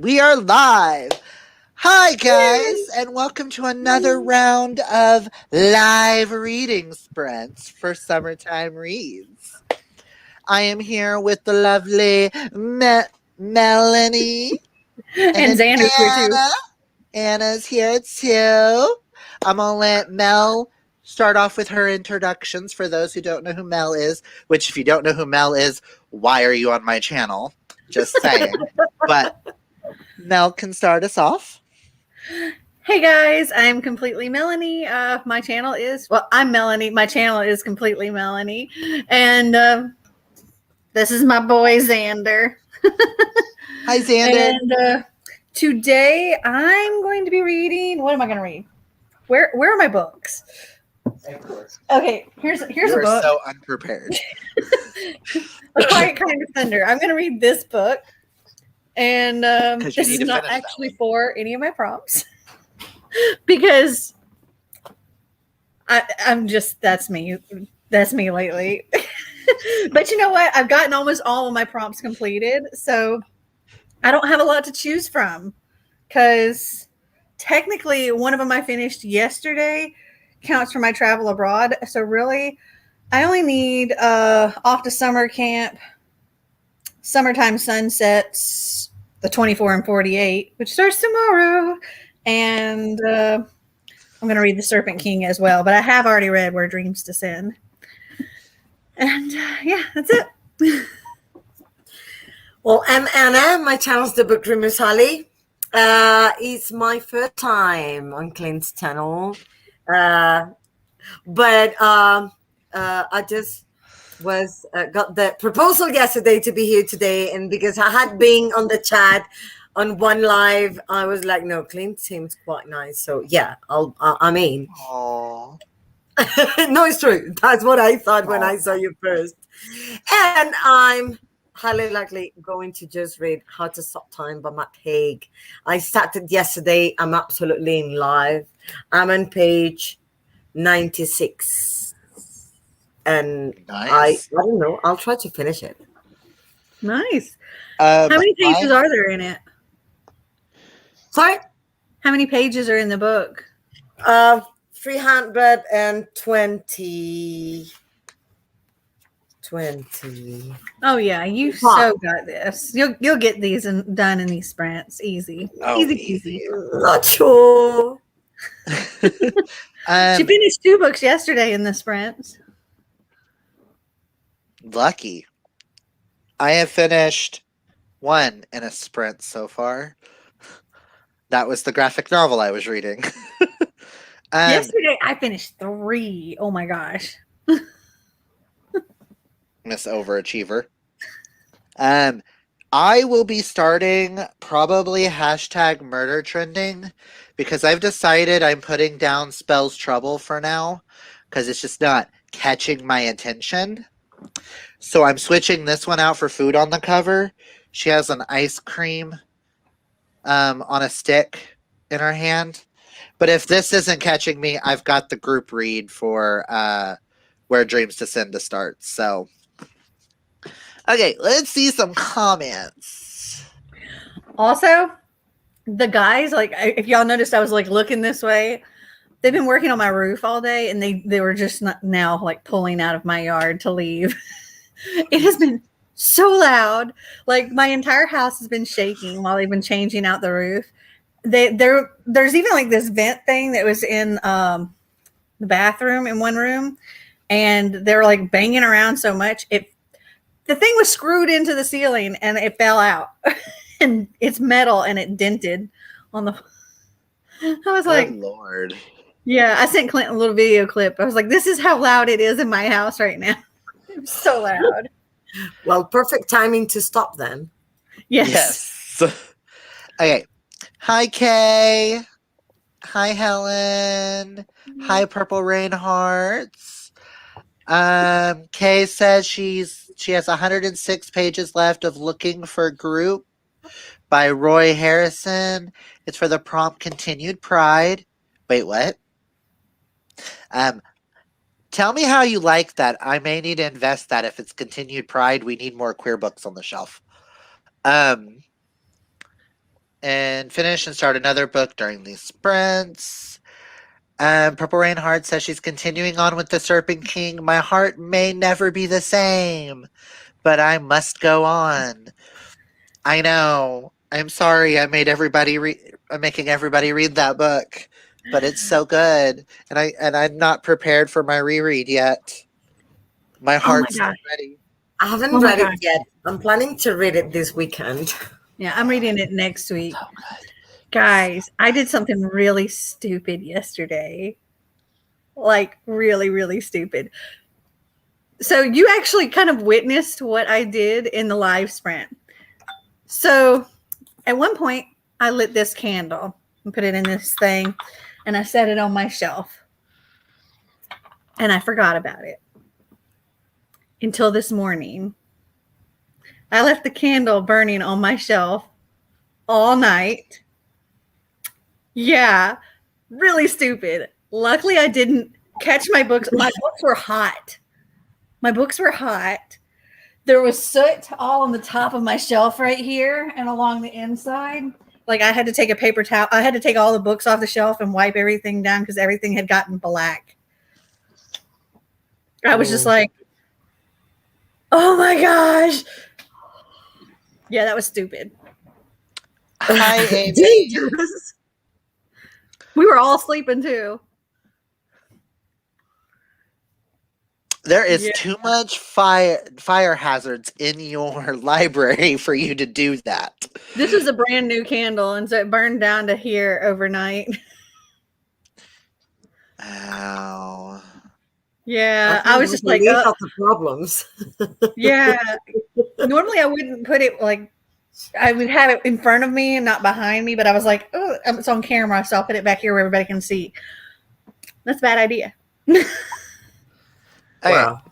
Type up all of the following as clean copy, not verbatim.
We are live. Hi, guys, Yay! and welcome to another round of live reading sprints for Summertime Reads. I am here with the lovely Melanie and And then Xander's here too. Anna. Anna's here too. I'm going to let Mel start off with her introductions for those who don't know who Mel is, which, if you don't know who Mel is, why are you on my channel? Just saying. But Mel can start us off. Hey guys, I'm completely Melanie. My channel is I'm Melanie. My channel is completely Melanie, and this is my boy Xander. Hi, Xander. And today I'm going to be reading. What am I going to read? Where are my books? Okay, here's You a are book. so unprepared. A Quiet Kind of Thunder. I'm going to read this book, and Because you this need is to not finish that actually one. for any of my prompts because I'm just that's me. That's me lately. But you know what? I've gotten almost all of my prompts completed, so I don't have a lot to choose from because technically one of them I finished yesterday counts for my travel abroad. So really, I only need off to summer camp, summertime sunsets, the 24 and 48, which starts tomorrow, and I'm going to read The Serpent King as well, but I have already read Where Dreams Descend. And yeah, that's it. Well, I'm Anna. My channel's The Book Dreamers Holly. It's my first time on Clint's channel. But I just was got the proposal yesterday to be here today, and because I had been on the chat on one live, I was like, no, Clint seems quite nice. So yeah, I mean, Aww. no, it's true. That's what I thought when I Aww. saw you first. And I'm highly likely going to just read How to Stop Time by Matt Haig. I started yesterday. I'm absolutely in live. I'm on page 96. And I Nice. don't know. I'll try to finish it. Nice. How many pages I'm are there in it? Sorry? How many pages are in the book? 320. 20. Oh yeah, you Wow. so got this. You'll get these done in these sprints. Easy. oh Easy peasy. easy. Not sure. She um, finished 2 books yesterday in the sprints. lucky. I have finished one in a sprint so far. That was the graphic novel I was reading. Yesterday I finished 3. Oh my gosh. Miss Overachiever. I will be starting probably hashtag murder trending because I've decided I'm putting down Spells Trouble for now because it's just not catching my attention. So I'm switching this one out for food on the cover. She has an ice cream on a stick in her hand. But if this isn't catching me, I've got the group read for Where Dreams Descend to start. So, okay, let's see some comments. Also, the guys, like, if y'all noticed, I was like looking this way. They've been working on my roof all day, and they were just not now like pulling out of my yard to leave. It has been so loud. Like my entire house has been shaking while they've been changing out the roof. There's even like this vent thing that was in the bathroom in one room, and they were like banging around so much the thing was screwed into the ceiling and it fell out. And it's metal and it dented on the I was Good like, Lord. yeah, I sent Clint a little video clip. I was like, this is how loud it is in my house right now. It was so loud. Well, perfect timing to stop then. Yes. Okay. Hi, Kay. Hi, Helen. Hi, Purple Rain Hearts. Kay says she has 106 pages left of Looking for Group by Roy Harrison. It's for the prompt Continued Pride. Wait, what? Tell me how you like that. I may need to invest that if it's Continued Pride. We need more queer books on the shelf. and finish and start another book during these sprints. Purple Rain Heart says she's continuing on with the Serpent King. My heart may never be the same, but I must go on. I know. I'm sorry. I'm making everybody read that book, but it's so good, and I'm not prepared for my reread yet. My Oh my heart's not gosh. ready. I haven't Oh my read it gosh. yet. I'm planning to read it this weekend. Yeah, I'm reading it next week. So good. Guys, I did something really stupid yesterday. Like, really, really stupid. So, you actually kind of witnessed what I did in the live sprint. So, at one point, I lit this candle and put it in this thing, and I set it on my shelf. And I forgot about it until this morning. I left the candle burning on my shelf all night. Yeah, really stupid. Luckily, I didn't catch my books. My books were hot. My books were hot. There was soot all on the top of my shelf right here and along the inside. Like I had to take a paper towel. I had to take all the books off the shelf and wipe everything down because everything had gotten black. I was just like, oh my gosh. Yeah, that was stupid. Hi, Amy. Dangerous. We were all sleeping too. There is Yeah. too much fire hazards in your library for you to do that. This was a brand new candle, and so it burned down to here overnight. Ow. Yeah, I was just like, lots of problems. yeah. Normally, I wouldn't put it like I would have it in front of me and not behind me, but I was like, oh, it's on camera, so I'll put it back here where everybody can see. That's a bad idea. Okay. Wow.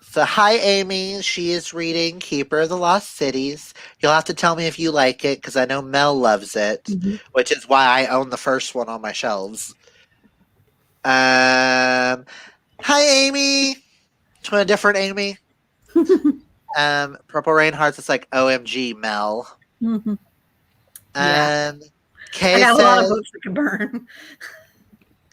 So, hi, Amy. She is reading Keeper of the Lost Cities. You'll have to tell me if you like it, because I know Mel loves it, which is why I own the first one on my shelves. Hi, Amy. To a different Amy. Purple Rain Hearts is like, OMG, Mel. Mm-hmm. Yeah. Kay I got says, a lot of books that could burn.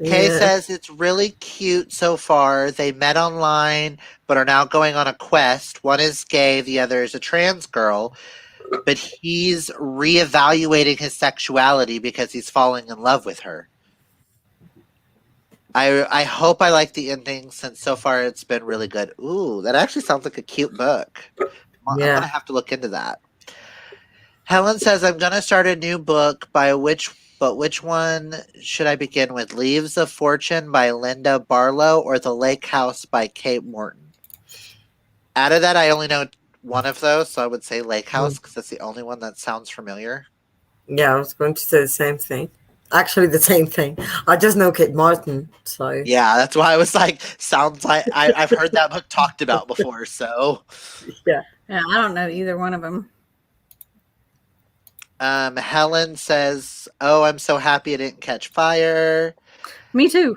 Kay says it's really cute so far. They met online, but are now going on a quest. One is gay, the other is a trans girl. But he's reevaluating his sexuality because he's falling in love with her. I hope I like the ending since so far it's been really good. Ooh, that actually sounds like a cute book. I'm going to have to look into that. Helen says, I'm going to start a new book but which one should I begin with? Leaves of Fortune by Linda Barlow or The Lake House by Kate Morton? Out of that, I only know one of those, so I would say Lake House because that's the only one that sounds familiar. Yeah, I was going to say the same thing. Actually, the same thing. I just know Kate Martin, so yeah, that's why I was like, sounds like I've heard that book talked about before. So yeah, I don't know either one of them. Helen says, "Oh, I'm so happy it didn't catch fire." Me too.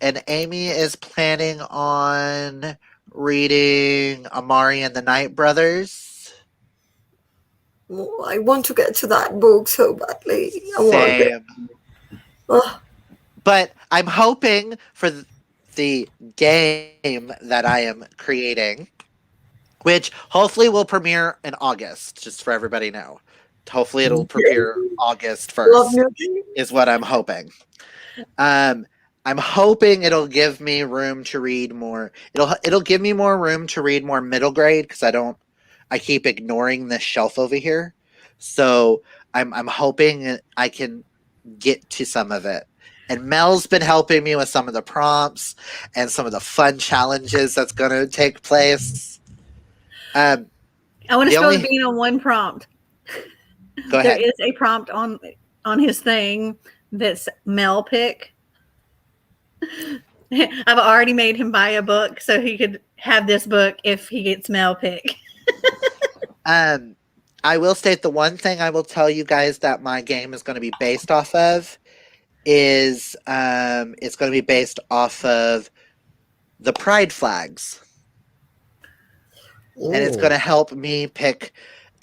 and Amy is planning on reading Amari and the Night Brothers. Oh, I want to get to that book so badly. Same. But I'm hoping for the game that I am creating, which hopefully will premiere in August, just for everybody to know. Hopefully it'll premiere August 1st, is what I'm hoping. I'm hoping it'll give me room to read more. It'll give me more room to read more middle grade because I keep ignoring this shelf over here. So I'm hoping I can get to some of it. And Mel's been helping me with some of the prompts and some of the fun challenges that's going to take place. I want to spill the bean on one prompt. Go ahead. There is a prompt on his thing that's Mel pick. I've already made him buy a book so he could have this book if he gets Mel pick. I will state the one thing I will tell you guys that my game is going to be based off of is it's going to be based off of the pride flags. Ooh. And it's going to help me pick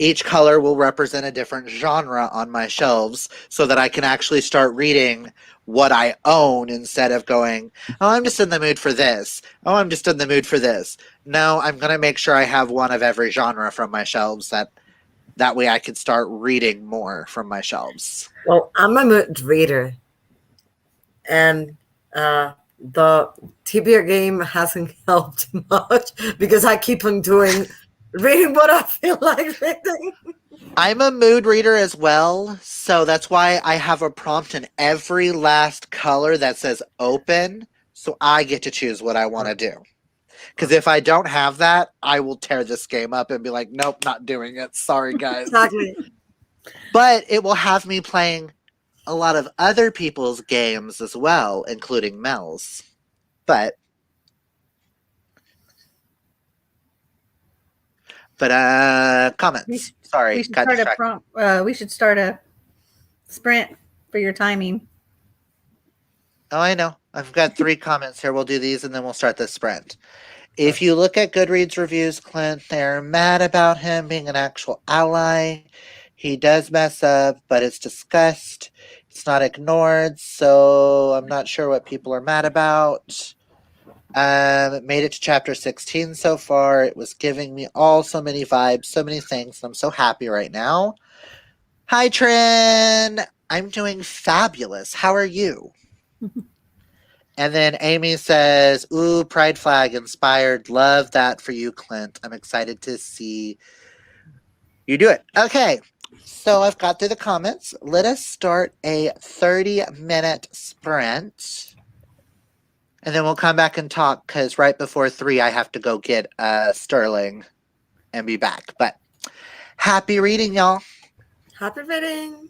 each color will represent a different genre on my shelves so that I can actually start reading what I own instead of going, oh, I'm just in the mood for this. Oh, I'm just in the mood for this. No, I'm going to make sure I have one of every genre from my shelves that way I can start reading more from my shelves. Well, I'm a mood reader, and the TBR game hasn't helped much because I keep on reading what I feel like reading. I'm a mood reader as well, so that's why I have a prompt in every last color that says open, so I get to choose what I want to do. Because if I don't have that, I will tear this game up and be like, nope, not doing it. Sorry, guys. Exactly. But it will have me playing a lot of other people's games as well, including Mel's. But We comments. should, Sorry, we should got start a distracted. prompt. We should start a sprint for your timing. Oh, I know. I've got 3 comments here. We'll do these and then we'll start the sprint. If you look at Goodreads reviews, Clint, they're mad about him being an actual ally. He does mess up, but it's discussed. It's not ignored, so I'm not sure what people are mad about. It made it to chapter 16 so far. It was giving me all so many vibes, so many things, and I'm so happy right now. Hi, Trin! I'm doing fabulous. How are you? And then Amy says, ooh, pride flag inspired. Love that for you, Clint. I'm excited to see you do it. Okay. So I've got through the comments. Let us start a 30-minute sprint. And then we'll come back and talk because right before 3, I have to go get Sterling and be back. But happy reading, y'all. Happy reading.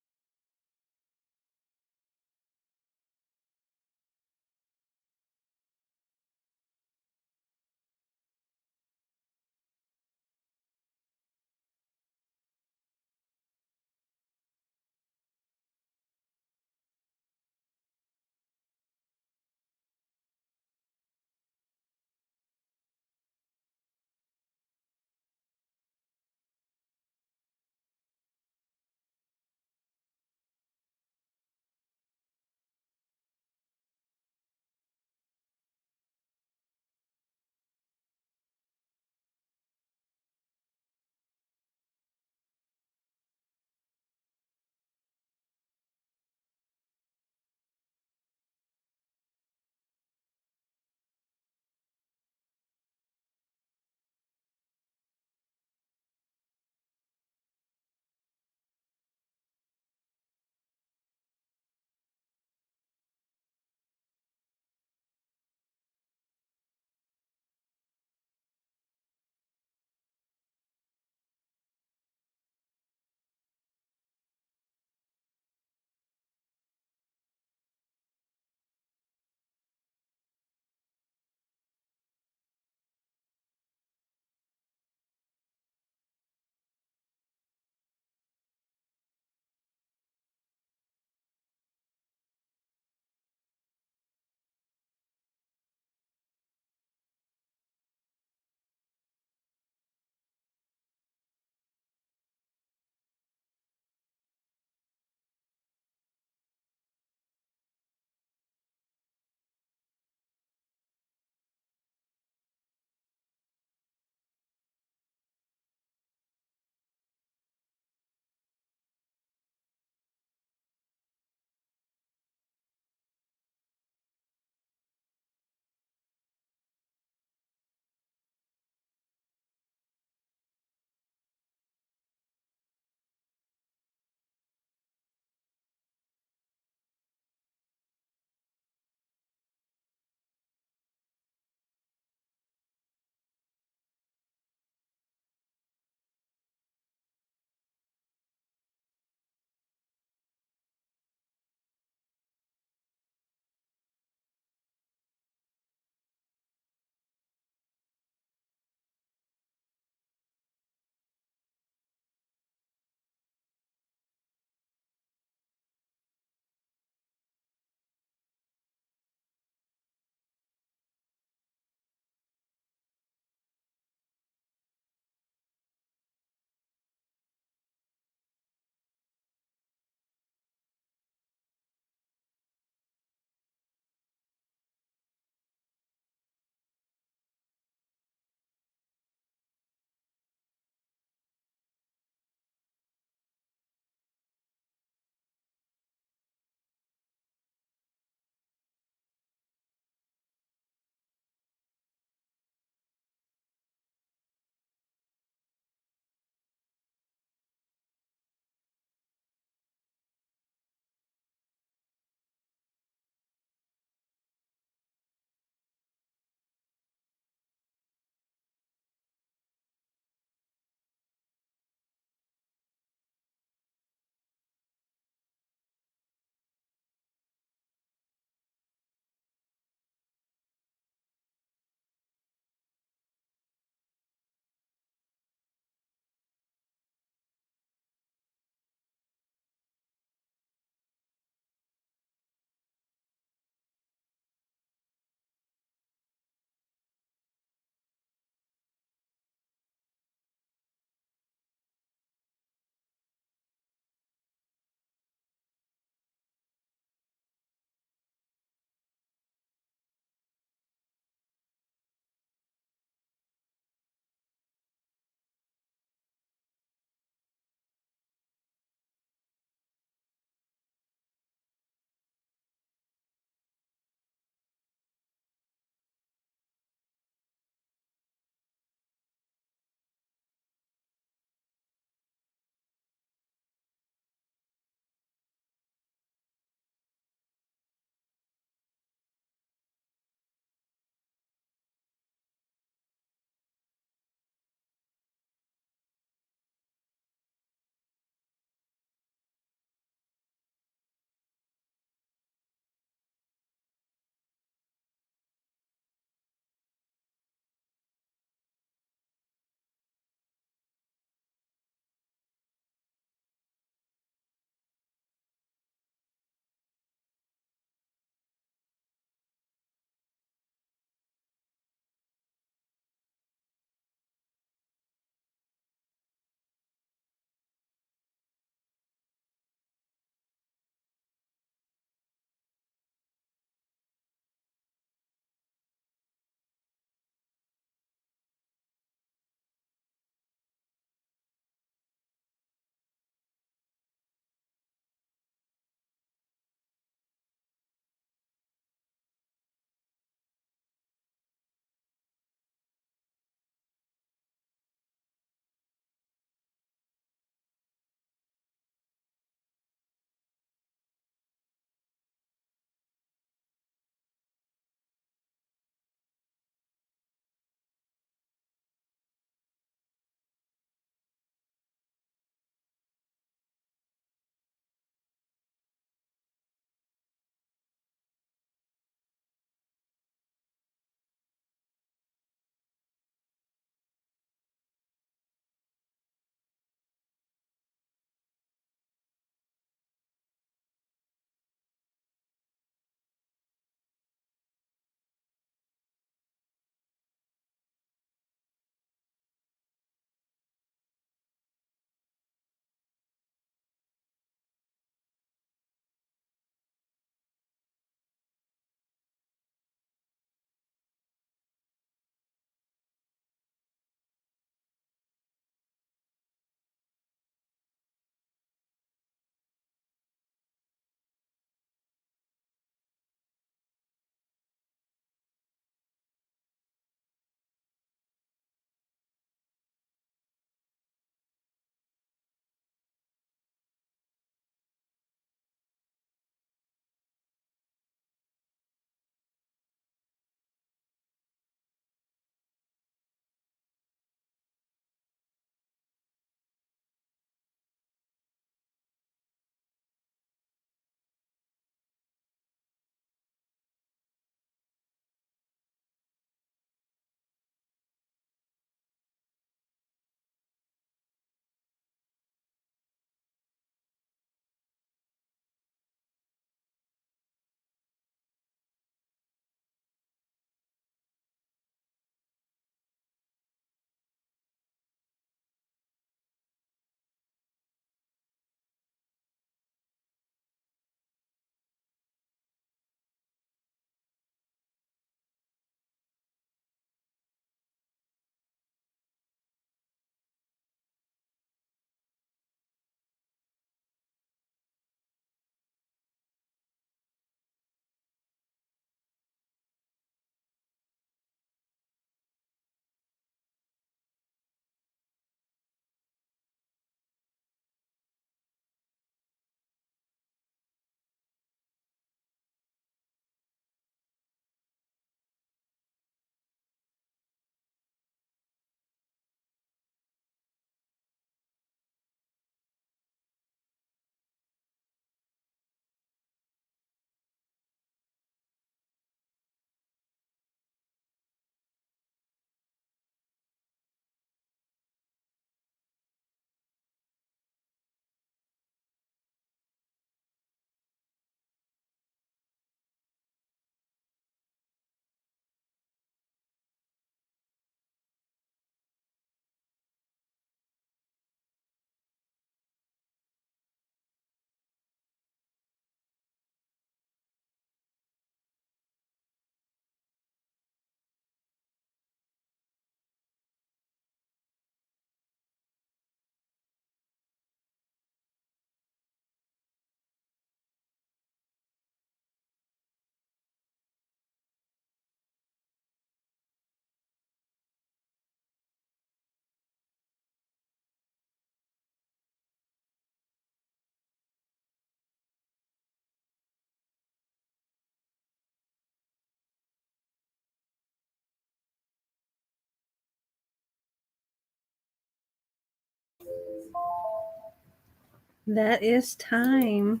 That is time.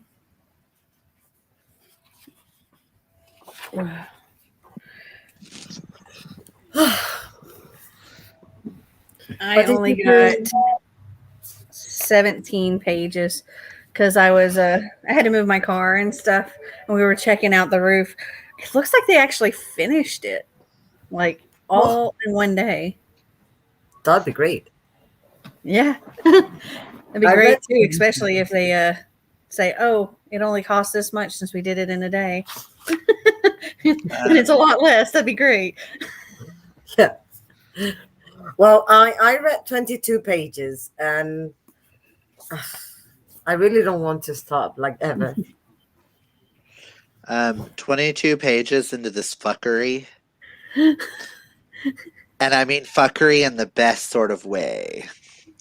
I What did only you got do? 17 pages because I had to move my car and stuff, and we were checking out the roof. It looks like they actually finished it, like Oh, all in one day. that'd be great. Yeah, that'd be I great read. too, especially if they say, "Oh, it only cost this much since we did it in a day," and it's a Um, lot less. That'd be great. Yeah. Well, I read 22 pages, and I really don't want to stop, like ever. 22 pages into this fuckery. And I mean fuckery in the best sort of way.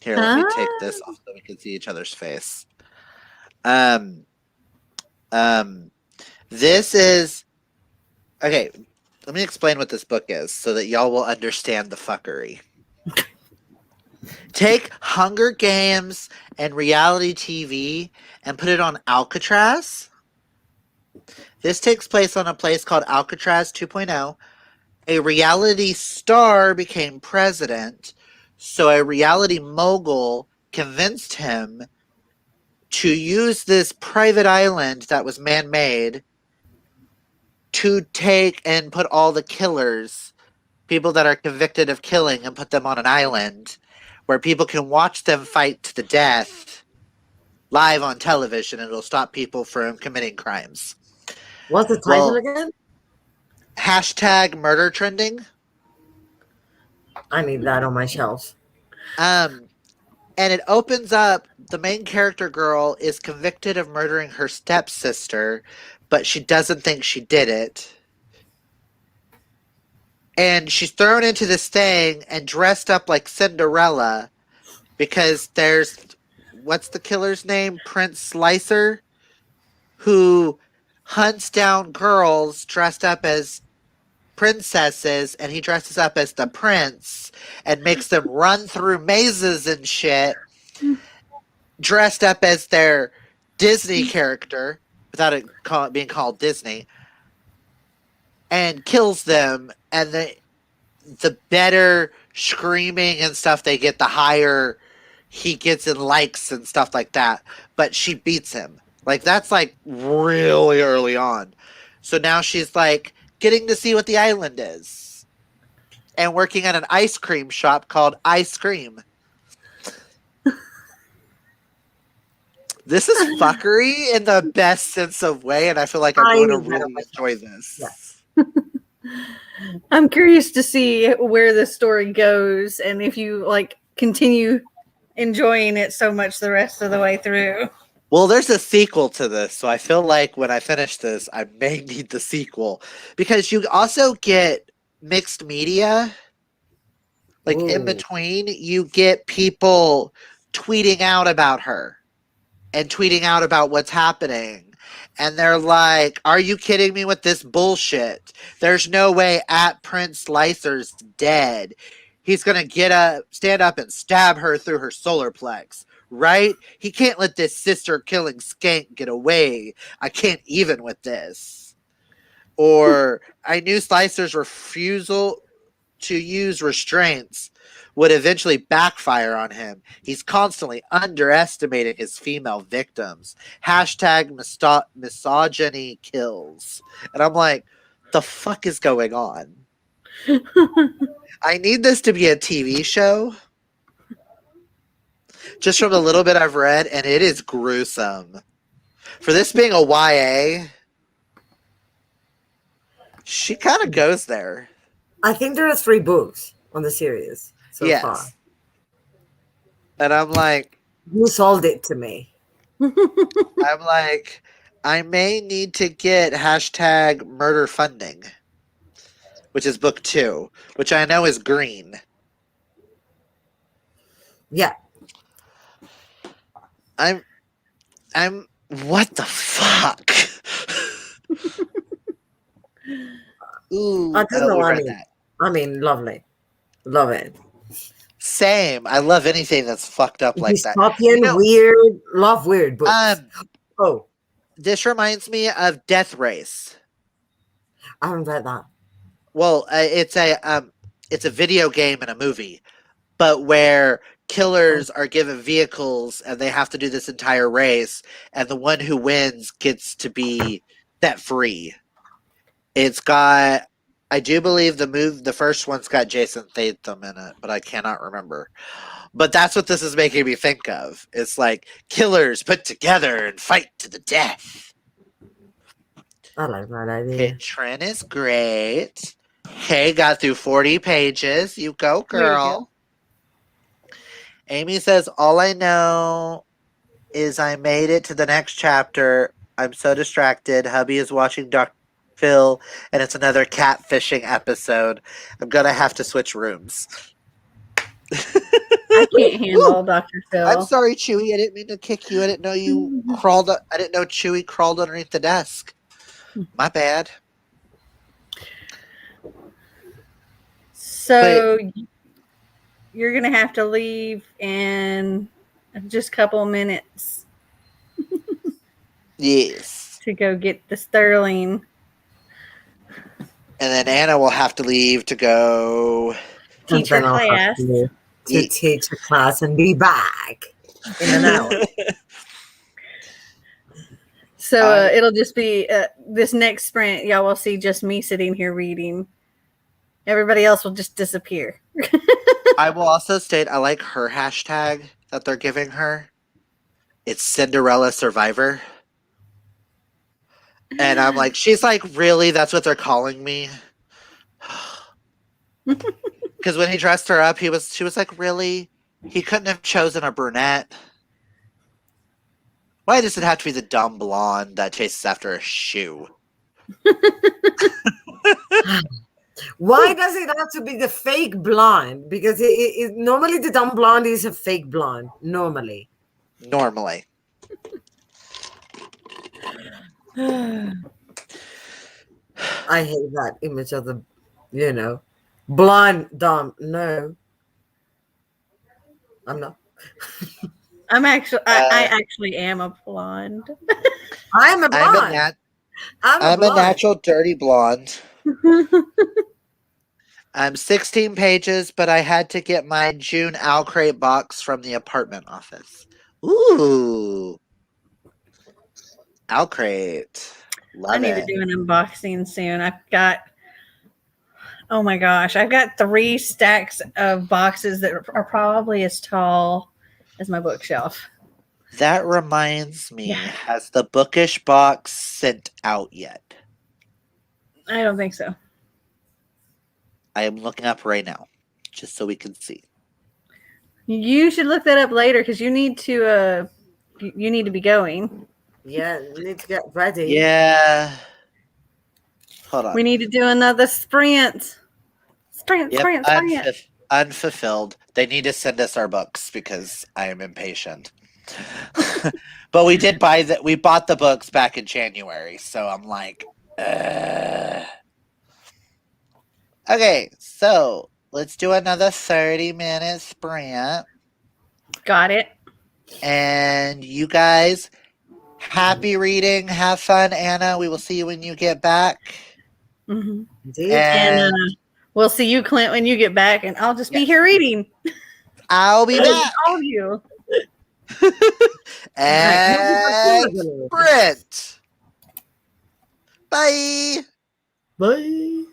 Here, let me Huh? take this off so we can see each other's face. Um, um, this is okay. Let me explain what this book is so that y'all will understand the fuckery. Take Hunger Games and reality TV and put it on Alcatraz. This takes place on a place called Alcatraz 2.0. A reality star became president, so a reality mogul convinced him to use this private island that was man made to take and put all the killers, people that are convicted of killing, and put them on an island where people can watch them fight to the death live on television, and it'll stop people from committing crimes. What's the title Well, again? hashtag murder trending. I need that on my shelf. Um, and it opens up, the main character girl is convicted of murdering her stepsister, but she doesn't think she did it. And she's thrown into this thing and dressed up like Cinderella because there's, what's the killer's name? Prince Slicer, who hunts down girls dressed up as princesses, and he dresses up as the prince and makes them run through mazes and shit dressed up as their Disney character without it being called Disney, and kills them. And the better screaming and stuff they get, the higher he gets in likes and stuff like that. But she beats him. Like, that's like really early on. So now she's like getting to see what the island is and working at an ice cream shop called Ice Cream. This is fuckery in the best sense of way, and I feel like I'm I going to need that on really my enjoy shelf. Yeah. this. I'm curious to see where the story goes and if you like continue enjoying it so much the rest of the way through. Well, there's a sequel to this, so I feel like when I finish this, I may need the sequel because you also get mixed media. Like in Ooh. between, you get people tweeting out about her and tweeting out about what's happening. And they're like, "Are you kidding me with this bullshit? There's no way at Prince Slicer's dead. He's gonna get up, stand up, and stab her through her solar plex, right? He can't let this sister killing skank get away. I can't even with this." Or I knew Slicer's refusal to use restraints would eventually backfire on him. He's constantly underestimating his female victims. Hashtag misogyny kills. And I'm like, the fuck is going on? I need this to be a TV show. Just from the little bit I've read, and it is gruesome. For this being a YA, she kind of goes there. I think there are 3 books on the series so far. Yes. And I'm like, You sold it to me. I may need to get hashtag murder funding, which is book 2, which I know is green. Yeah. I'm, what the fuck? Ooh, I don't know. we I read mean, that. lovely. Love it. Same. I love anything that's fucked up like that. You Dystopian, know, weird, love weird books. Oh, this reminds me of Death Race. I haven't read that. Well, it's a video game and a movie, but where Oh, killers are given vehicles and they have to do this entire race, and the one who wins gets to be set free. It's got, I do believe the first one's got Jason Statham in it, but I cannot remember. But that's what this is making me think of. It's like killers put together and fight to the death. I like that idea. Trin is great. Okay, got through 40 pages. You go, There you go. girl. Amy says, all I know is I made it to the next chapter. I'm so distracted. Hubby is watching Dr. Phil, and it's another catfishing episode. I'm going to have to switch rooms. I can't handle Dr. Phil. I'm sorry, Chewy. I didn't mean to kick you. I didn't know you crawled. I didn't know Chewy crawled underneath the desk. My bad. So you're gonna have to leave in just a couple of minutes Yes. to go get the Sterling. And then Anna will have to leave to go. Teach her And then I'll have class. to Yeah. teach a class and be back in an hour. So it'll just be this next sprint. Y'all will see just me sitting here reading. Everybody else will just disappear. I will also state I like her hashtag that they're giving her. It's Cinderella Survivor. And I'm like, she's like, really? That's what they're calling me? Because when he dressed her up, she was like, really? He couldn't have chosen a brunette. Why does it have to be the dumb blonde that chases after a shoe? Why does it have to be the fake blonde? Because normally the dumb blonde is a fake blonde. Normally. Normally. I hate that image of the, blonde dumb. No. I'm not. I actually am a blonde. I'm a blonde. I'm a natural dirty blonde. I'm 16 pages, but I had to get my June Owl Crate box from the apartment office. Ooh. Owl Crate. Love I need to do an unboxing soon. Oh my gosh, I've got 3 stacks of boxes that are probably as tall as my bookshelf. That reminds me, Yeah. has the bookish box sent out yet? I don't think so. I am looking up right now, just so we can see. You should look that up later because you need to be going. Yeah, you need to get ready. Yeah. Hold on. We need to do another sprint. Sprint. Unfulfilled. They need to send us our books because I am impatient. But we did we bought the books back in January, so I'm like, Okay, so let's do another 30-minute sprint. Got it. And you guys, happy reading. Have fun, Anna. We will see you when you get back. Mm-hmm. And we'll see you, Clint, when you get back, and I'll just be here reading. I'll be back. All of you. And sprint. Bye. Bye.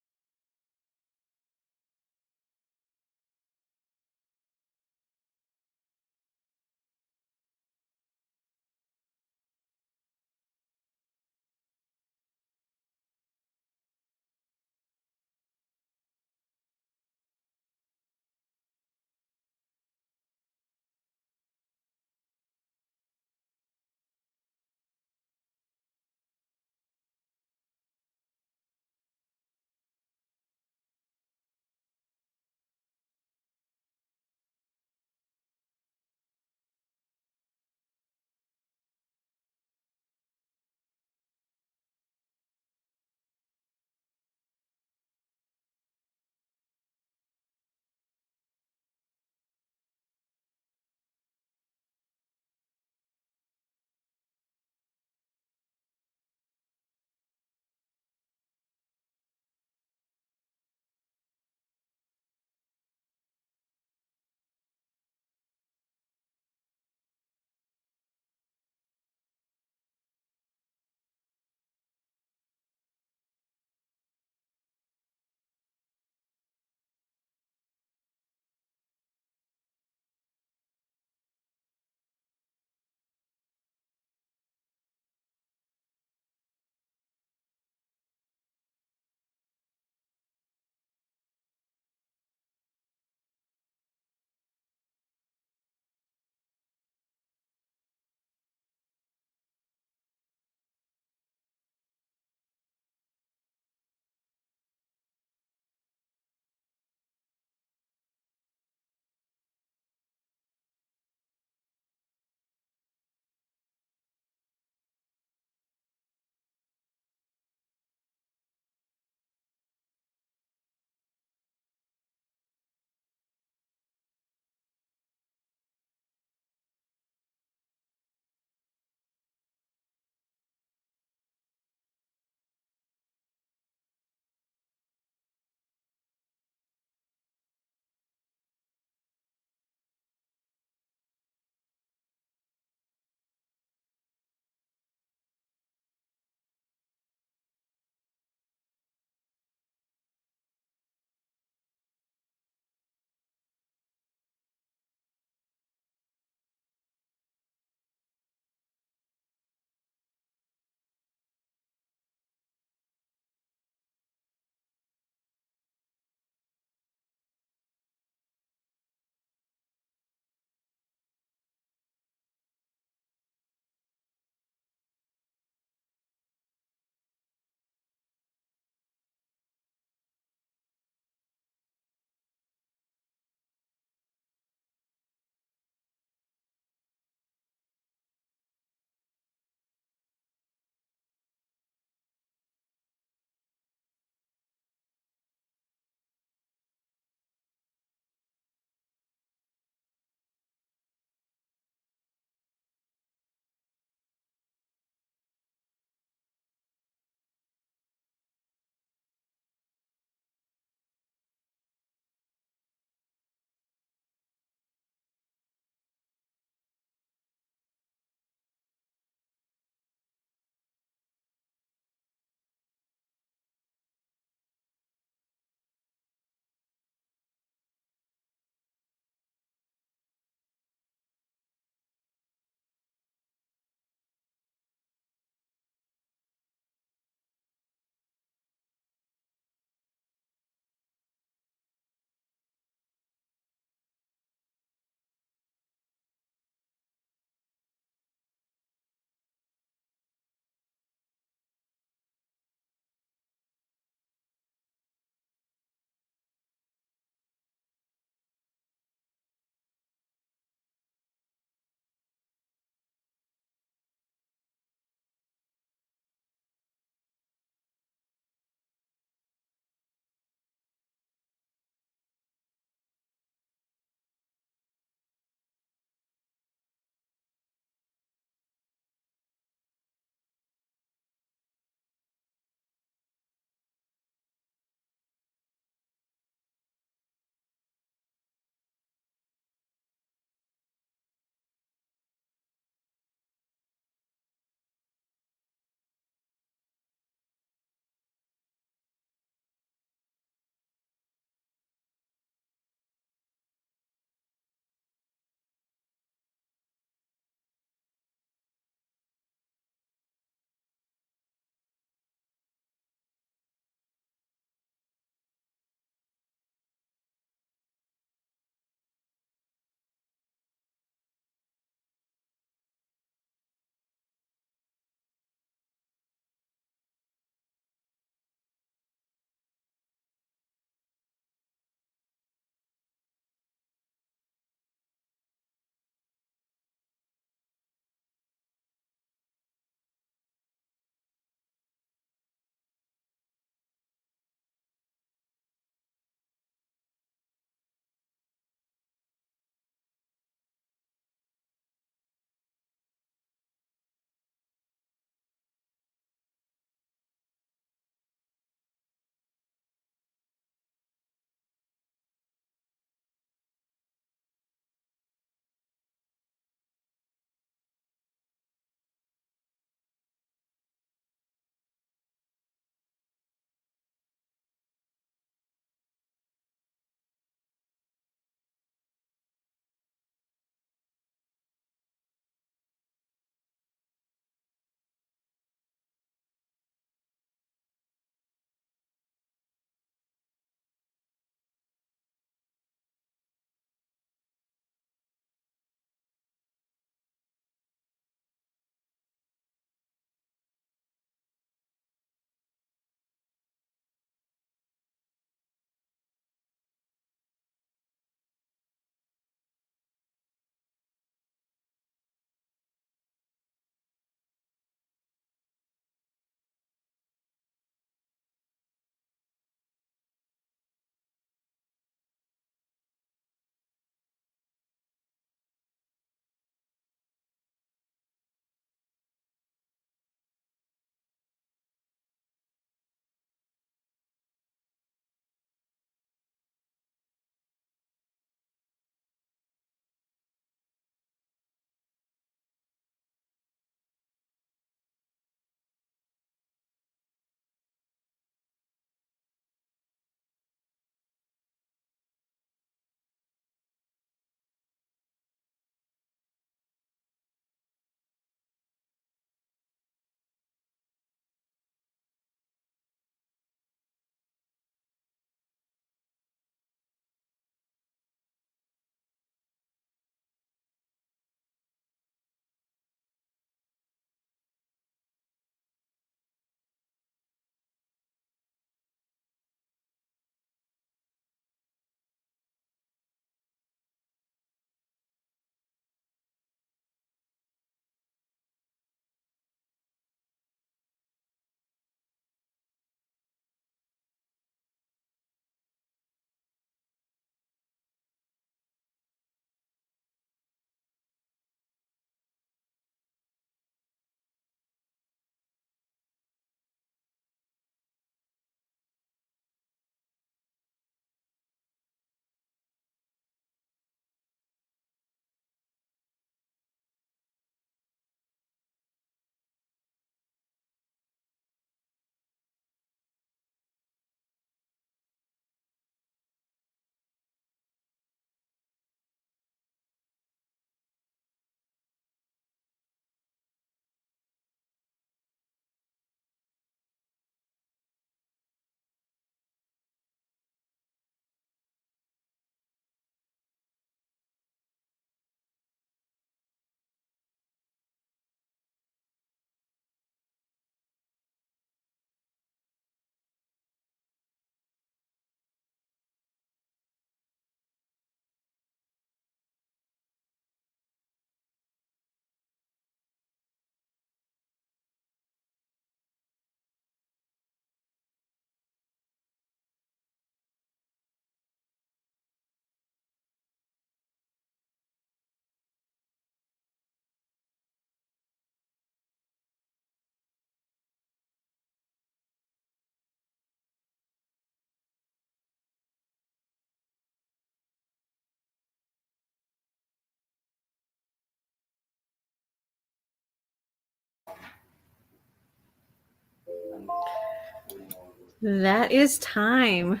That is time.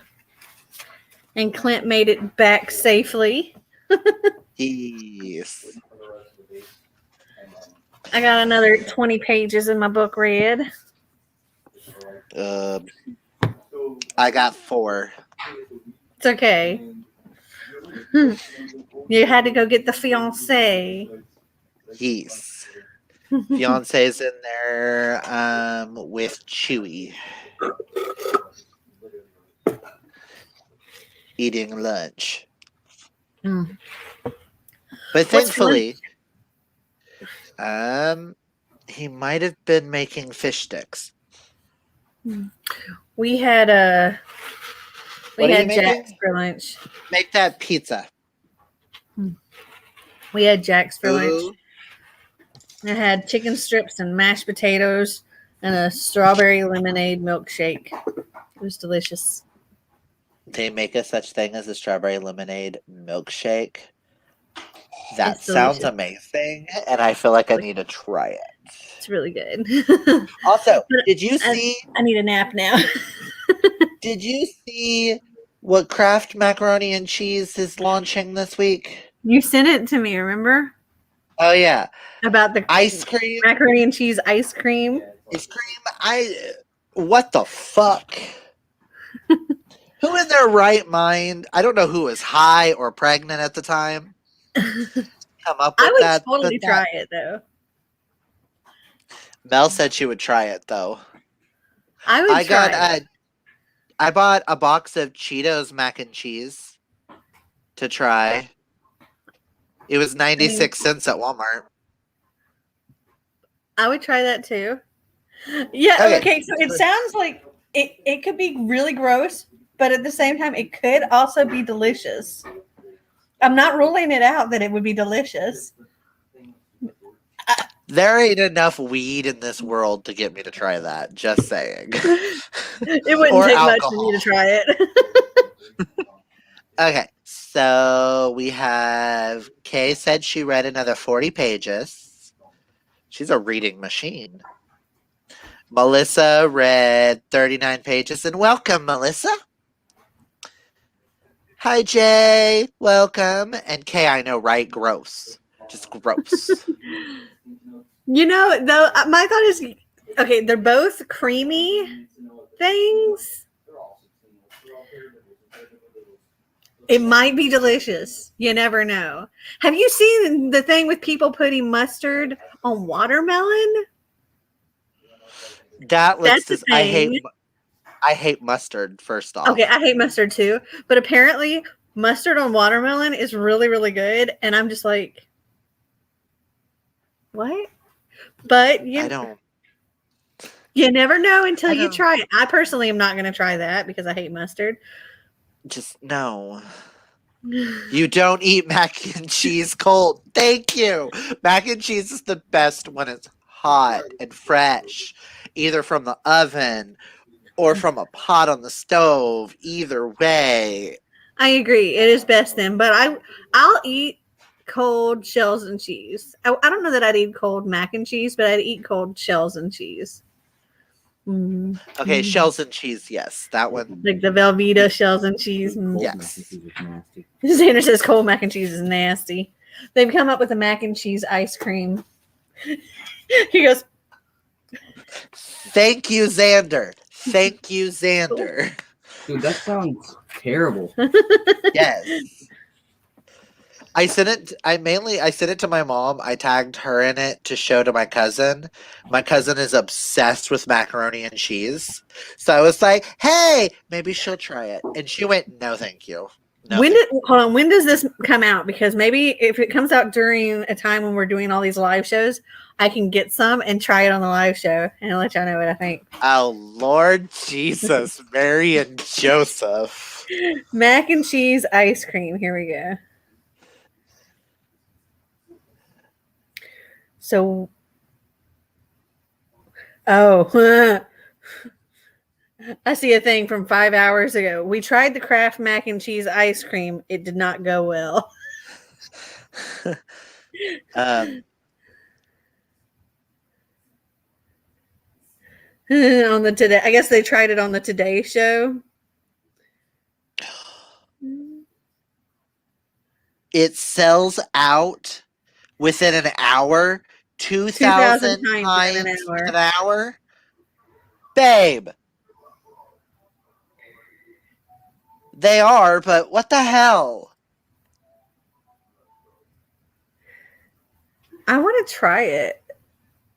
And Clint made it back safely. Yes. I got another 20 pages in my book read. I got 4. It's okay. You had to go get the fiance. Yes. Fiance's in there with Chewy. Eating lunch. Mm. But What's for thankfully, he might have been making fish sticks. We had What are you Jack's making? for lunch. Make that pizza. We had Jack's for lunch. Ooh. I had chicken strips and mashed potatoes and a strawberry lemonade milkshake. It was delicious. They make a such thing as a strawberry lemonade milkshake. That It's sounds delicious. amazing, and I feel like I need to try it. It's really good. Also, But did you see? I need a nap now. Did you see what Kraft macaroni and cheese is launching this week? You sent it to me, remember? Oh yeah, About the ice cream. macaroni and cheese ice cream. Ice cream. What the fuck? Who in their right mind? I don't know who was high or pregnant at the time. Come up with I would that. totally but try it though. Mel said she would try it though. I would try it. I bought a box of Cheetos mac and cheese to try. It was 96 cents at Walmart. I would try that too. Yeah, okay, so it sounds like it could be really gross, but at the same time it could also be delicious. I'm not ruling it out that it would be delicious. There ain't enough weed in this world to get me to try that. Just saying. It wouldn't Or take much alcohol. for me to try it. Okay, so we have Kay said she read another 40 pages. She's a reading machine. Melissa read 39 pages, and welcome, Melissa. Hi, Jay. Welcome. And Kay, I know, right? Gross. Just gross. You know, though, my thought is okay, they're both creamy things. It might be delicious. You never know. Have you seen the thing with people putting mustard on watermelon? That looks. That's the thing. I hate mustard. First off. Okay, I hate mustard too, but apparently mustard on watermelon is really, really good, and I'm just like, what? But I don't. you never know until you try it. I personally am not going to try that because I hate mustard. Just no. You don't eat mac and cheese cold. Thank you. Mac and cheese is the best when it's hot and fresh, either from the oven or from a pot on the stove. Either way. I agree. It is best then, but I'll eat cold shells and cheese. I don't know that I'd eat cold mac and cheese, but I'd eat cold shells and cheese. Mm. Okay, shells and cheese, yes. That one. Like the Velveeta shells and cheese. Yes. Xander says cold mac and cheese is nasty. They've come up with a mac and cheese ice cream. He goes, thank you, Xander. Thank you, Xander. Dude, that sounds terrible. Yes. I sent it to my mom. I tagged her in it to show to my cousin. My cousin is obsessed with macaroni and cheese. So I was like, hey, maybe she'll try it. And she went, no, thank you. No, when does this come out? Because maybe if it comes out during a time when we're doing all these live shows, I can get some and try it on the live show and let y'all know what I think. Oh, Lord Jesus, Mary and Joseph. Mac and cheese ice cream. Here we go. So, I see a thing from 5 hours ago. We tried the Kraft mac and cheese ice cream. It did not go well. On the Today, I guess they tried it on the Today Show. It sells out within an hour, 2,000 2,000 times in an times hour. an hour. Babe. They are, but what the hell? I want to try it.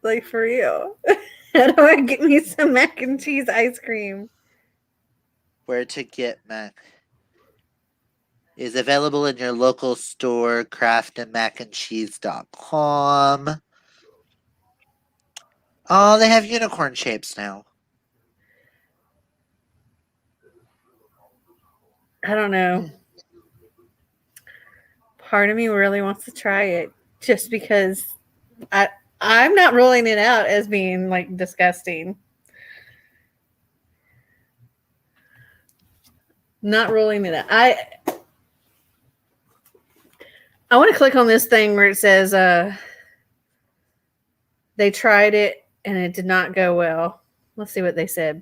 Like, for real. How do I get me some mac and cheese ice cream? Where to get mac is available in your local store, craftandmacandcheese.com. Oh, they have unicorn shapes now. I don't know. Part of me really wants to try it just because I'm not ruling it out as being like disgusting. Not ruling it out. I want to click on this thing where it says they tried it and it did not go well. Let's see what they said.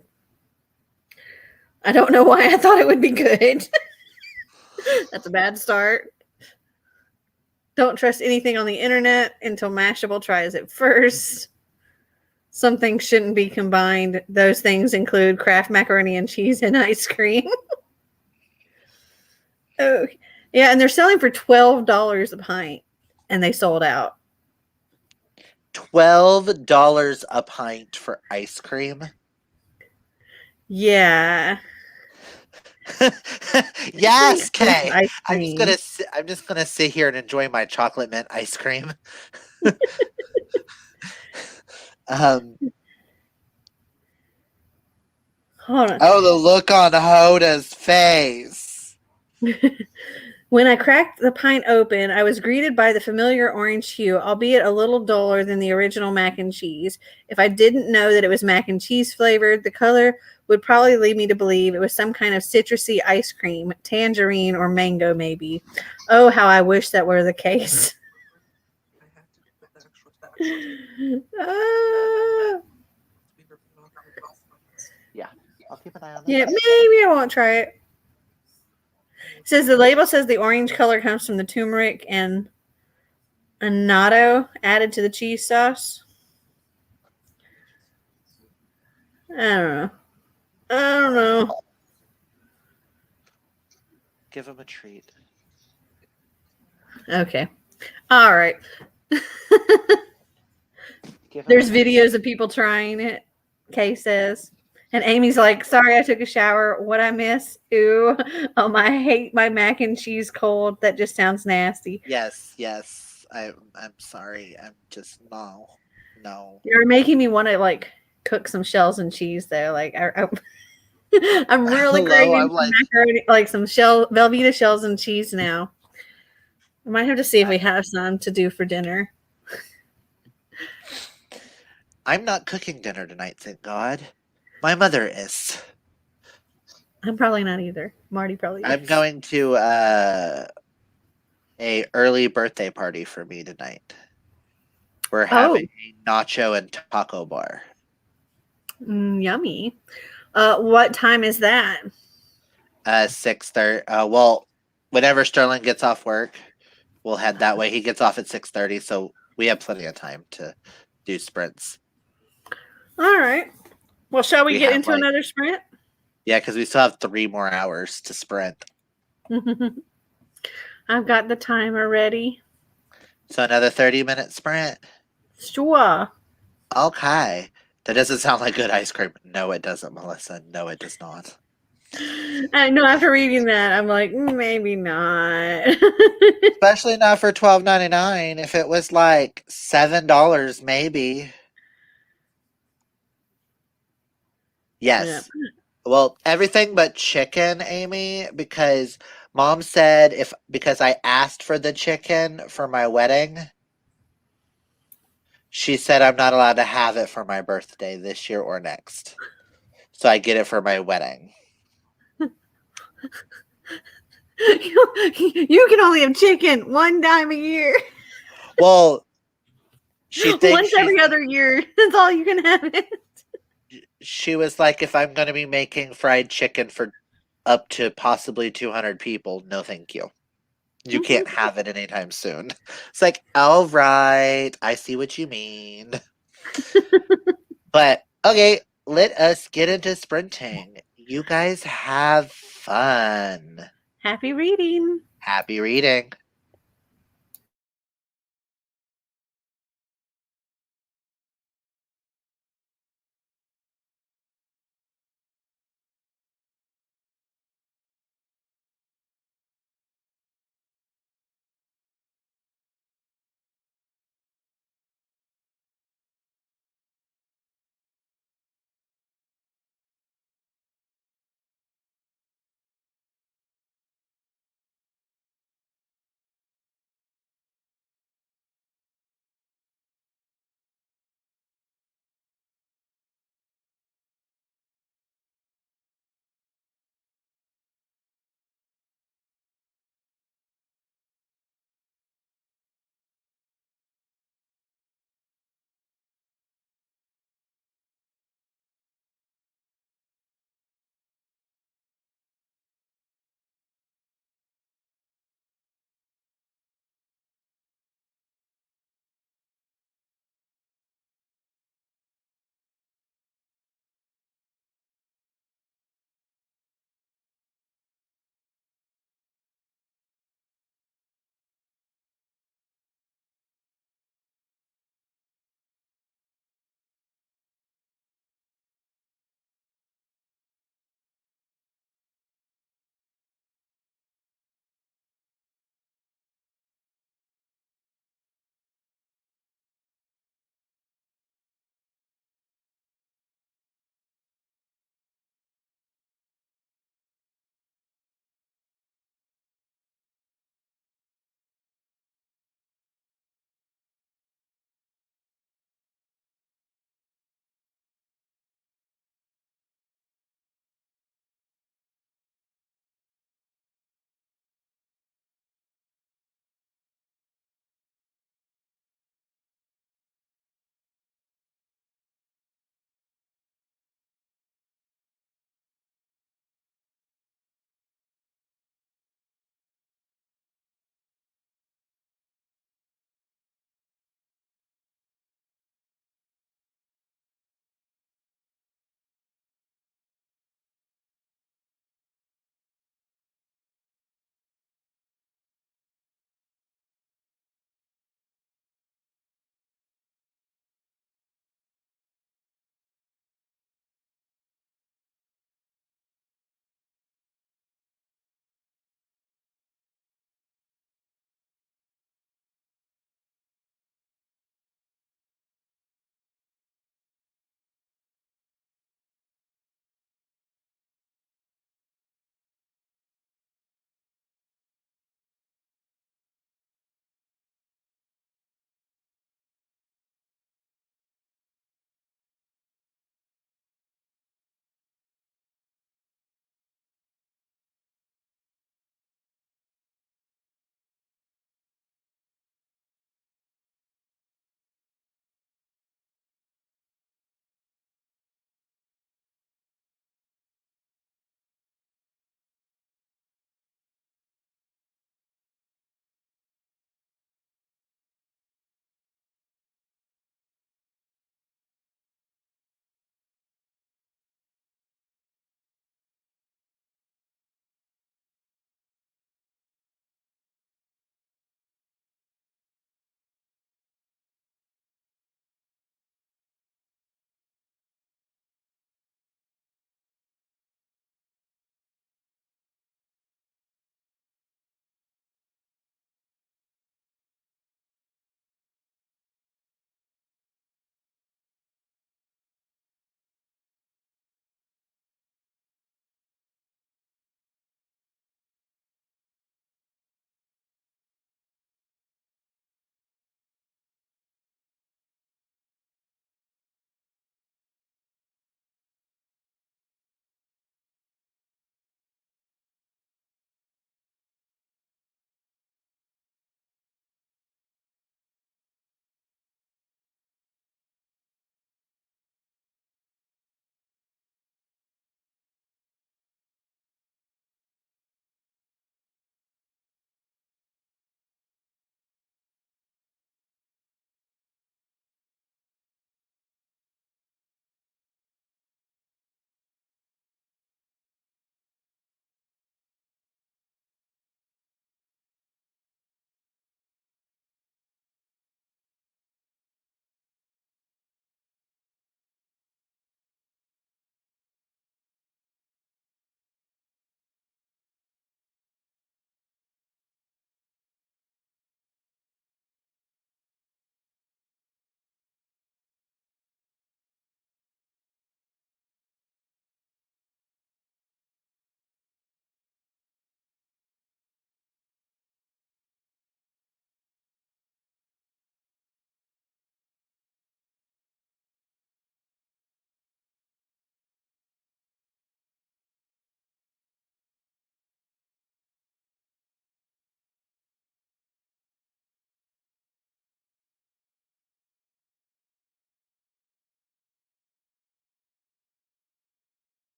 I don't know why I thought it would be good. That's a bad start. Don't trust anything on the internet until Mashable tries it first. Some things shouldn't be combined. Those things include Kraft macaroni and cheese and ice cream. Oh, yeah, and they're selling for $12 a pint, and they sold out. $12 a pint for ice cream. Yeah. Yes, Kay. Ice I'm cream. just gonna sit here and enjoy my chocolate mint ice cream. Hold on. Oh, the look on Hoda's face. When I cracked the pint open, I was greeted by the familiar orange hue, albeit a little duller than the original mac and cheese. If I didn't know that it was mac and cheese flavored, the color would probably lead me to believe it was some kind of citrusy ice cream, tangerine or mango maybe. Oh, how I wish that were the case. Yeah, I'll keep an eye on that. Yeah, maybe I won't try it. It says the label says the orange color comes from the turmeric and annatto added to the cheese sauce. I don't know. Give him a treat. Okay. All right. There's videos of people trying it, Kay says. And Amy's like, sorry, I took a shower. What I miss? Ooh. I hate my mac and cheese cold. That just sounds nasty. Yes. I'm sorry. I'm just no. You're making me want to like cook some shells and cheese though. Like I'm really Hello, craving I'm some like- macaroni, like some Velveeta shells and cheese now. I might have to see if we have some to do for dinner. I'm not cooking dinner tonight, thank God. My mother is. I'm probably not either. Marty probably is. I'm going to a early birthday party for me tonight. We're having a nacho and taco bar. Yummy. What time is that? 6:30. Well, whenever Sterling gets off work, we'll head that way. He gets off at 6:30, so we have plenty of time to do sprints. All right. Well, shall we get have, into another sprint? Yeah, because we still have 3 more hours to sprint. I've got the timer ready. So another 30-minute sprint? Sure. Okay. That doesn't sound like good ice cream. No, it doesn't, Melissa. No, it does not. I know after reading that, I'm like, maybe not. Especially not for $12.99. If it was like $7, maybe. Yes. Yeah. Well, everything but chicken, Amy, because Mom said because I asked for the chicken for my wedding, she said I'm not allowed to have it for my birthday this year or next. So I get it for my wedding. You can only have chicken one time a year. Well, she thinks once every other year. That's all you can have it. she was like, if I'm going to be making fried chicken for up to possibly 200 people, no thank you. You can't have it anytime soon. It's like, all right, I see what you mean. But okay, let us get into sprinting. You guys have fun. Happy reading. Happy reading.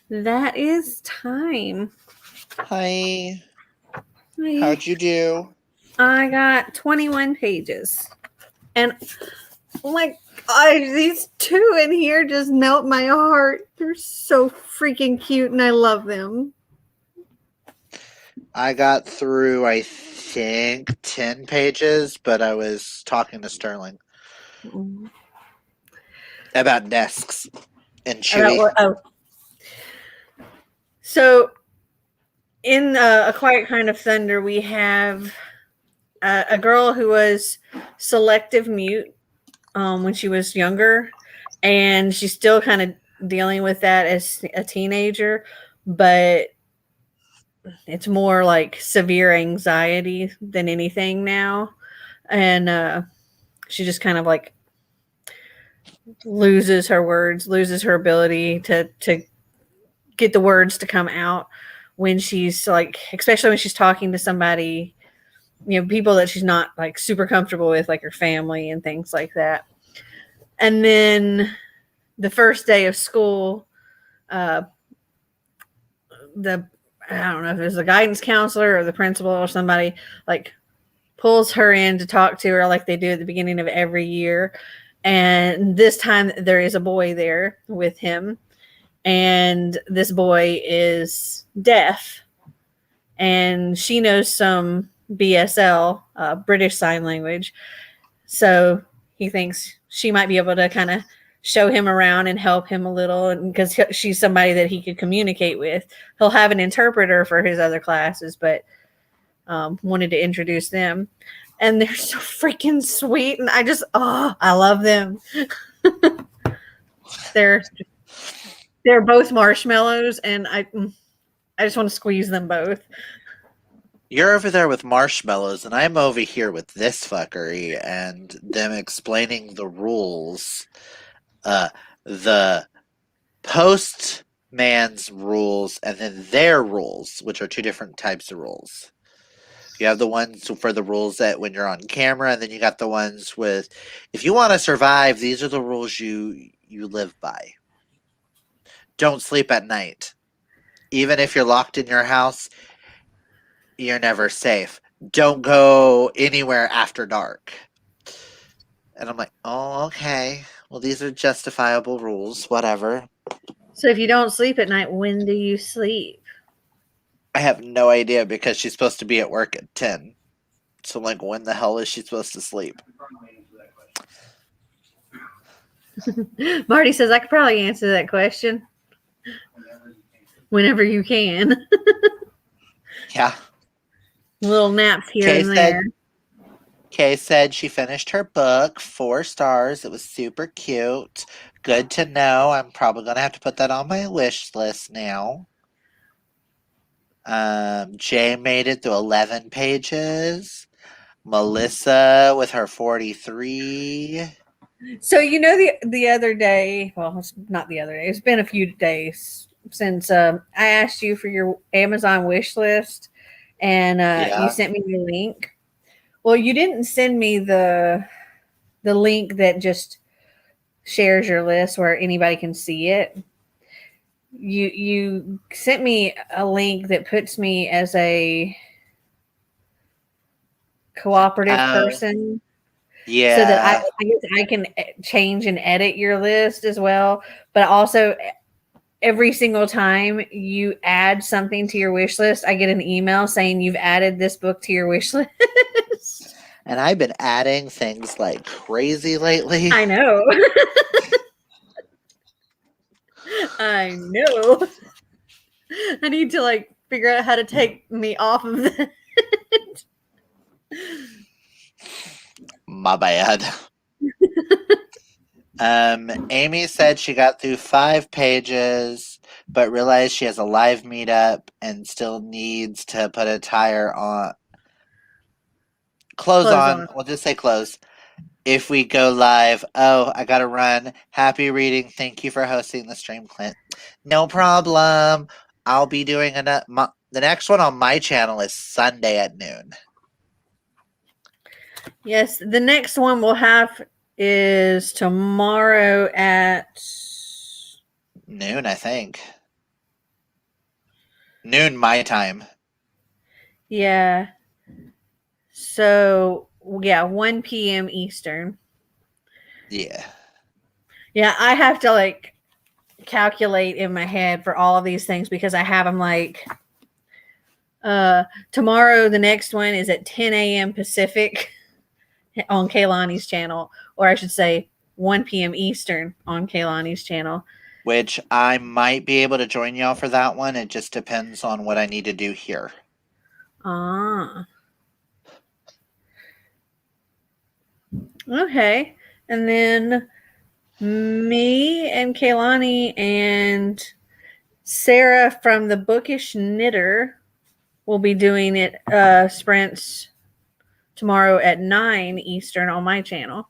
That is time. Hi. How'd you do? I got 21 pages. And oh my God, these two in here just melt my heart. They're so freaking cute and I love them. I got through, I think, 10 pages, but I was talking to Sterling about desks and Chewy. So in A Quiet Kind of Thunder, we have a girl who was selective mute when she was younger, and she's still kind of dealing with that as a teenager, but it's more like severe anxiety than anything now. And she just kind of like loses her words, loses her ability to get the words to come out when she's like, especially when she's talking to somebody, people that she's not like super comfortable with, like her family and things like that. And then the first day of school, I don't know if it was the guidance counselor or the principal or somebody like pulls her in to talk to her like they do at the beginning of every year. And this time there is a boy there with him. And this boy is deaf. And she knows some BSL, British Sign Language. So he thinks she might be able to kind of show him around and help him a little, and because she's somebody that he could communicate with. He'll have an interpreter for his other classes, but wanted to introduce them. And they're so freaking sweet, and I love them. they're both marshmallows, and I just want to squeeze them both. You're over there with marshmallows, and I'm over here with this fuckery and them explaining the rules. The postman's rules and then their rules, which are two different types of rules. You have the ones for the rules that when you're on camera, and then you got the ones with, if you want to survive, these are the rules you live by. Don't sleep at night. Even if you're locked in your house, you're never safe. Don't go anywhere after dark. And I'm like, oh, okay. Well, these are justifiable rules, whatever. So if you don't sleep at night, when do you sleep? I have no idea because she's supposed to be at work at 10. So, like, when the hell is she supposed to sleep? Marty says, I could probably answer that question. Whenever you can. Yeah. Little naps here and there. Kay said she finished her book, 4 stars. It was super cute. Good to know. I'm probably going to have to put that on my wish list now. Jay made it through 11 pages. Melissa with her 43. So the other day, well, it's not the other day. It's been a few days since I asked you for your Amazon wish list, and you sent me the link. Well, you didn't send me the link that just shares your list where anybody can see it. You sent me a link that puts me as a cooperative person. Yeah. So that I guess I can change and edit your list as well. But also, every single time you add something to your wish list, I get an email saying you've added this book to your wish list. And I've been adding things like crazy lately. I know. I know. I need to like figure out how to take me off of that. My bad. Amy said she got through 5 pages, but realized she has a live meetup and still needs to put a tire on. Clothes on. We'll just say clothes. If we go live. Oh, I gotta run. Happy reading. Thank you for hosting the stream, Clint. No problem. I'll be doing the next one on my channel is Sunday at noon. Yes, the next one will have is tomorrow at Noon, I think. Noon my time. yeah. So yeah, 1 p.m. Eastern. Yeah. Yeah, I have to like calculate in my head for all of these things because I have them like tomorrow the next one is at 10 a.m. Pacific on Kaylani's channel, or I should say 1 p.m. Eastern on Kaylani's channel. Which I might be able to join y'all for that one. It just depends on what I need to do here. Ah. Okay. And then me and Kaylani and Sarah from the Bookish Knitter will be doing it sprints tomorrow at 9 Eastern on my channel.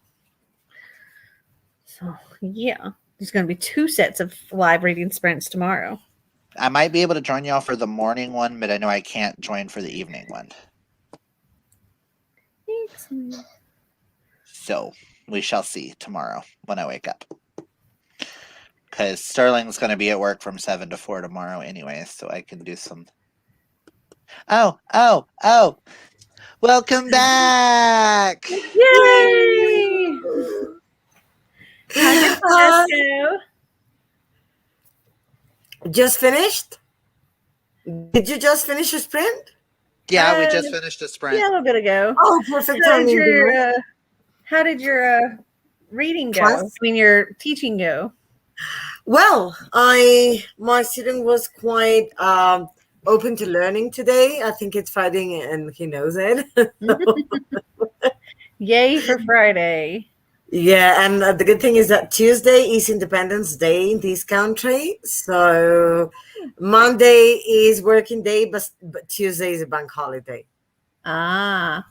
So yeah, there's going to be 2 sets of live reading sprints tomorrow. I might be able to join y'all for the morning one, but I know I can't join for the evening one. Excellent. So we shall see tomorrow when I wake up. Because Sterling's going to be at work from 7 to 4 tomorrow anyway, so I can do some. Oh! Welcome back! Yay! How did class go? Just finished? Did you just finish a sprint? Yeah, we just finished a sprint. Yeah, a little bit ago. Oh, perfect How did timing. your reading go? Class? I mean, your teaching go? Well, my student was quite open to learning today. I think it's Friday and he knows it. Yay for Friday. Yeah, and the good thing is that Tuesday is Independence Day in this country. So Monday is working day, but Tuesday is a bank holiday. Ah,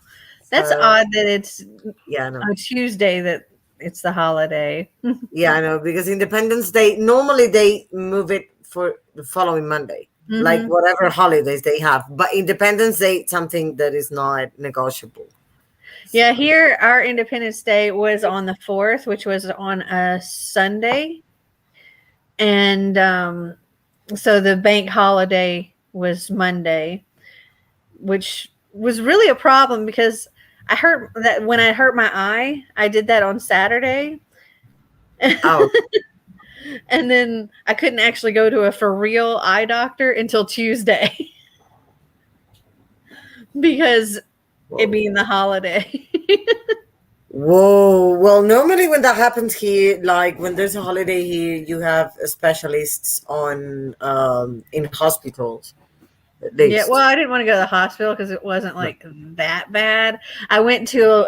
that's So, odd that it's yeah, I know. a Tuesday that it's the holiday. Yeah, I know, because Independence Day, normally they move it for the following Monday, like Mhm. whatever holidays they have. But Independence Day, something that is not negotiable. Yeah, here our Independence Day was on the 4th, which was on a Sunday. And so the bank holiday was Monday, which was really a problem because I hurt that when I hurt my eye, I did that on Saturday. Oh, And then I couldn't actually go to a for real eye doctor until Tuesday because it being the holiday. whoa. Well, normally when that happens here, like when there's a holiday here, you have specialists on in hospitals. At Yeah, least. well, I didn't want to go to the hospital because it wasn't like that bad. I went to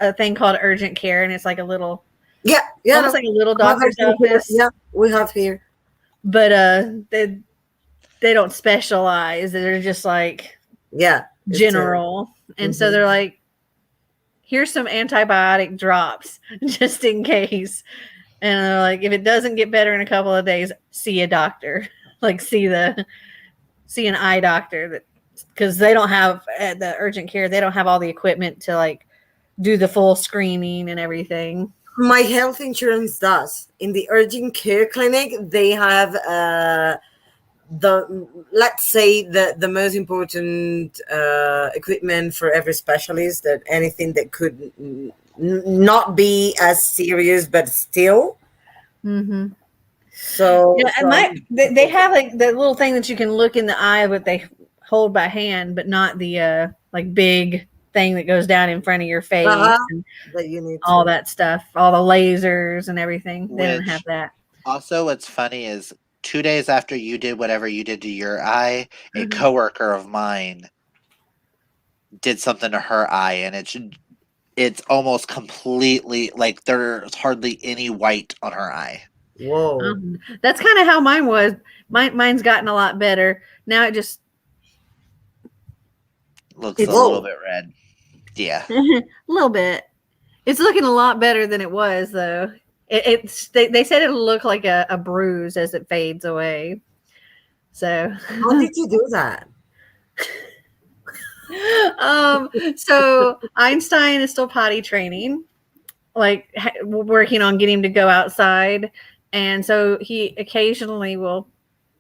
a thing called urgent care, and it's like a little, Yeah, almost like a little we have doctor's urgent care. office. Yeah, we have here. But they don't specialize. They're just like Yeah, it's general, and so Mhm. they're like, here's some antibiotic drops just in case. And they're like, if it doesn't get better in a couple of days, see a doctor. Like see an eye doctor, that because they don't have at the urgent care, they don't have all the equipment to like do the full screening and everything. My health insurance does. In the urgent care clinic, they have the let's say the most important equipment for every specialist, that anything that could not be as serious but still. Mm-hmm. So, Yeah, and they have like the little thing that you can look in the eye, but they hold by hand, but not the like big thing that goes down in front of your face and that you need all to. that stuff, all the lasers and everything. They don't have Which that. also, what's funny is 2 days after you did whatever you did to your eye, a Mhm. coworker of mine did something to her eye, and it's almost completely like there's hardly any white on her eye. Whoa. That's kind of how mine was. Mine's gotten a lot better. Now it just Looks a Whoa. little bit red. Yeah. a little bit. It's looking a lot better than it was, though. They said it'll look like a bruise as it fades away. So How did you do that? so Einstein is still potty training, like working on getting him to go outside, and so he occasionally will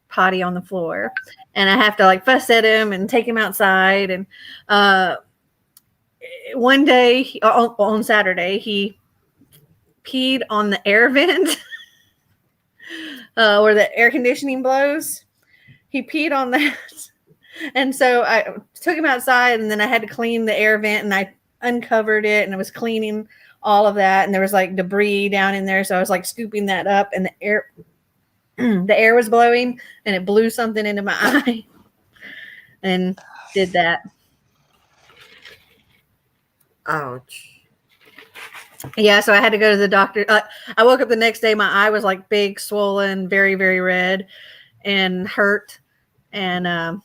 potty on the floor, and I have to like fuss at him and take him outside. And one day on Saturday, he peed on the air vent where the air conditioning blows. He peed on that. And so I took him outside, and then I had to clean the air vent, and I uncovered it, and I was cleaning all of that, and there was like debris down in there. So I was like scooping that up, and the air was blowing, and it blew something into my eye and did that. Ouch. Yeah, so I had to go to the doctor. I woke up the next day, my eye was like big, swollen, very, very red, and hurt. And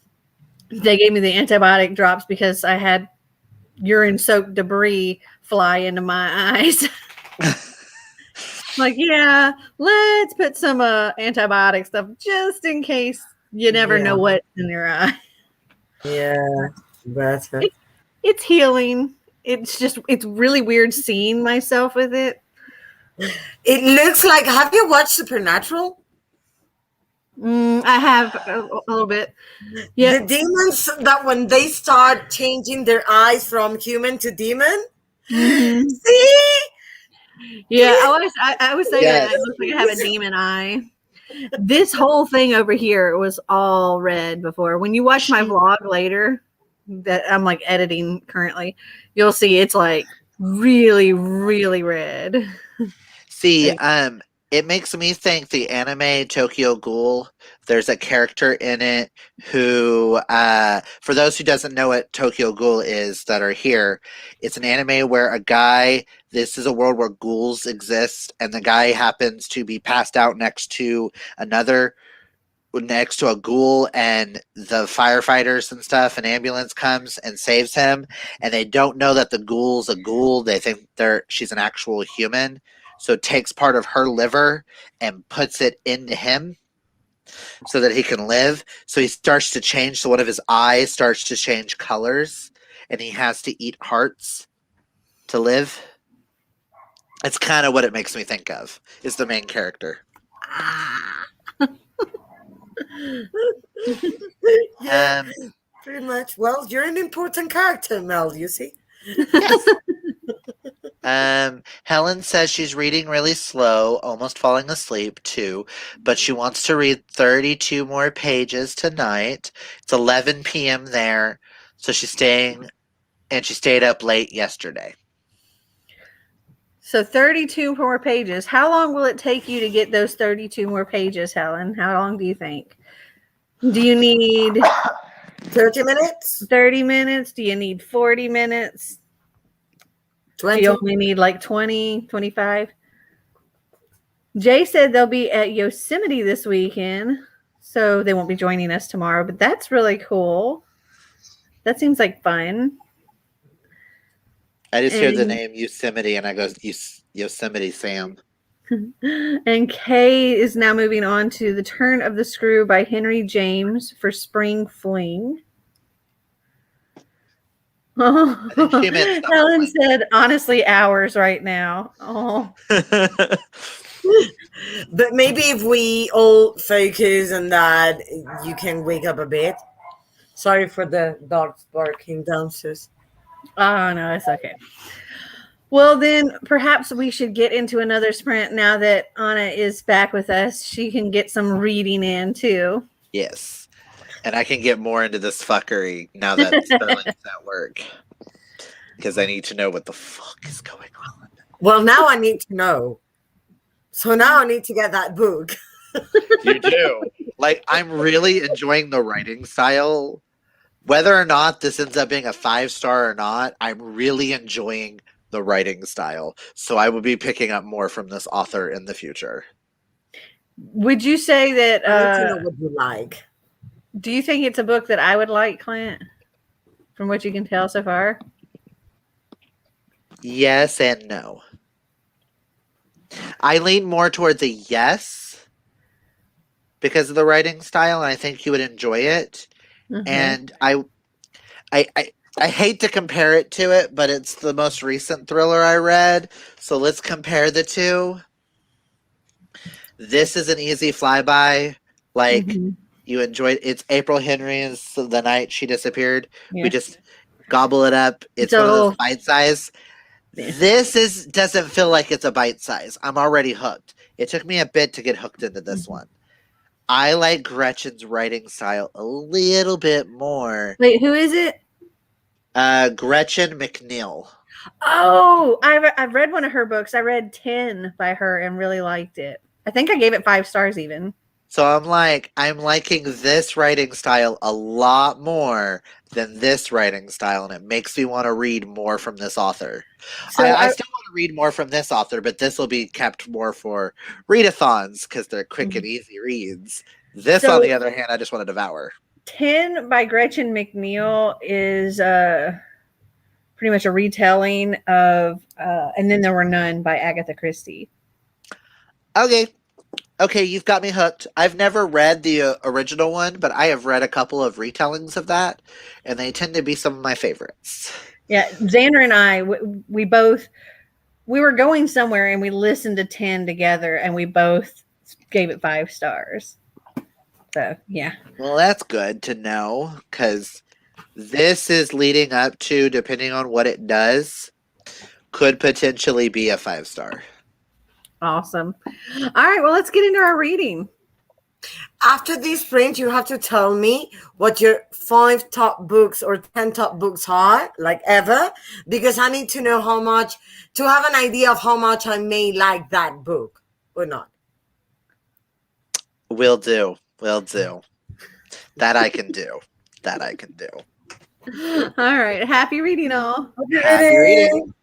they gave me the antibiotic drops because I had urine-soaked debris fly into my eyes. Like, yeah, let's put some antibiotic stuff just in case. You never know what's in your eye. Yeah, better. It's healing. It's really weird seeing myself with it. It looks like, have you watched Supernatural? I have a little bit. Yeah. The demons that when they start changing their eyes from human to demon. Mm-hmm. See? Yeah, I was saying that it looks like I have a demon eye. This whole thing over here was all red before. When you watch my vlog later, that I'm like editing currently, you'll see it's like really, really red. See, it makes me think the anime Tokyo Ghoul, there's a character in it who, for those who doesn't know what Tokyo Ghoul is that are here, it's an anime where a guy, this is a world where ghouls exist, and the guy happens to be passed out next to a ghoul, and the firefighters and stuff, an ambulance comes and saves him, and they don't know that the ghoul's a ghoul. They think she's an actual human. So takes part of her liver and puts it into him so that he can live. So he starts to change. So one of his eyes starts to change colors, and he has to eat hearts to live. It's kind of what it makes me think of, is the main character. Yeah, pretty much. Well, you're an important character, Mel, you see? Yes. Helen says she's reading really slow, almost falling asleep too, but she wants to read 32 more pages tonight. It's 11 p.m. there, so she stayed up late yesterday. So 32 more pages. How long will it take you to get those 32 more pages, Helen? How long do you think? Do you need 30 minutes? 30 minutes? Do you need 40 minutes? 20? Do you only need like 20, 25? Jay said they'll be at Yosemite this weekend, so they won't be joining us tomorrow, but that's really cool. That seems like fun. I just hear the name Yosemite and I go, Yosemite Sam. And Kay is now moving on to The Turn of the Screw by Henry James for Spring Fling. Oh, Helen said, honestly, hours right now. Oh. But maybe if we all focus on that, you can wake up a bit. Sorry for the dogs barking downstairs. Oh, no, it's okay. Well, then perhaps we should get into another sprint now that Anna is back with us. She can get some reading in, too. Yes. And I can get more into this fuckery now that spelling's at work. Because I need to know what the fuck is going on. Well, now I need to know. So now I need to get that book. You do. Like, I'm really enjoying the writing style. Whether or not this ends up being a 5-star or not, I'm really enjoying the writing style. So I will be picking up more from this author in the future. Would you say that... I need to know what you like. Do you think it's a book that I would like, Clint? From what you can tell so far? Yes and no. I lean more towards a yes because of the writing style, and I think you would enjoy it. Mm-hmm. And I hate to compare it to it, but it's the most recent thriller I read. So let's compare the two. This is an easy flyby. Like Mhm. you enjoyed. It's April Henry's The Night She Disappeared. We Yeah. just gobble it up. It's one of those So bite size. Yeah. This is doesn't feel like it's a bite size. I'm already hooked. It took me a bit to get hooked into this Mhm. one. I like Gretchen's writing style a little bit more. Wait, who is it? Gretchen McNeil. Oh, I've read one of her books. I read 10 by her and really liked it. I think I gave it 5 stars even. So I'm liking this writing style a lot more than this writing style, and it makes me want to read more from this author. So I still want to read more from this author, but this will be kept more for readathons because they're quick and easy reads. This, on the so other hand, I just want to devour. 10 by Gretchen McNeil is pretty much a retelling of And Then There Were None by Agatha Christie. Okay, okay, you've got me hooked. I've never read the original one, but I have read a couple of retellings of that, and they tend to be some of my favorites. Yeah, Xander and I, we both, we were going somewhere and we listened to 10 together and we both gave it 5 stars. So, yeah. Well, that's good to know because this is leading up to, depending on what it does, could potentially be a 5 star. Awesome. All right, well, let's get into our reading. after this print, you have to tell me what your 5 top books or 10 top books are, like ever, because I need to know how much, to have an idea of how much I may like that book or not. Will do. Will do. That I can do. That I can do. All right, happy reading, all. Happy reading.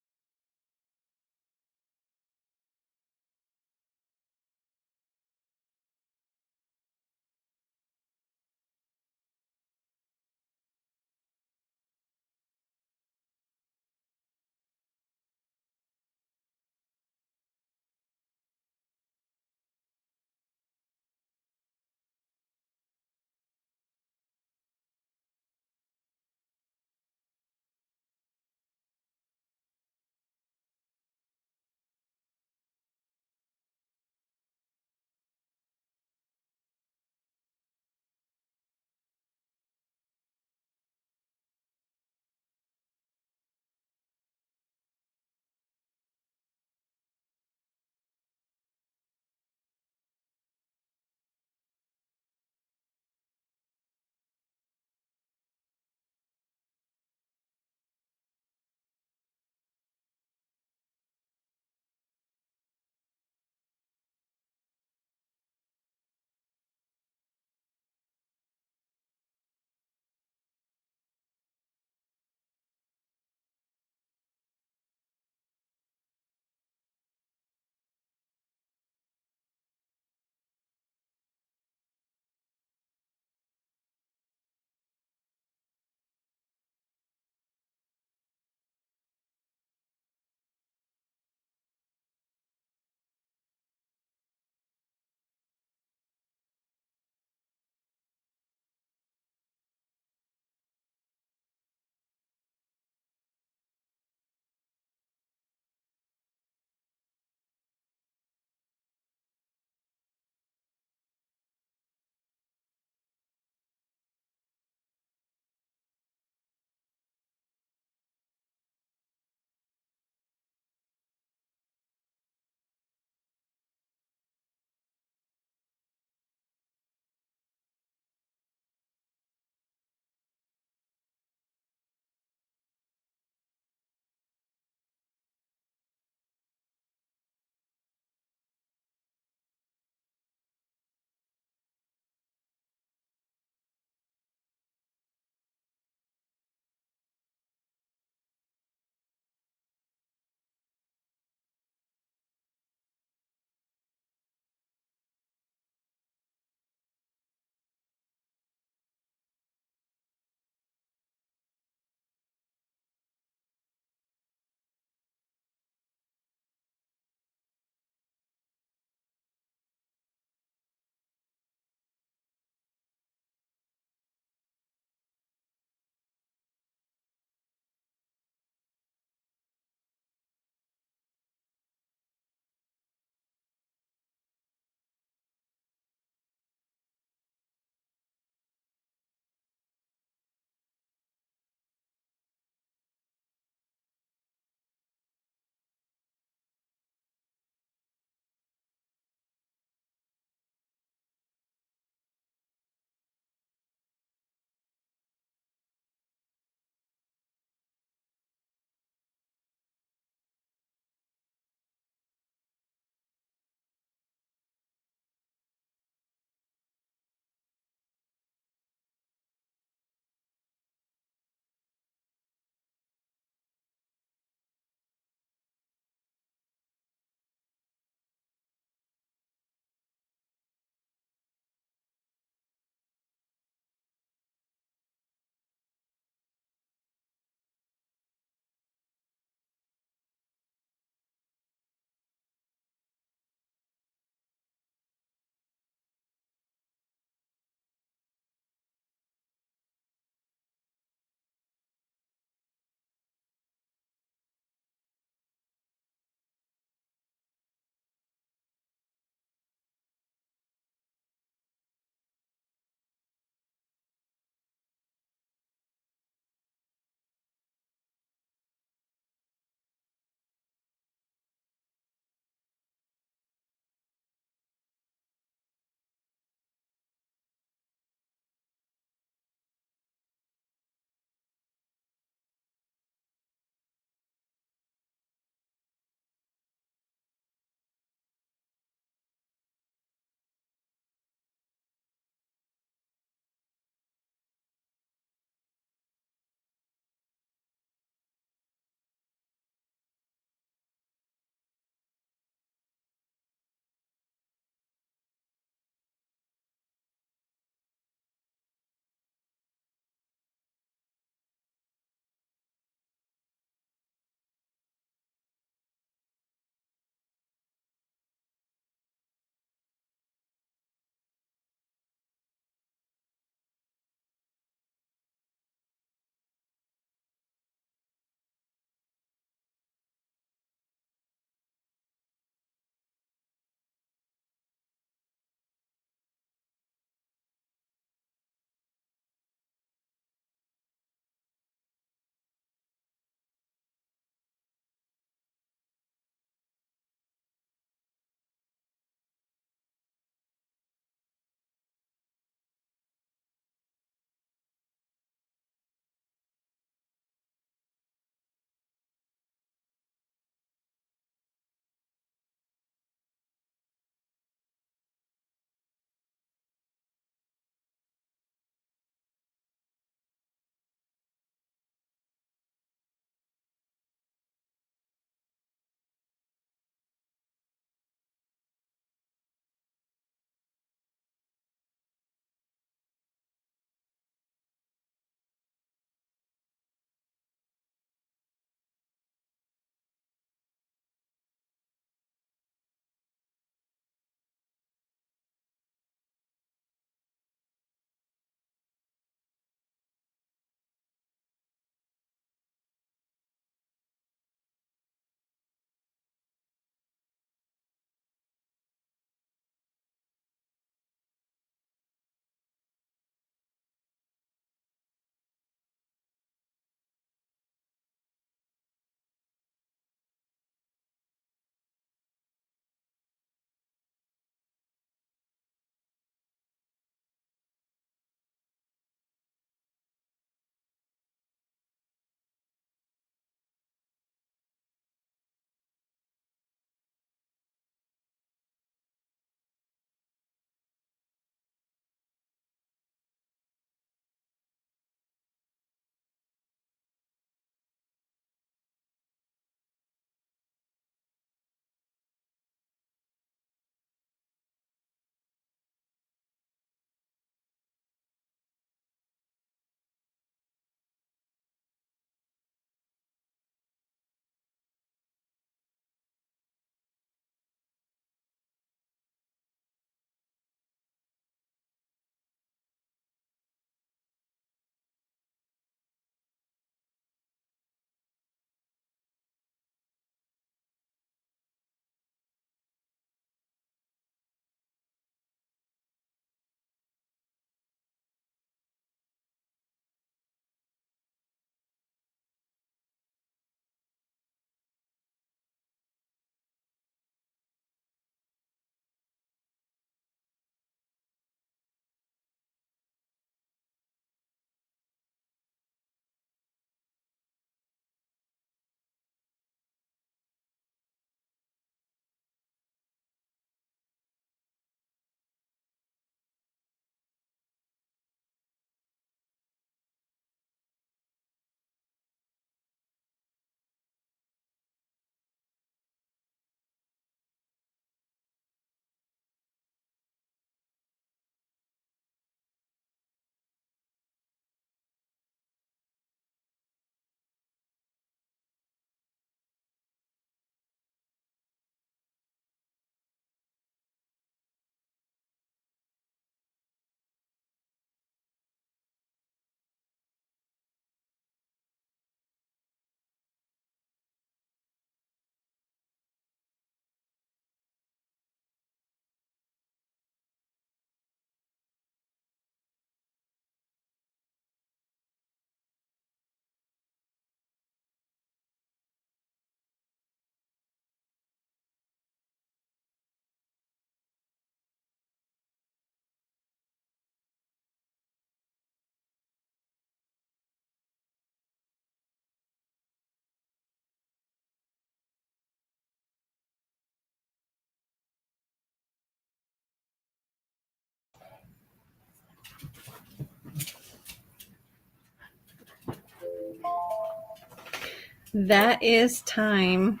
That is time.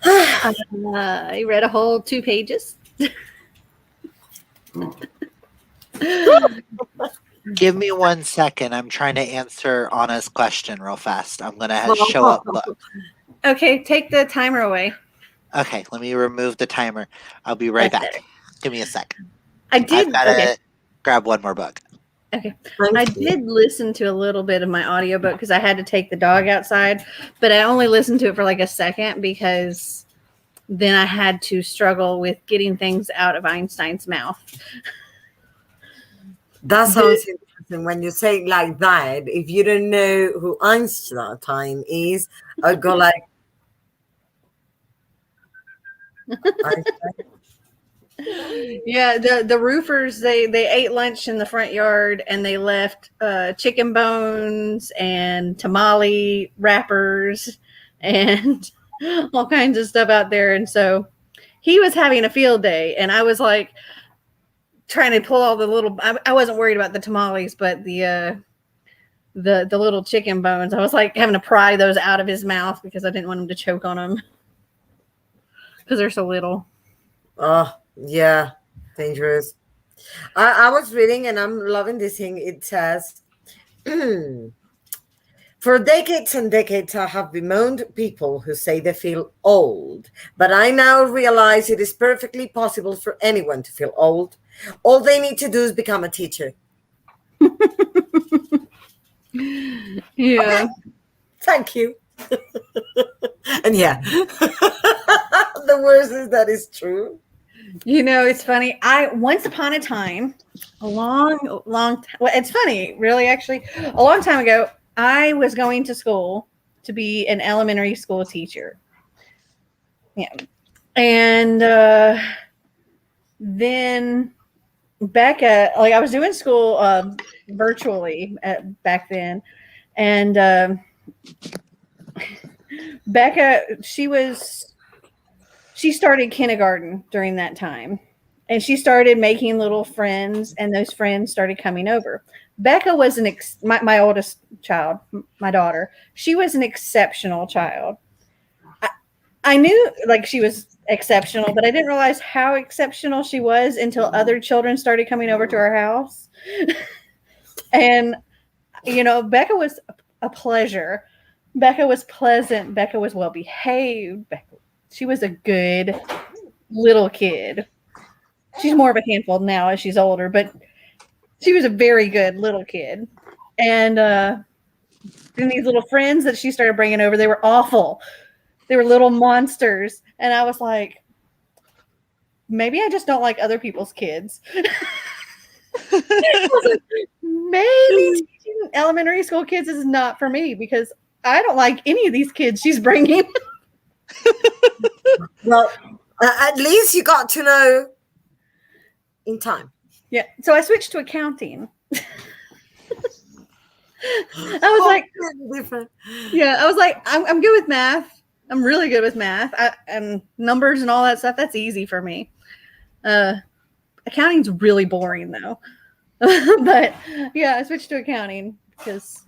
I read a whole 2 pages. Give me 1 second. I'm trying to answer Anna's question real fast. I'm gonna show up book. Okay, take the timer away. Okay, let me remove the timer. I'll be right That's back. better. Give me a sec. I did. I've gotta Okay. grab one more book. Okay. Thank I you. did listen to a little bit of my audiobook because I had to take the dog outside, but I only listened to it for like a second because then I had to struggle with getting things out of Einstein's mouth. That sounds interesting when you say it like that. If you don't know who Einstein is, I'd go like, Einstein. Yeah, the roofers they ate lunch in the front yard and they left chicken bones and tamale wrappers and all kinds of stuff out there, and so he was having a field day, and I was like trying to pull all the little. I wasn't worried about the tamales, but the little chicken bones, I was like having to pry those out of his mouth because I didn't want him to choke on them because they're so little. Oh, yeah, dangerous. I was reading and I'm loving this thing. It says, for decades and decades, I have bemoaned people who say they feel old, but I now realize it is perfectly possible for anyone to feel old. All they need to do is become a teacher. Yeah. Thank you. And yeah, the worst is that is true. You know, it's funny. I once upon a time, a long well, it's funny, really, actually, a long time ago, I was going to school to be an elementary school teacher. Yeah. And then Becca, like I was doing school virtually back then, and Becca, she started kindergarten during that time, and she started making little friends, and those friends started coming over. Becca was my oldest child, my daughter. She was an exceptional child. I knew like she was exceptional, but I didn't realize how exceptional she was until other children started coming over to our house. And you know, Becca was a pleasure. Becca was pleasant. Becca was well behaved. She was a good little kid. She's more of a handful now as she's older, but she was a very good little kid. And then these little friends that she started bringing over, they were awful. They were little monsters. And I was like, maybe I just don't like other people's kids. I was like, maybe teaching elementary school kids is not for me because I don't like any of these kids she's bringing. Well, at least you got to know in time. Yeah. So I switched to accounting. I was like, different. yeah, I was like, I'm good with math. I'm really good with math and numbers and all that stuff. That's easy for me. Accounting's really boring though. But yeah, I switched to accounting because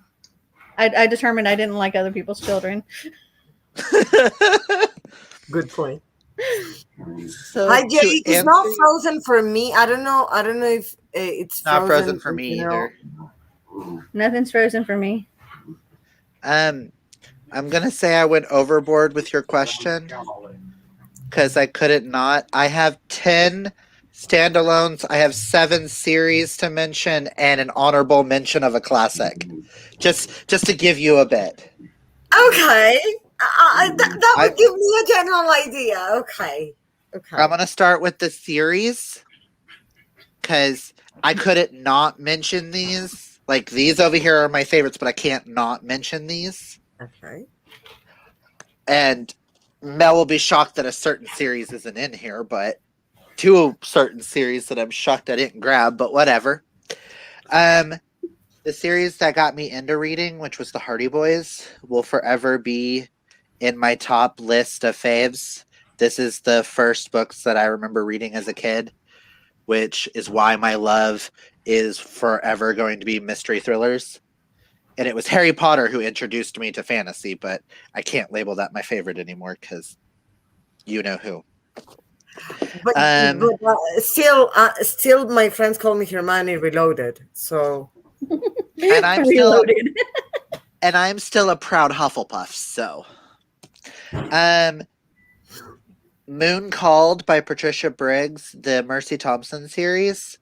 I determined I didn't like other people's children. Good point. So Hi, Jay. It's not answer- frozen for me. I don't know. I don't know if it's not frozen for in me general. either. Nothing's frozen for me. I'm gonna say I went overboard with your question because I couldn't not. I have 10 standalones. I have 7 series to mention and an honorable mention of a classic. Just to give you a bit. Okay. That would I- give me a general idea. Okay. Okay. I'm gonna start with the series because I couldn't not mention these. Like these over here are my favorites, but I can't not mention these. Okay. And Mel will be shocked that a certain series isn't in here, but 2 certain series that I'm shocked I didn't grab, but whatever. The series that got me into reading, which was the Hardy Boys, will forever be in my top list of faves. This is the first books that I remember reading as a kid, which is why my love is forever going to be mystery thrillers. And it was Harry Potter who introduced me to fantasy, but I can't label that my favorite anymore because you know who. But, Um, still, my friends call me Hermione Reloaded. So and I'm still Reloaded. and I'm still a proud Hufflepuff. So, um, Moon Called by Patricia Briggs, the Mercy Thompson series,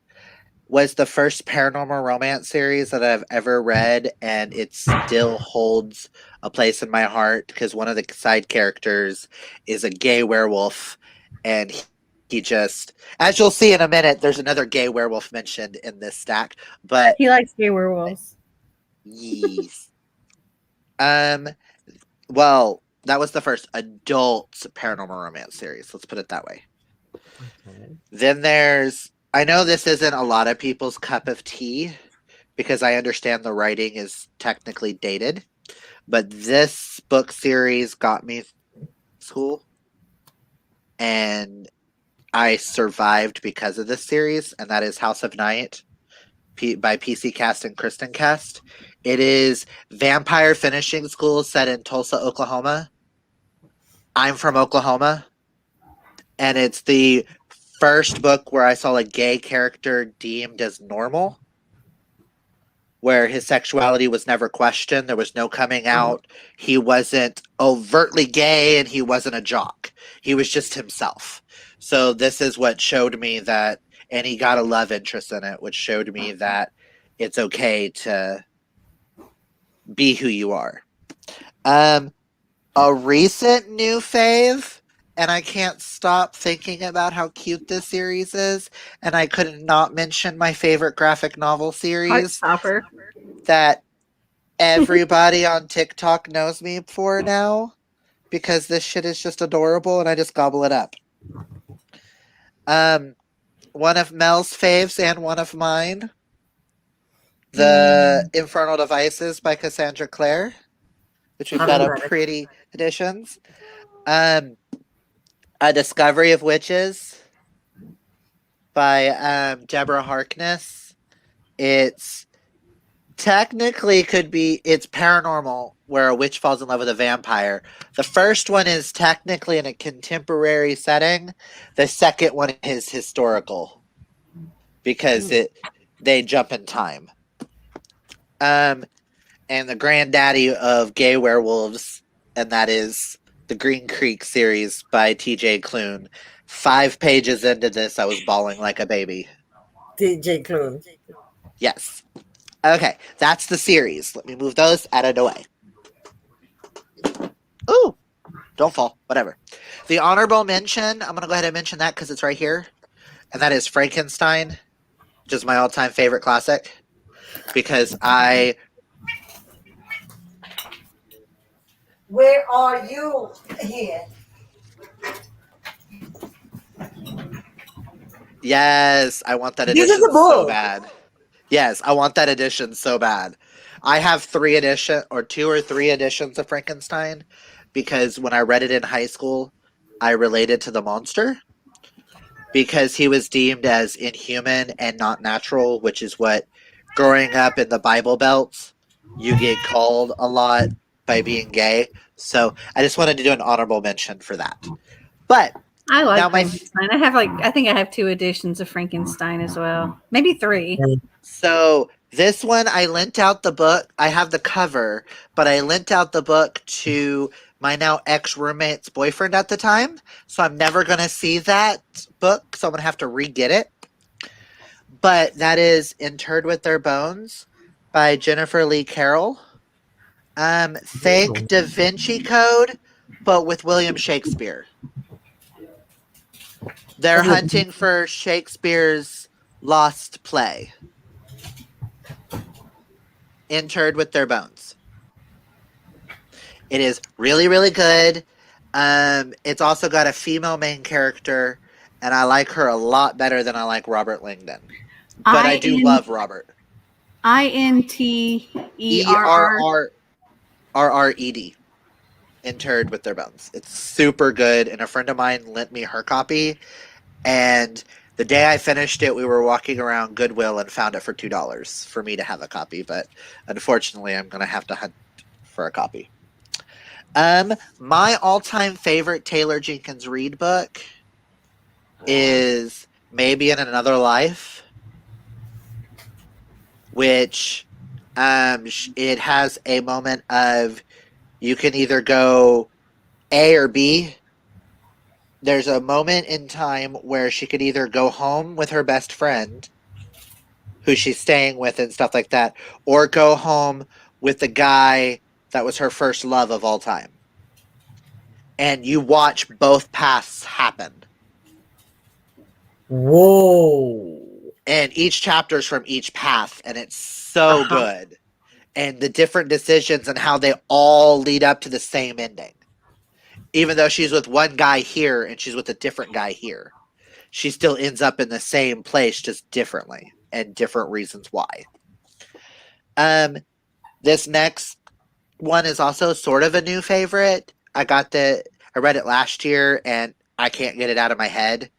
was the first paranormal romance series that I've ever read, and it still holds a place in my heart because one of the side characters is a gay werewolf, and he just, as you'll see in a minute, there's another gay werewolf mentioned in this stack, but He likes gay werewolves. yes. Um, well, that was the first adult paranormal romance series. Let's put it that way. Then there's, I know this isn't a lot of people's cup of tea because I understand the writing is technically dated, but this book series got me through school and I survived because of this series, and that is House of Night by PC Cast and Kristen Cast. It is vampire finishing school set in Tulsa, Oklahoma. I'm from Oklahoma, and it's the first book where I saw a gay character deemed as normal, where his sexuality was never questioned. There was no coming out. He wasn't overtly gay and he wasn't a jock. He was just himself. So this is what showed me that, and he got a love interest in it, which showed me that it's okay to be who you are. A recent new fave, and I can't stop thinking about how cute this series is, and I couldn't not mention my favorite graphic novel series Heartstopper. that everybody on TikTok knows me for now because this shit is just adorable and I just gobble it up. One of Mel's faves and one of mine, The Infernal Devices by Cassandra Clare, which we've got a pretty editions. A Discovery of Witches by Deborah Harkness. It's technically could be, it's paranormal where a witch falls in love with a vampire. The first one is technically in a contemporary setting. The second one is historical because they jump in time. And the granddaddy of gay werewolves, and that is the Green Creek series by TJ Klune. 5 pages into this, I was bawling like a baby. TJ Klune. Yes. Okay, that's the series. Let me move those out of the way. Ooh, don't fall. Whatever. The honorable mention, I'm going to go ahead and mention that because it's right here. And that is Frankenstein, which is my all-time favorite classic. Because Where are you here? Yes, I want that This is edition a so book. bad. Yes, I want that edition so bad. I have 2 or 3 editions of Frankenstein because when I read it in high school, I related to the monster because he was deemed as inhuman and not natural, which is what growing up in the Bible Belt, you get called a lot by being gay. So I just wanted to do an honorable mention for that. But I like now Frankenstein. I think I have 2 editions of Frankenstein as well. Maybe 3. So this one, I lent out the book. I have the cover, but I lent out the book to my now ex-roommate's boyfriend at the time. So I'm never going to see that book. So I'm going to have to re-get it. But that is Interred with Their Bones by Jennifer Lee Carroll. Think Da Vinci Code, but with William Shakespeare. They're hunting for Shakespeare's lost play. Interred with Their Bones. It is really, really good. It's also got a female main character, and I like her a lot better than I like Robert Langdon. But I do love Robert. INTERRED. ERRRRED. Interred with Their Bones. It's super good, and a friend of mine lent me her copy, and The day I finished it, we were walking around Goodwill and found it for $2 for me to have a copy, but unfortunately, I'm going to have to hunt for a copy. My all-time favorite Taylor Jenkins Reid book is Maybe in Another Life, which it has a moment of you can either go A or B. There's a moment in time where she could either go home with her best friend, who she's staying with and stuff like that, or go home with the guy that was her first love of all time. And you watch both paths happen. Whoa. And each chapter is from each path, and it's so good. And the different decisions and how they all lead up to the same ending. Even though she's with one guy here and she's with a different guy here, she still ends up in the same place, just differently, and different reasons why. This next one is also sort of a new favorite. I read it last year and I can't get it out of my head.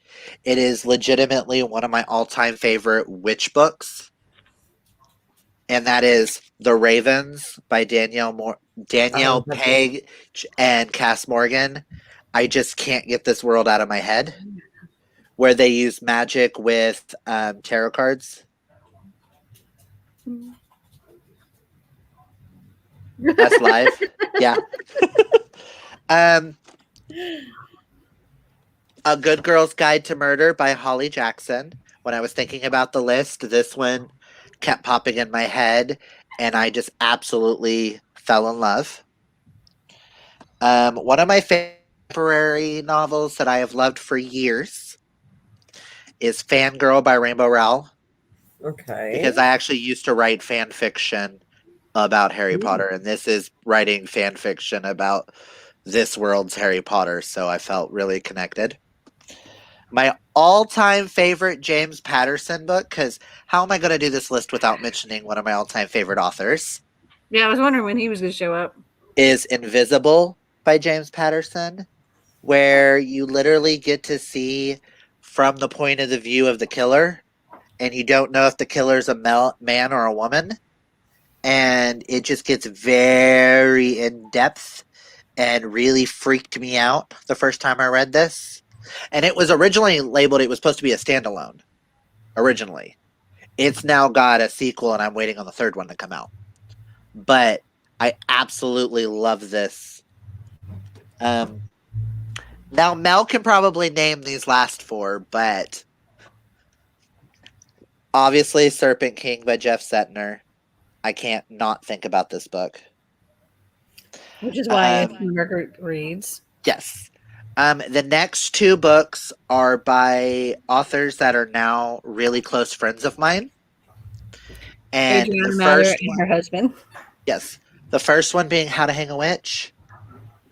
It is legitimately one of my all-time favorite witch books. And that is The Ravens by Danielle Page and Cass Morgan. I just can't get this world out of my head. Where they use magic with tarot cards. That's live. Yeah. A Good Girl's Guide to Murder by Holly Jackson. When I was thinking about the list, this one kept popping in my head, and I just absolutely fell in love. One of my contemporary novels that I have loved for years is Fangirl by Rainbow Rowell. Okay. Because I actually used to write fan fiction about Harry Potter, and this is writing fan fiction about this world's Harry Potter, so I felt really connected. My all-time favorite James Patterson book, because how am I going to do this list without mentioning one of my all-time favorite authors? Yeah, I was wondering when he was going to show up. Is Invisible by James Patterson, where you literally get to see from the point of the view of the killer, and you don't know if the killer's a man or a woman, and it just gets very in-depth and really freaked me out the first time I read this. And it was originally labeled, it was supposed to be a standalone, originally. It's now got a sequel, and I'm waiting on the third one to come out. But I absolutely love this. Now, Mel can probably name these last four, but obviously Serpent King by Jeff Setner. I can't not think about this book. Which is why Margaret reads. Yes. The next two books are by authors that are now really close friends of mine. And Adriana Matter and her husband. Yes. The first one being How to Hang a Witch.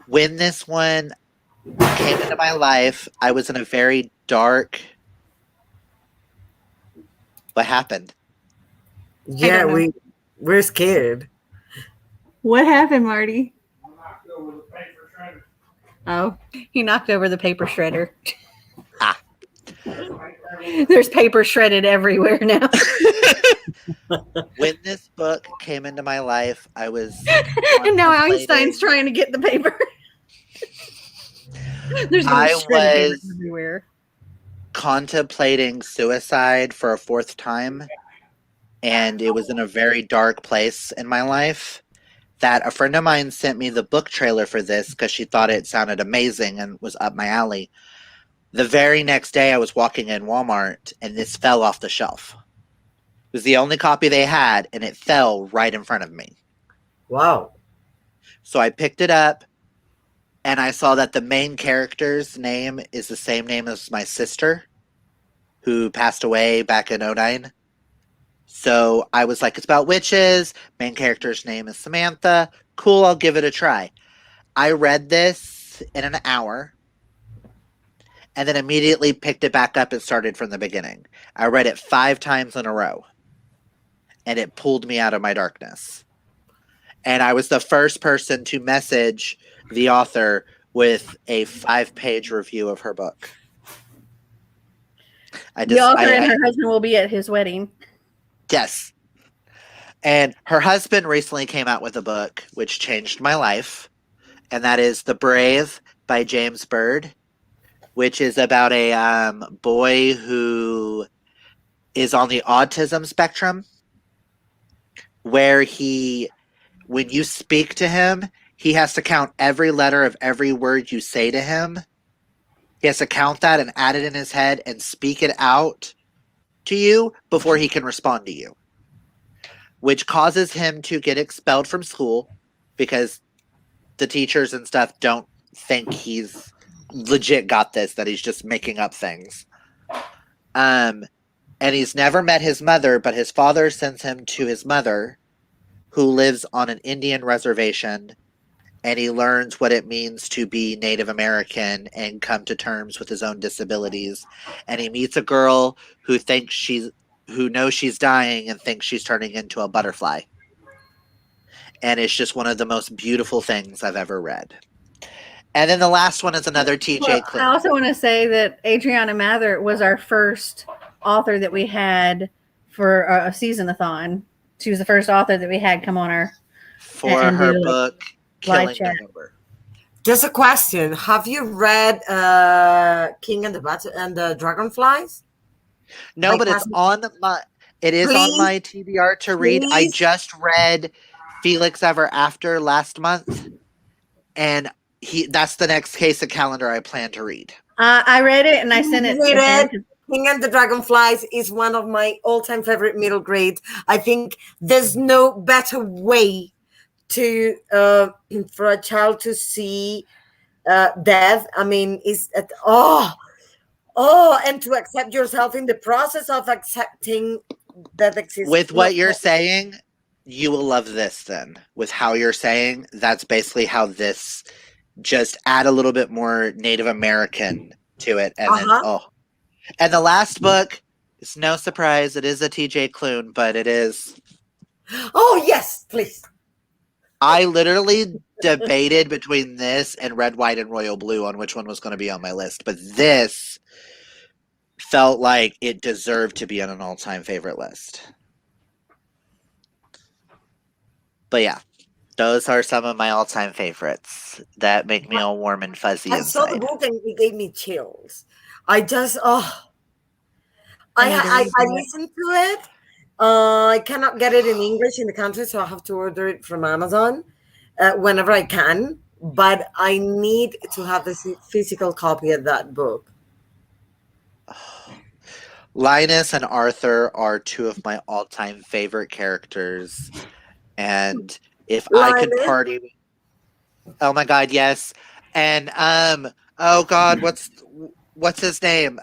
When this one came into my life, I was in a very dark... What happened? Yeah, we're scared. What happened, Marty? Oh, he knocked over the paper shredder. Ah. There's paper shredded everywhere now. When this book came into my life, I was and now Einstein's trying to get the paper. There's shredded paper everywhere. Contemplating suicide for a fourth time, and it was in a very dark place in my life. That a friend of mine sent me the book trailer for this because she thought it sounded amazing and was up my alley. The very next day I was walking in Walmart and this fell off the shelf. It was the only copy they had and it fell right in front of me. Wow. So I picked it up and I saw that the main character's name is the same name as my sister who passed away back in 2009. So I was like, it's about witches. Main character's name is Samantha. Cool, I'll give it a try. I read this in an hour and then immediately picked it back up and started from the beginning. I read it 5 times in a row and it pulled me out of my darkness. And I was the first person to message the author with a 5-page review of her book. The author and her husband will be at his wedding. Yes. And her husband recently came out with a book which changed my life, and that is The Brave by James Bird, which is about a boy who is on the autism spectrum, where when you speak to him, he has to count every letter of every word you say to him. He has to count that and add it in his head and speak it out to you before he can respond to you, which causes him to get expelled from school because the teachers and stuff don't think he's legit got this, that he's just making up things. And he's never met his mother, but his father sends him to his mother, who lives on an Indian reservation, and he learns what it means to be Native American and come to terms with his own disabilities. And he meets a girl who knows she's dying and thinks she's turning into a butterfly. And it's just one of the most beautiful things I've ever read. And then the last one is another TJ Klune. I also want to say that Adriana Mather was our first author that we had for a season-a-thon. She was the first author that we had come on our her book Killing November. Just a question: have you read King and the Dragonflies? No, but it's on my. It is on my TBR to read. Please? I just read Felix Ever After last month, and that's the next case of calendar I plan to read. I read it and I sent it to him. King and the Dragonflies is one of my all-time favorite middle grades. I think there's no better way to for a child to see death. I mean, and to accept yourself in the process of accepting that exists. With what you're saying, you will love this then. With how you're saying, that's basically how this, just add a little bit more Native American to it. And then, and the last book, it's no surprise, it is a TJ Klune, but it is. Oh, yes, please. I literally debated between this and Red, White, and Royal Blue on which one was going to be on my list. But this felt like it deserved to be on an all-time favorite list. But yeah, those are some of my all-time favorites that make me all warm and fuzzy inside. I saw the book and it gave me chills. I just, I listened to it. I cannot get it in English in the country, so I have to order it from Amazon whenever I can. But I need to have the physical copy of that book. Linus and Arthur are two of my all-time favorite characters. And if I could party... Oh my God, yes. And, oh God, what's his name?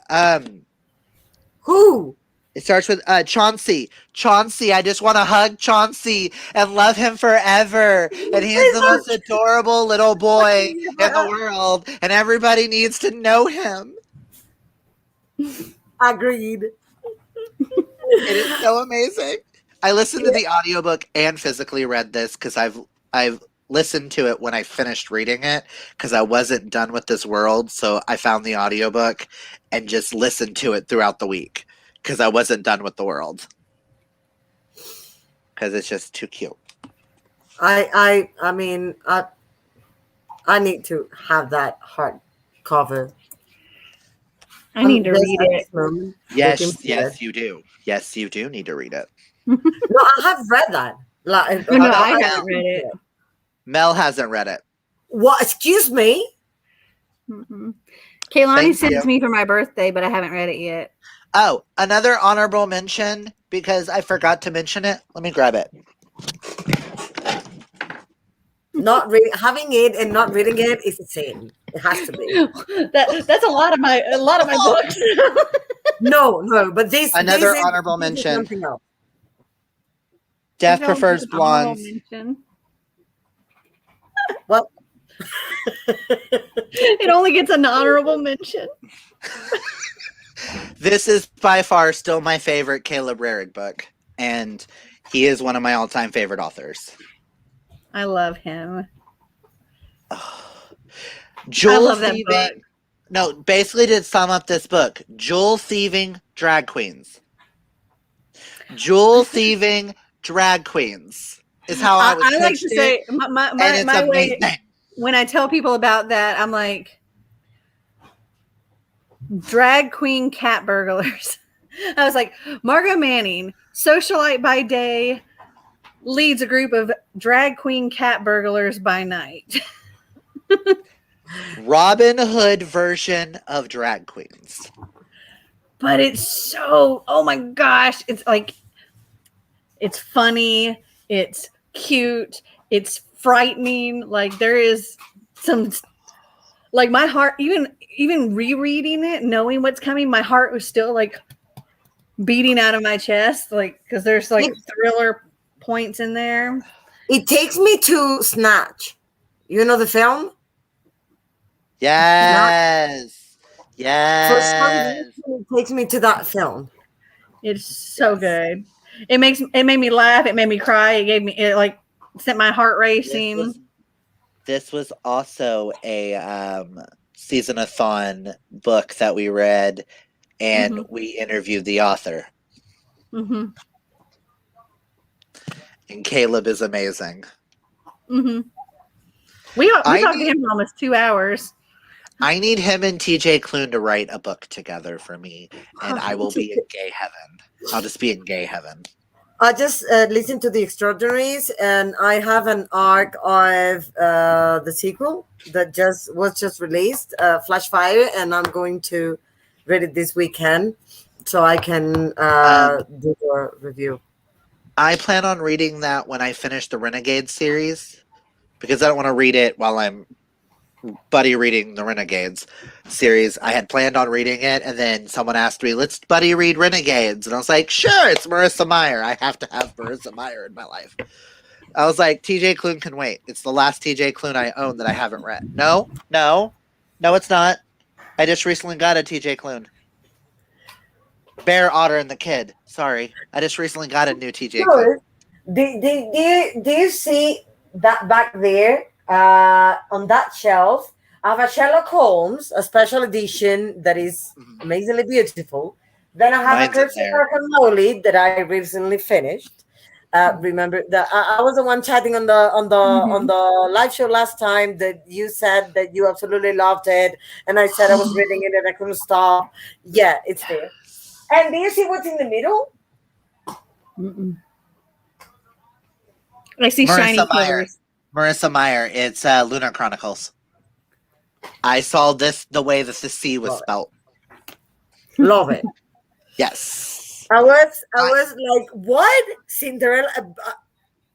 Who? It starts with Chauncey. Chauncey, I just want to hug Chauncey and love him forever. And he is the most adorable little boy in the world. And everybody needs to know him. Agreed. It is so amazing. I listened to the audiobook and physically read this because I've listened to it when I finished reading it because I wasn't done with this world. So I found the audiobook and just listened to it throughout the week because I wasn't done with the world. Because it's just too cute. I mean, I need to have that hardcover. I need to read it. Yes, you do. Yes, you do need to read it. No, I have read that. No, I haven't read it. Mel hasn't read it. What? Excuse me? Mm-hmm. Kaylani sent it to me for my birthday, but I haven't read it yet. Oh, another honorable mention, because I forgot to mention it. Let me grab it. Having it and not reading it is the same. It has to be. That's a lot of my books. No, but this another honorable mention. Death Prefers Blondes. What? It only gets an honorable mention. This is by far still my favorite Caleb Rarig book, and he is one of my all-time favorite authors. I love him. Jewel thieving. No, basically to sum up this book, jewel thieving drag queens. Jewel thieving drag queens is how I was I like to pitched it, say my and it's way amazing. when I tell people about that, I'm like drag queen cat burglars. I was like, Margot Manning, socialite by day, leads a group of drag queen cat burglars by night. Robin Hood version of drag queens. But it's so, oh my gosh, it's like, it's funny, it's cute, it's frightening. Like there is some, like my heart, even rereading it, knowing what's coming, my heart was still like beating out of my chest, like because there's like thriller points in there. It takes me to Snatch. You know the film? Yes. For some Yes. reason, it takes me to that film. It's so Yes. good. It made me laugh. It made me cry. It like sent my heart racing. This was also a season-a-thon book that we read, and we interviewed the author. Mm-hmm. And Caleb is amazing. Mm-hmm. We talked to him for almost 2 hours. I need him and TJ Klune to write a book together for me, and I will be in gay heaven. I'll just be in gay heaven. I just listened to The Extraordinaries, and I have an arc of the sequel that was just released, Flash Fire, and I'm going to read it this weekend so I can do a review. I plan on reading that when I finish the Renegade series, because I don't want to read it while I'm buddy reading the Renegades series. I had planned on reading it, and then someone asked me, let's buddy read Renegades. And I was like, sure, it's Marissa Meyer. I have to have Marissa Meyer in my life. I was like, TJ Klune can wait. It's the last TJ Klune I own that I haven't read. No, it's not. I just recently got a TJ Klune. Bear, Otter, and the Kid. Sorry. I just recently got a new TJ Klune. Do you see that back there on that shelf? I have a Sherlock Holmes, a special edition that is amazingly beautiful. Then I have Mine's a in Kirsty there. Molly that I recently finished. Remember that I was the one chatting on the live show last time that you said that you absolutely loved it, and I said I was reading it and I couldn't stop. Yeah, it's there. And do you see what's in the middle? Mm-mm. I see shiny covers. Marissa Meyer. It's Lunar Chronicles. I saw this the way that the C was spelt. Love it. Yes. I was like, what? Cinderella?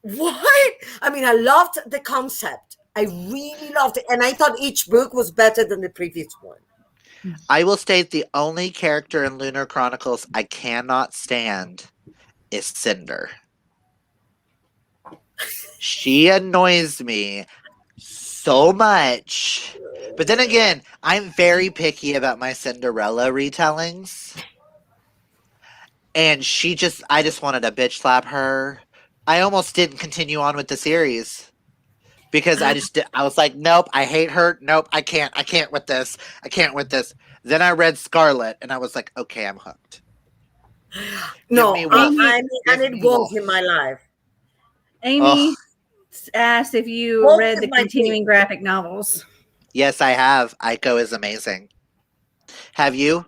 What? I mean, I loved the concept. I really loved it. And I thought each book was better than the previous one. I will state the only character in Lunar Chronicles I cannot stand is Cinder. She annoys me so much. But then again, I'm very picky about my Cinderella retellings. And I just wanted to bitch slap her. I almost didn't continue on with the series. Because I was like, nope, I hate her. Nope, I can't with this. I can't with this. Then I read Scarlet, and I was like, okay, I'm hooked. No, Amy, and it was in my life. Amy asked if you Wolf read is the my continuing graphic novels. Yes, I have. Aiko is amazing. Have you?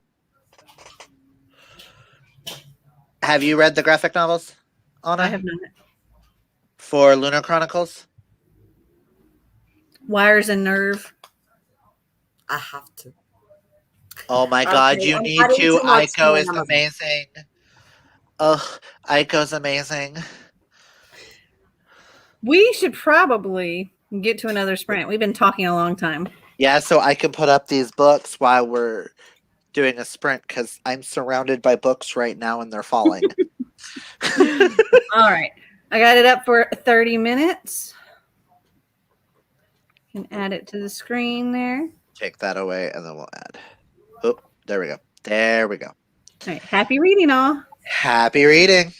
Have you read the graphic novels, Anna? I have not. For Lunar Chronicles? Wires and Nerve. I have to. Oh my god, you I'm need adding to. too much Aiko to is Amazon. amazing. Ugh, Aiko's amazing. We should probably get to another sprint. We've been talking a long time. Yeah, so I can put up these books while we're doing a sprint because I'm surrounded by books right now and they're falling. All right. I got it up for 30 minutes. Can add it to the screen there. Take that away and then we'll add. Oh, there we go. There we go. All right. Happy reading, all. Happy reading.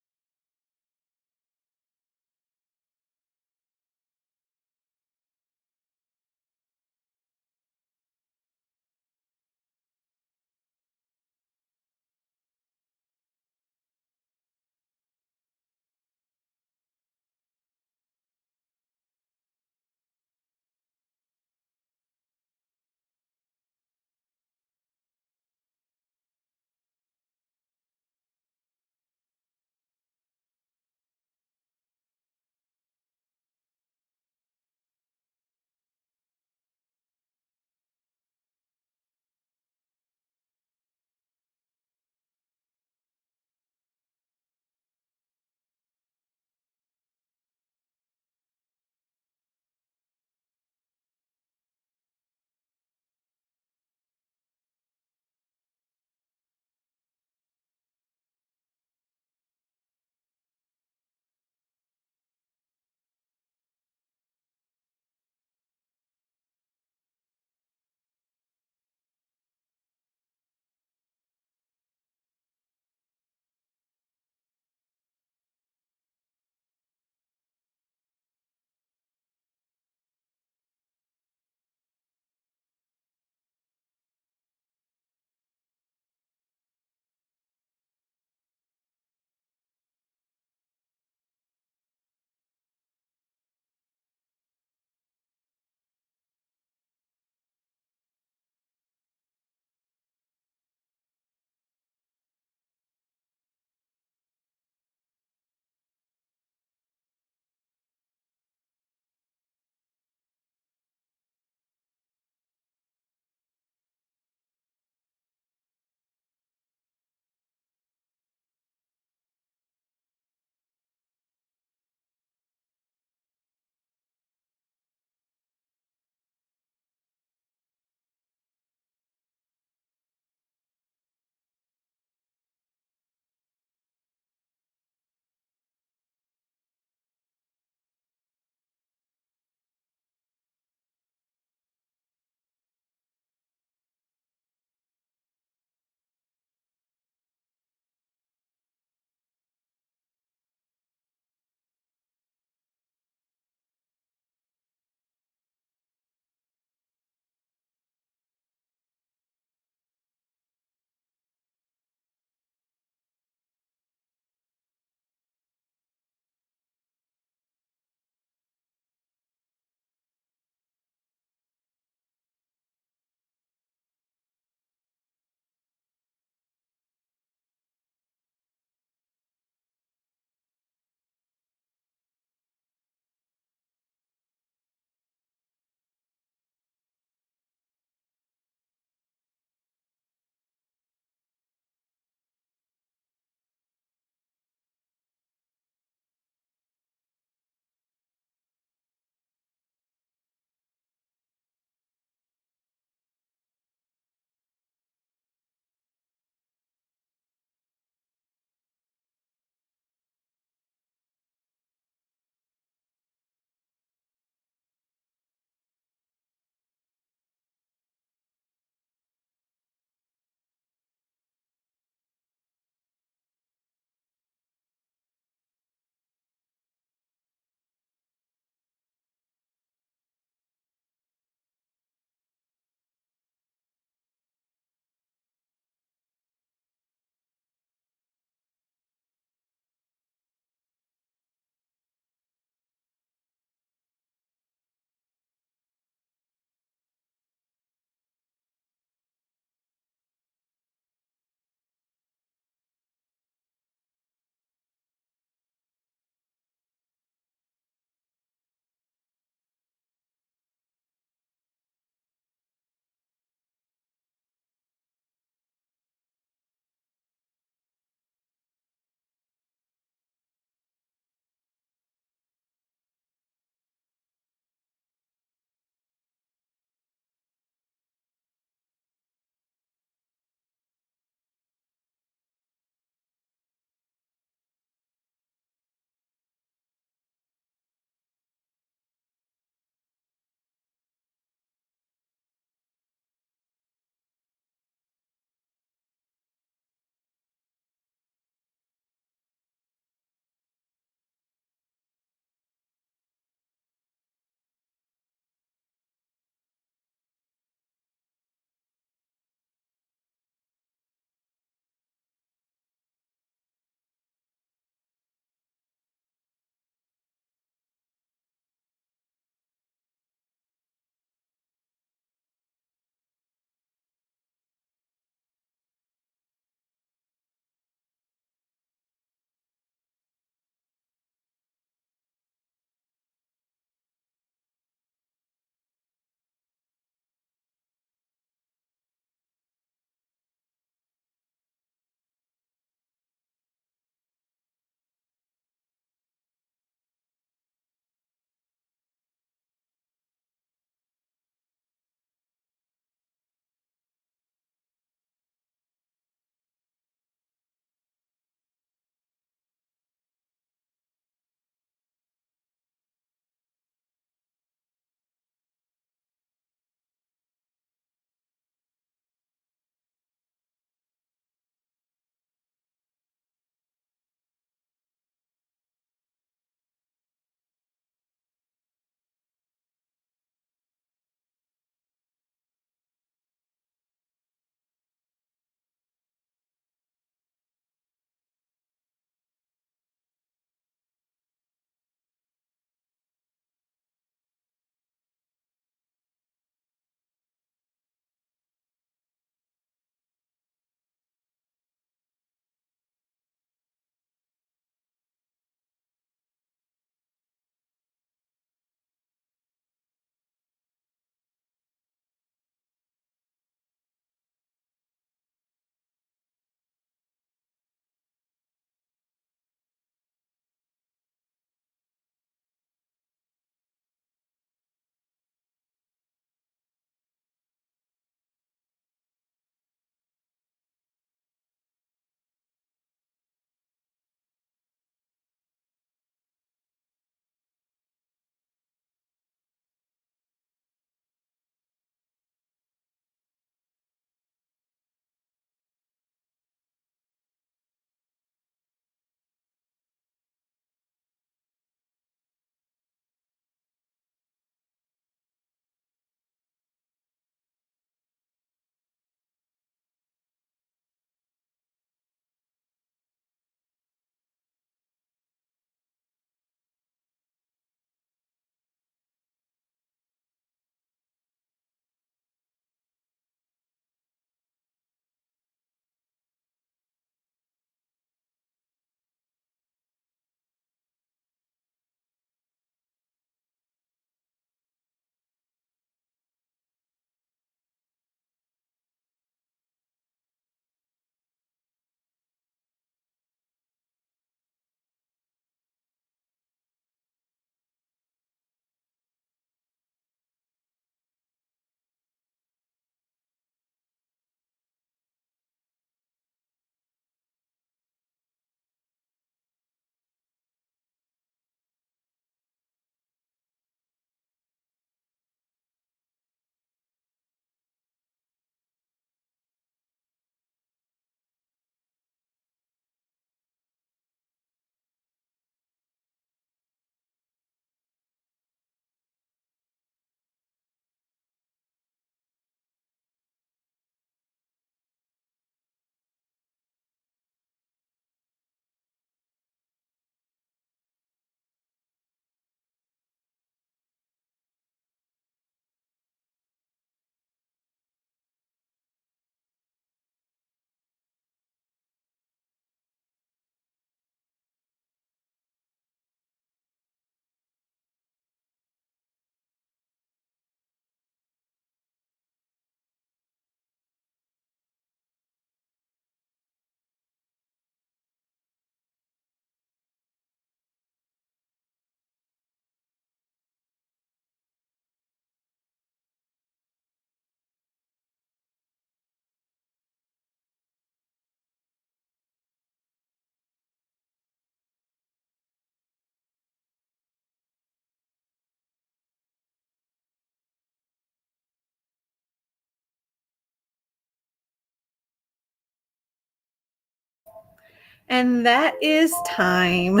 And that is time.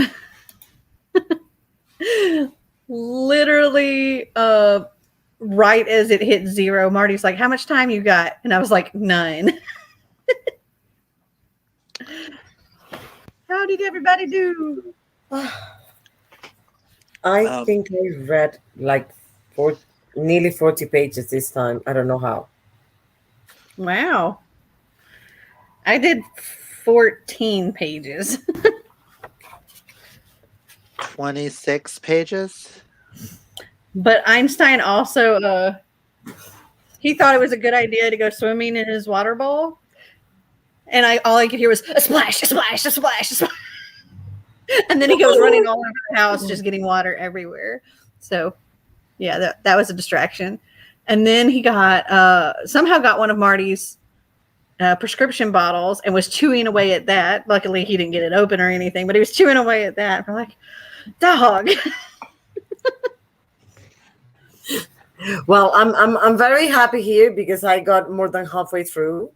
Literally, right as it hit 0, Marty's like, "How much time you got?" And I was like, "None." How did everybody do? I Um, think I read like nearly 40 pages this time. I don't know how. Wow. I did 14 pages. 26 pages. But Einstein also he thought it was a good idea to go swimming in his water bowl. And all I could hear was a splash, a splash, a splash, a splash. And then he goes running all over the house, just getting water everywhere. So yeah, that was a distraction. And then he got somehow got one of Marty's prescription bottles and was chewing away at that. Luckily, he didn't get it open or anything, but he was chewing away at that. We're like, dog. Well, I'm very happy here because I got more than halfway through,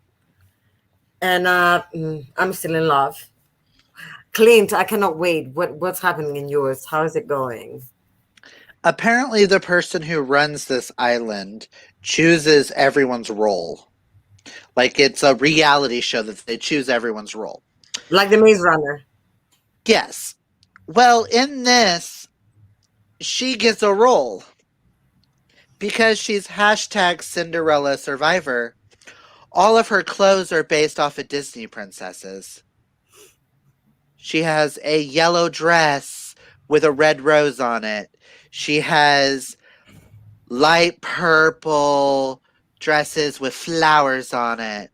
and I'm still in love. Clint, I cannot wait. What's happening in yours? How is it going? Apparently, the person who runs this island chooses everyone's role. Like it's a reality show that they choose everyone's role. Like the Maze Runner. Yes. Well, in this, she gets a role because she's hashtag Cinderella Survivor. All of her clothes are based off of Disney princesses. She has a yellow dress with a red rose on it. She has light purple dresses with flowers on it.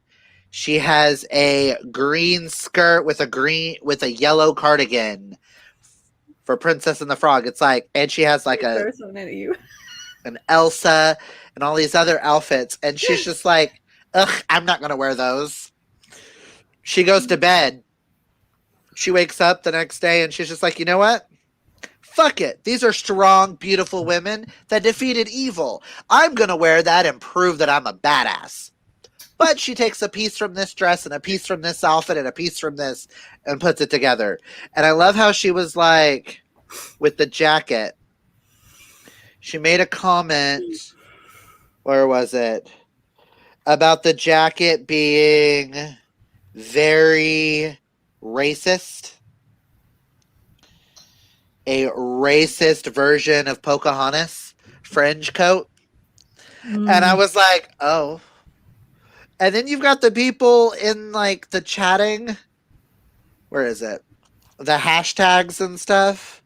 She has a green skirt with a yellow cardigan for Princess and the Frog. It's like, and she has like Throw something at you. an Elsa and all these other outfits, and she's just like, ugh, I'm not gonna wear those. She goes to bed. She wakes up the next day and she's just like, you know what? Fuck it. These are strong, beautiful women that defeated evil. I'm gonna wear that and prove that I'm a badass. But she takes a piece from this dress and a piece from this outfit and a piece from this and puts it together. And I love how she was like, with the jacket, she made a comment, where was it? About the jacket being very racist. A racist version of Pocahontas fringe coat. And I was like, oh. And then you've got the people in like the chatting. Where is it? The hashtags and stuff.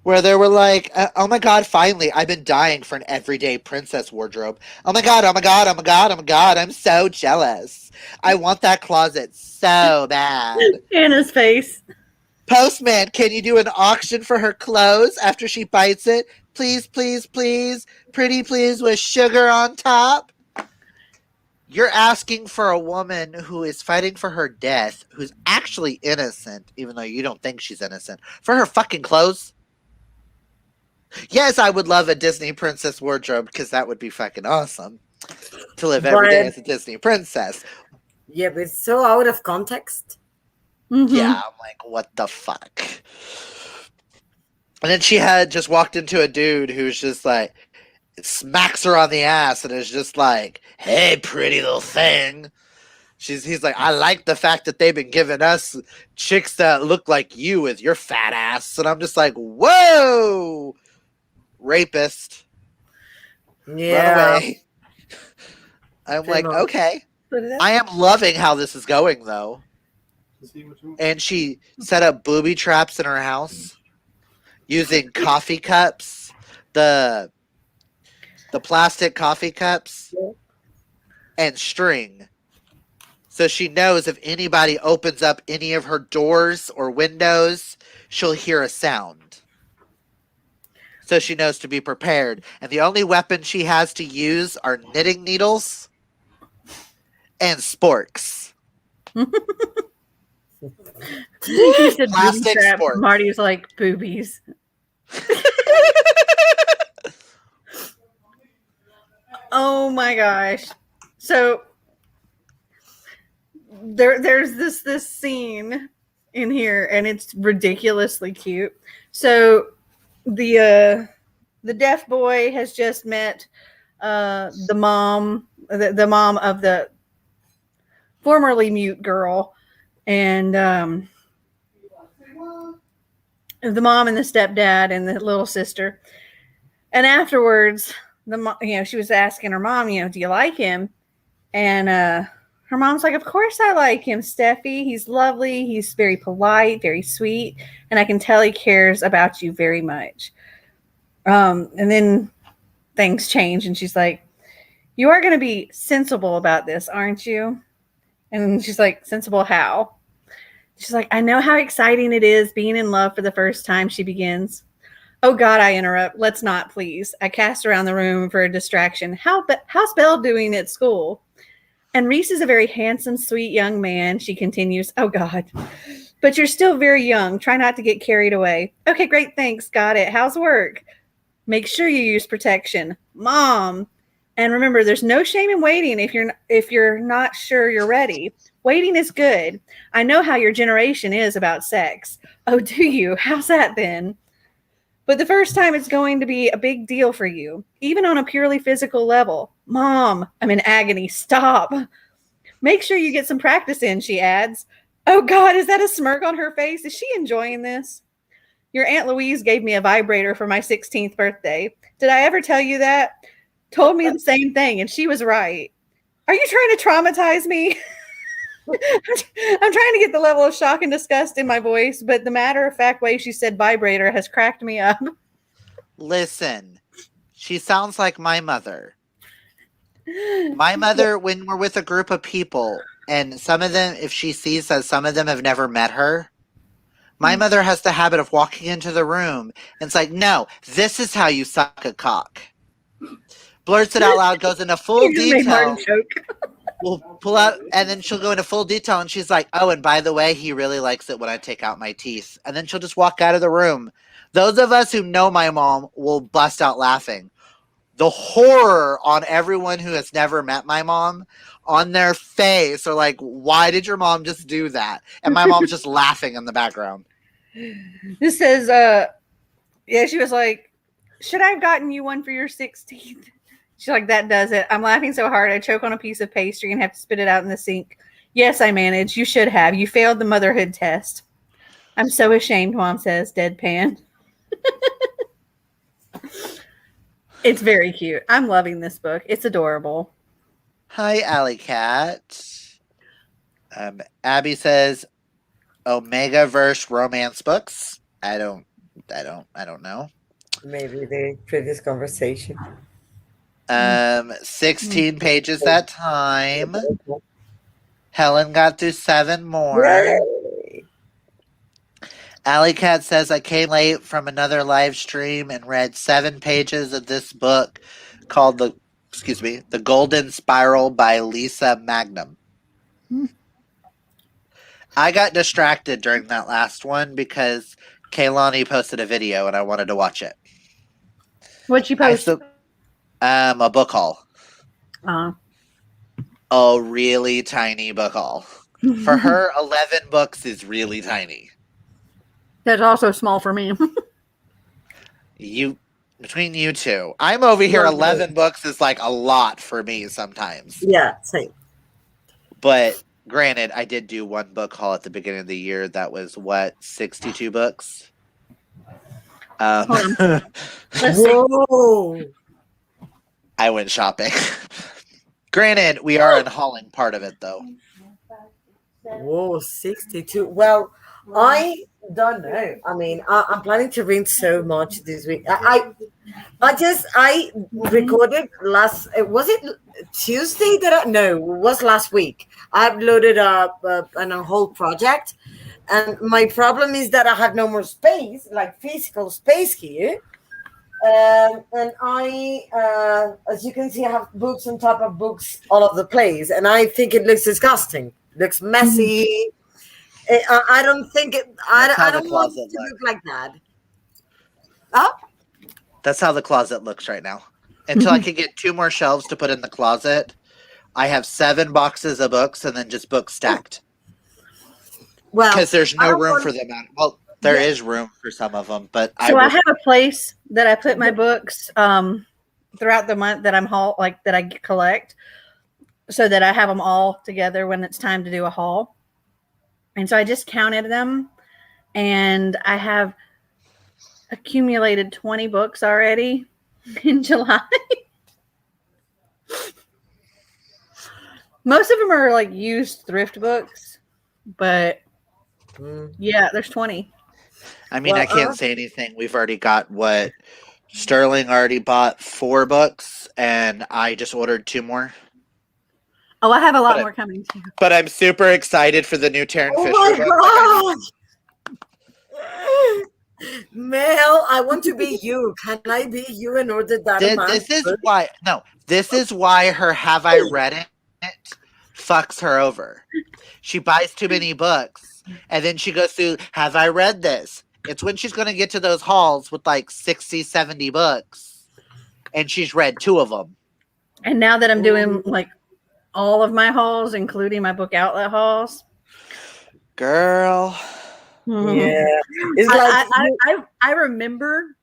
Where they were like, oh my god, finally, I've been dying for an everyday princess wardrobe. Oh my god, oh my god, oh my god, oh my god, I'm so jealous. I want that closet so bad. Anna's face. Postman, can you do an auction for her clothes after she bites it? Please, please, please. Pretty please with sugar on top. You're asking for a woman who is fighting for her death, who's actually innocent, even though you don't think she's innocent, for her fucking clothes? Yes, I would love a Disney princess wardrobe because that would be fucking awesome. To live every day as a Disney princess. Yeah, but it's so out of context. Mm-hmm. Yeah, I'm like, what the fuck? And then she had just walked into a dude who's just like, smacks her on the ass and is just like, hey, pretty little thing. He's like, I like the fact that they've been giving us chicks that look like you with your fat ass. And I'm just like, whoa, rapist. Yeah. Run away. I'm like, okay. I am loving how this is going, though. And she set up booby traps in her house using coffee cups, the plastic coffee cups, and string. So she knows if anybody opens up any of her doors or windows, she'll hear a sound. So she knows to be prepared. And the only weapon she has to use are knitting needles and sporks. He said booby Plastic trap. sports. Marty's like, boobies. Oh my gosh. So there's this scene in here, and it's ridiculously cute. So the deaf boy has just met the mom, the mom of the formerly mute girl, and the mom and the stepdad and the little sister. And afterwards, she was asking her mom, do you like him? And her mom's like, of course I like him, Steffi. He's lovely. He's very polite, very sweet, and I can tell he cares about you very much. And then things change, and she's like, you are going to be sensible about this, aren't you? And she's like, sensible how? She's like, I know how exciting it is being in love for the first time, she begins. Oh, God, I interrupt. Let's not, please. I cast around the room for a distraction. How's Belle doing at school? And Reese is a very handsome, sweet young man, she continues. Oh, God. But you're still very young. Try not to get carried away. Okay, great, thanks. Got it. How's work? Make sure you use protection. Mom. And remember, there's no shame in waiting if you're not sure you're ready. Waiting is good. I know how your generation is about sex. Oh, do you? How's that then? But the first time it's going to be a big deal for you, even on a purely physical level. Mom, I'm in agony. Stop. Make sure you get some practice in, she adds. Oh, God, is that a smirk on her face? Is she enjoying this? Your Aunt Louise gave me a vibrator for my 16th birthday. Did I ever tell you that? Told me the same thing, and she was right. Are you trying to traumatize me? I'm trying to get the level of shock and disgust in my voice, but the matter-of-fact way she said vibrator has cracked me up. Listen, she sounds like my mother. My mother, when we're with a group of people, and some of them, if she sees that some of them have never met her, my mother has the habit of walking into the room and it's like, no, this is how you suck a cock. Blurts it out loud, goes into full detail. We'll pull out, and then she'll go into full detail, and she's like, oh, and by the way, he really likes it when I take out my teeth. And then she'll just walk out of the room. Those of us who know my mom will bust out laughing. The horror on everyone who has never met my mom, on their face, are like, why did your mom just do that? And my mom's just laughing in the background. This says, she was like, should I have gotten you one for your 16th? She's like, that does it. I'm laughing so hard I choke on a piece of pastry and have to spit it out in the sink. Yes, I managed. You should have. You failed the motherhood test. I'm so ashamed, Mom says, deadpan. It's very cute. I'm loving this book. It's adorable. Hi, Alley Cat. Abby says, Omega-verse romance books. I don't know. Maybe the previous conversation. 16 pages that time. Helen got through 7 more. Yay. Alley Cat says, I came late from another live stream and read 7 pages of this book called The Golden Spiral by Lisa Magnum. I got distracted during that last one because Kaylani posted a video and I wanted to watch it. What'd you post? A book haul. Uh-huh. A really tiny book haul. For her, 11 books is really tiny. That's also small for me. Between you two, I'm over here. 11 books is like a lot for me sometimes. Yeah, same. But granted, I did do one book haul at the beginning of the year. That was 62 books. Let's see. Whoa. I went shopping. Granted, we are in hauling part of it though. Whoa, 62. Well, I don't know. I mean, I'm planning to read so much this week. I recorded was it Tuesday it was last week. I uploaded a whole project, and my problem is that I have no more space, like physical space here. And I, as you can see, I have books on top of books all over the place, and I think it looks disgusting. Looks messy. I don't think it. I don't want it to look like that. Oh, that's how the closet looks right now. Until I can get 2 more shelves to put in the closet, I have 7 boxes of books and then just books stacked. Well, Because there's I no don't room want. for them. Well, there Yeah. is room for some of them, but I So I was have a place that I put my books throughout the month that I'm that I collect, so that I have them all together when it's time to do a haul. And so I just counted them, and I have accumulated 20 books already in July. Most of them are like used thrift books, but Mm. yeah, there's 20. I mean, Well, I can't say anything. We've already got what Sterling already bought 4 books, and I just ordered 2 more. Oh, I have a lot But more coming too. But I'm super excited for the new Taryn oh Fisher book. Like, my God. Mel, I want to be you. Can I be you and order that amount? this is why. No, this is why her "Have I read it?" fucks her over. She buys too many books, and then she goes through, "Have I read this?" It's when she's going to get to those hauls with like 60, 70 books, and she's read 2 of them. And now that I'm doing like all of my hauls, including my book outlet hauls, Girl. Yeah. It's like I remember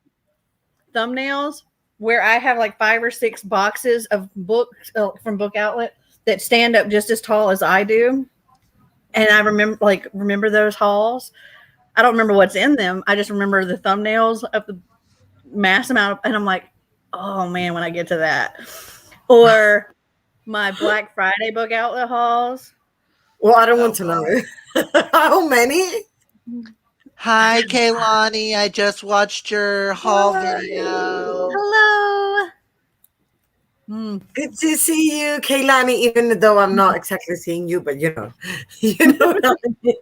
thumbnails where I have like 5 or 6 boxes of books from Book Outlet that stand up just as tall as I do, and I remember those hauls. I don't remember what's in them. I just remember the thumbnails of the mass amount of, and I'm like, oh man, when I get to that, or my Black Friday Book Outlet hauls. well, I don't Oh, want to know. How many? Hi, Kaylani. I just watched your haul Hi. video. Hello. Good to see you, Kaylani, even though I'm not exactly seeing you, but you know what I mean?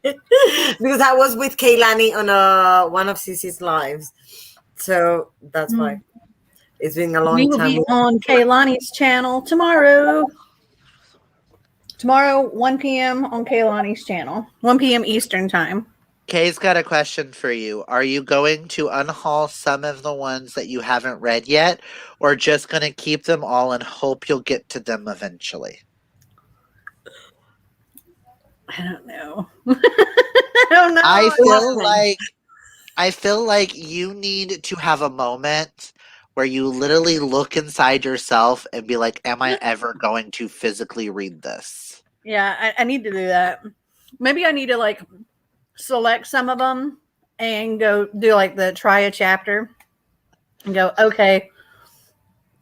Because I was with Kaylani on one of Cece's lives. So that's why. It's been a We long will time. be on Kaylani's channel tomorrow. Tomorrow, 1 p.m. on Kaylani's channel. 1 p.m. Eastern time. Kay's got a question for you. Are you going to unhaul some of the ones that you haven't read yet, or just going to keep them all and hope you'll get to them eventually? I don't know. I don't know. I feel like you need to have a moment where you literally look inside yourself and be like, am I ever going to physically read this? Yeah, I need to do that. Maybe I need to like select some of them and go do like the try a chapter and go, okay,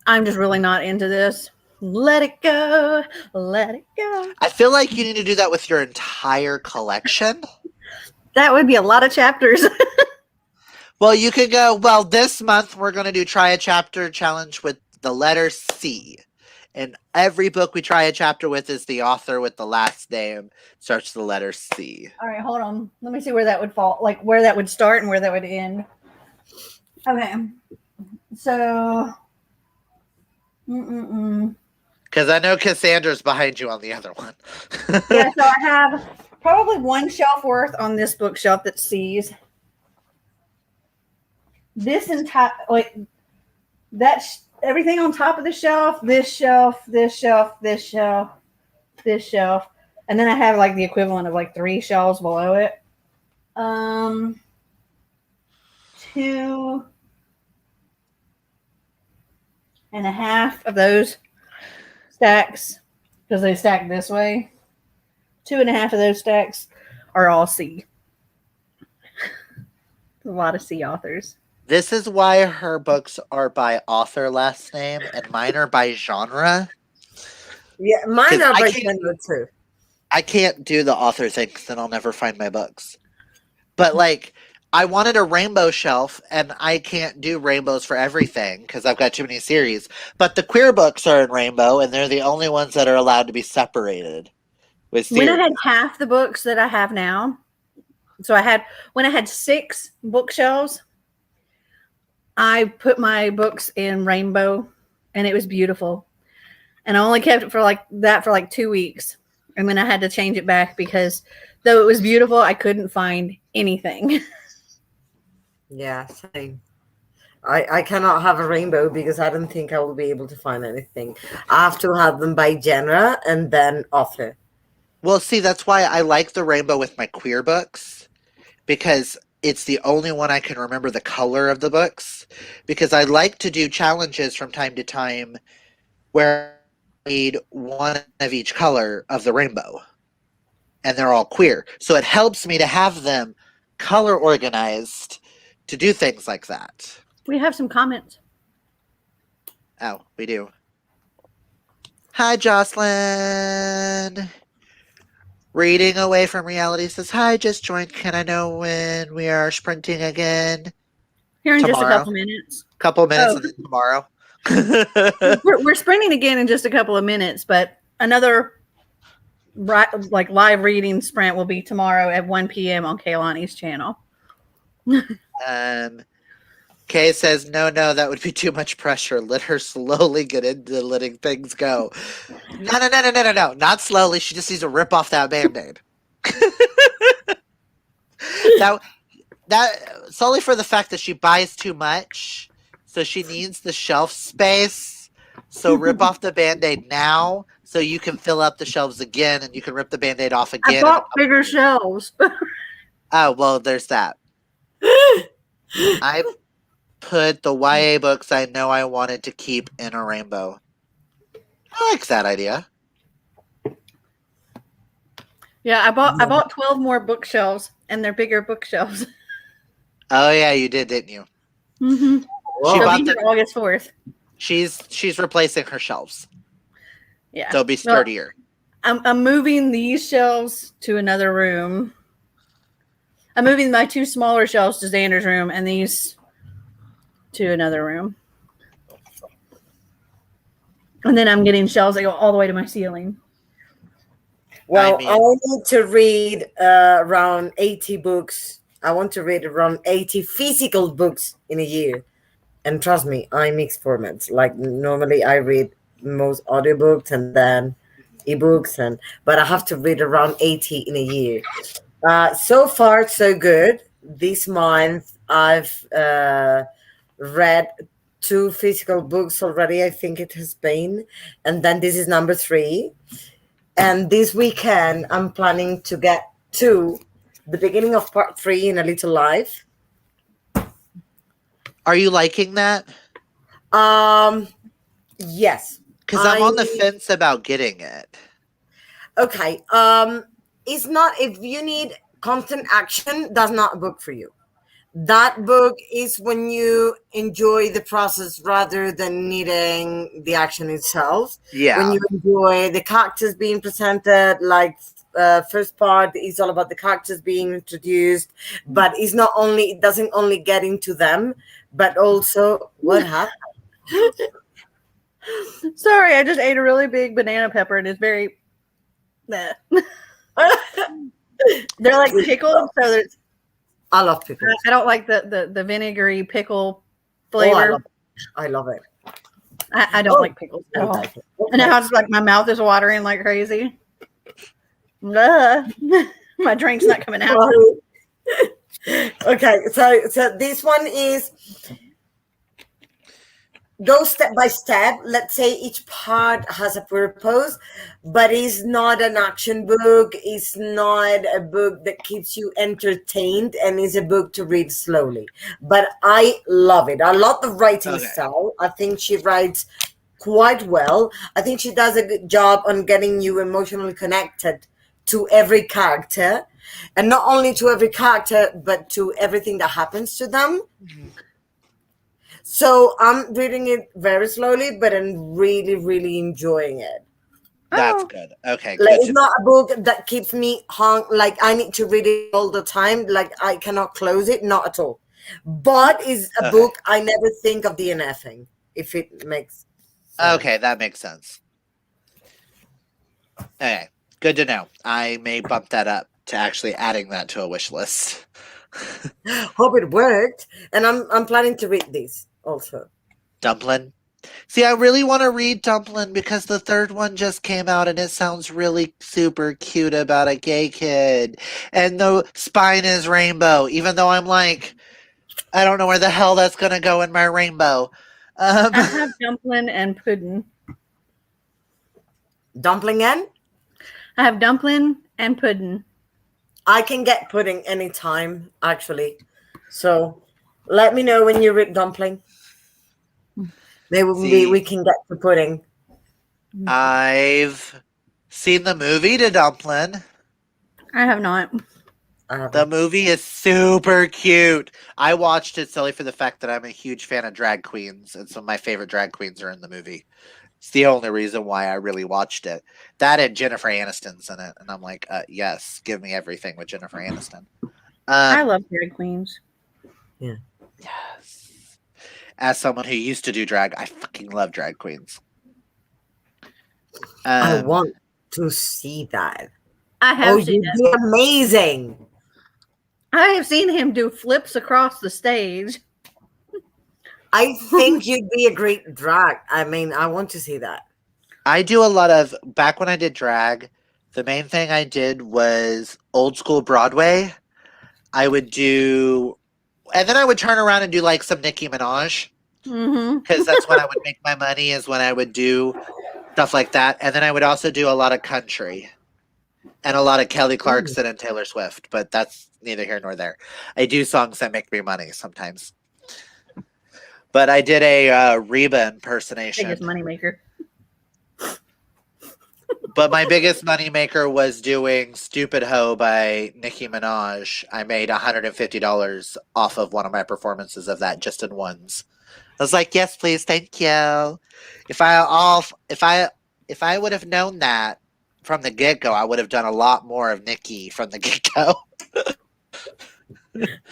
I'm just really not into this. Let it go. Let it go. I feel like you need to do that with your entire collection. That would be a lot of chapters. Well, you could go, well, this month we're going to do try a chapter challenge with the letter C. And every book we try a chapter with is the author with the last name starts with the letter C. All right, hold on. Let me see where that would fall, like where that would start and where that would end. Okay. So, Because I know Cassandra's behind you on the other one. yeah, so I have probably 1 shelf worth on this bookshelf that sees this entire, like, that's everything on top of the shelf, this shelf, this shelf, this shelf, this shelf. And then I have like the equivalent of like 3 shelves below it. 2.5 of those stacks, because they stack this way. 2.5 of those stacks are all C. A lot of C authors. This is why her books are by author last name and mine are by genre. Yeah, mine are by genre too. I can't do the author thing because then I'll never find my books. But like, I wanted a rainbow shelf, and I can't do rainbows for everything because I've got too many series. But the queer books are in rainbow, and they're the only ones that are allowed to be separated with series. When I had half the books that I have now, so when I had 6 bookshelves, I put my books in rainbow, and it was beautiful. And I only kept it for like 2 weeks. And then I had to change it back because though it was beautiful, I couldn't find anything. Yeah, same. I cannot have a rainbow because I don't think I will be able to find anything. I have to have them by genre and then author. Well, see, that's why I like the rainbow with my queer books because it's the only one I can remember the color of the books. Because I like to do challenges from time to time where I read one of each color of the rainbow, and they're all queer. So it helps me to have them color organized to do things like that. We have some comments. Oh, we do. Hi, Jocelyn. Reading Away from Reality says, Hi, just joined. Can I know when we are sprinting again? Here in just a Tomorrow. couple minutes. Couple minutes Oh. and then tomorrow. We're sprinting again in just a couple of minutes, but another like live reading sprint will be tomorrow at 1 p.m. on Kaylani's channel. Kay says, no, that would be too much pressure. Let her slowly get into letting things go. No. Not slowly. She just needs to rip off that Band-Aid. that solely for the fact that she buys too much. So she needs the shelf space. So rip off the Band-Aid now so you can fill up the shelves again and you can rip the Band-Aid off again. I bought bigger shelves. Oh, well, there's that. I put the YA books I know I wanted to keep in a rainbow. I like that idea. Yeah, I bought 12 more bookshelves, and they're bigger bookshelves. Oh yeah, you did, didn't you? Mm-hmm. She They'll bought be them. here August 4th. She's replacing her shelves. Yeah, They'll be sturdier. Well, I'm moving these shelves to another room. I'm moving my 2 smaller shelves to Xander's room, and these to another room. And then I'm getting shelves that go all the way to my ceiling. Well, I need to read around 80 books. I want to read around 80 physical books in a year. And trust me, I mix formats. Like normally I read most audiobooks and then ebooks, but I have to read around 80 in a year. So far, so good. This month I've read 2 physical books already. I think it has been. And then this is number 3. And this weekend, I'm planning to get to the beginning of part 3 in A Little Life. Are you liking that? Yes. Because I'm on the fence about getting it. Okay. It's not, if you need constant action, that's not a book for you. That book is when you enjoy the process rather than needing the action itself. Yeah. When you enjoy the characters being presented, like first part is all about the characters being introduced, but it's not only, it doesn't only get into them, but also what happened. Sorry, I just ate a really big banana pepper and it's very. They're like pickled, so there's. I love pickles. I don't like the vinegary pickle flavor. I love it. I don't like pickles at all. Okay. And now it's like my mouth is watering like crazy. My drink's not coming out. Okay, so this one is go step by step. Let's say each part has a purpose, but it's not an action book. It's not a book that keeps you entertained, and it's a book to read slowly. But I love it. I love the writing style. I think she writes quite well. I think she does a good job on getting you emotionally connected to every character, and not only to every character, but to everything that happens to them. Mm-hmm. So I'm reading it very slowly, but I'm really, really enjoying it. That's good. Okay. Like, it's not a book that keeps me hung. Like I need to read it all the time. Like I cannot close it. Not at all. But it's a book I never think of DNFing. If it makes sense. Okay, that makes sense. Okay, good to know. I may bump that up to actually adding that to a wish list. Hope it worked. And I'm planning to read this also. Dumplin'. See, I really want to read Dumplin' because the 3rd one just came out and it sounds really super cute about a gay kid. And the spine is rainbow, even though I'm like, I don't know where the hell that's going to go in my rainbow. I have dumpling and pudding. Dumpling and? I have dumpling and pudding. I can get pudding anytime, actually. So let me know when you're with dumpling. Maybe we See, can get to pudding. I've seen the movie to Dumpling. I have not. I The haven't. movie is super cute. I watched it solely for the fact that I'm a huge fan of drag queens, and some of my favorite drag queens are in the movie. It's the only reason why I really watched it. That and Jennifer Aniston's in it, and I'm like, yes, give me everything with Jennifer Aniston. I Um, love drag queens. yes. As someone who used to do drag, I fucking love drag queens. I Um, want to see that. I Oh, have seen you'd it. be amazing. I have seen him do flips across the stage. I think you'd be a great drag. I mean, I want to see that. I do a lot of back when I did drag. The main thing I did was old school Broadway. I would do, and then I would turn around and do like some Nicki Minaj Mm-hmm. because that's when I would make my money. Is when I would do stuff like that, and then I would also do a lot of country and a lot of Kelly Ooh. Clarkson and Taylor Swift. But that's neither here nor there. I do songs that make me money sometimes. But I did a Reba Biggest impersonation. moneymaker. But my biggest moneymaker was doing Stupid Ho by Nicki Minaj. I made $150 off of one of my performances of that just in ones. I was like, yes, please, thank you. If I all if I would have known that from the get go, I would have done a lot more of Nicki from the get go.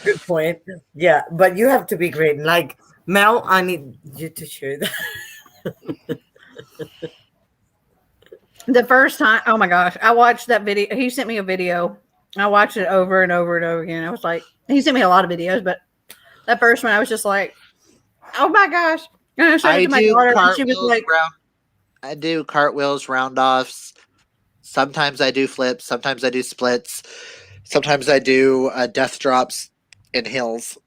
Good point. Yeah, but you have to be great. Like, Mel, I need you to share that. The first time, oh my gosh, I watched that video. He sent me a video. I watched it over and over and over again. I was like, he sent me a lot of videos, but that first one, I was just like, oh my gosh. And I showed it I to my do daughter, and she was cartwheels like, round. I do cartwheels, round offs. Sometimes I do flips. Sometimes I do splits. Sometimes I do death drops in hills.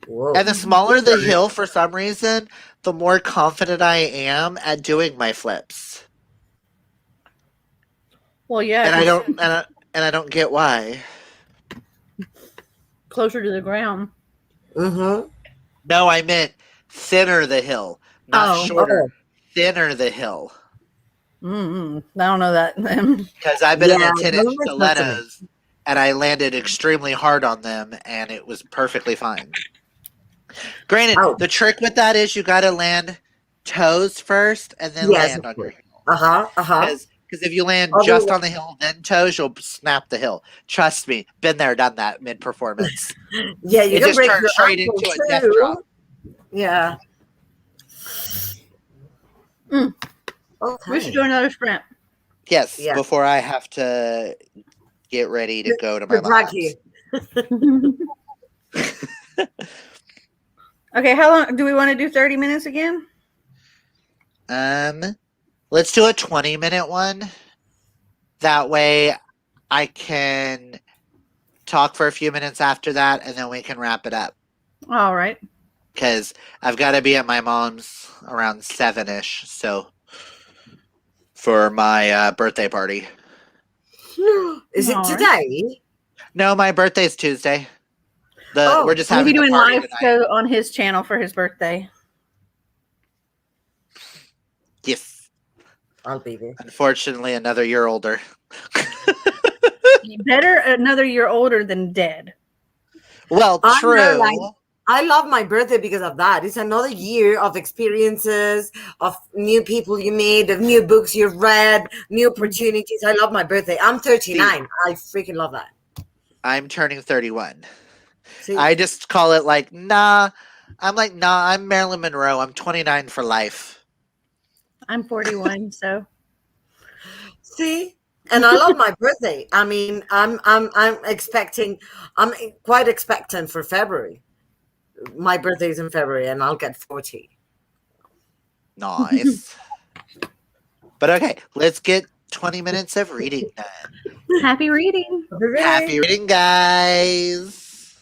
Whoa. And the smaller the hill, for some reason, the more confident I am at doing my flips. well, yeah, And I because don't and I don't get why. closer to the ground. Mm-hmm. No, I meant thinner the hill, not Oh, shorter. Oh, Thinner the hill. I don't know that. Because I've been in yeah. a That 10-inch makes sense to me. stilettos and I landed extremely hard on them and it was perfectly fine. Granted, Oh, the trick with that is you gotta land toes first and then yes, land of on your course. heel. Uh-huh. Uh-huh. Because if you land just Otherwise, on the hill, then toes, you'll snap the hill. Trust me, been there, done that mid performance. yeah, you It can just break turned your straight ankle into a death drop. too. Yeah. Mm, we should Okay. do another sprint. Yes, Yeah. before I have to get ready to go to my To drag mom's. you. Okay, how long do we want to do? 30 minutes again? Um, let's do a 20-minute one. That way I can talk for a few minutes after that and then we can wrap it up. All right. Because I've got to be at my mom's around 7-ish. So for my birthday party. Is it All right. today? No, my birthday's Tuesday. We're Oh, just We'll be having the doing party live tonight. show on his channel for his birthday. Yes. I'll be there. Unfortunately, another year older. Better another year older than dead. Well, I know, true. like, I love my birthday because of that. It's another year of experiences, of new people you meet, of new books you've read, new opportunities. I love my birthday. I'm 39. I freaking love that. I'm turning 31. See, I just call it like, nah. I'm like, nah, I'm Marilyn Monroe. I'm 29 for life. I'm 41, so see, and I love my birthday. I mean, I'm expecting. I'm quite expectant for February. My birthday is in February, and I'll get 40. Nice. But okay, let's get 20 minutes of reading done. happy reading. Happy reading, guys.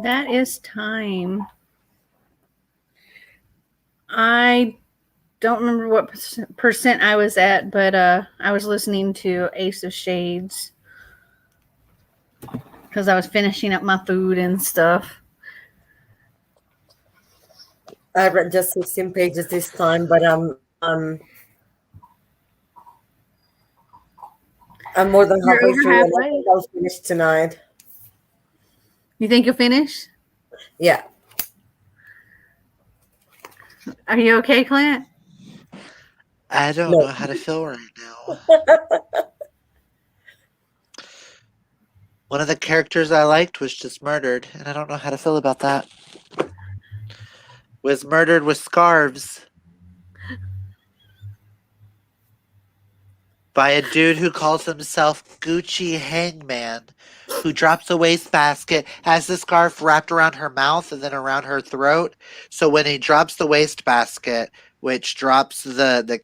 That is time. I don't remember what percent I was at, but I was listening to Ace of Shades because I was finishing up my food and stuff. I read just 16 pages this time, but I'm more than You're halfway over through, and I halfway. think I'll finish tonight. You think you'll finish? Yeah. Are you okay, Clint? I don't know No. how to feel right now. One of the characters I liked was just murdered, and I don't know how to feel about that. Was murdered with scarves by a dude who calls himself Gucci Hangman, who drops a wastebasket, has the scarf wrapped around her mouth and then around her throat. So when he drops the wastebasket, which drops the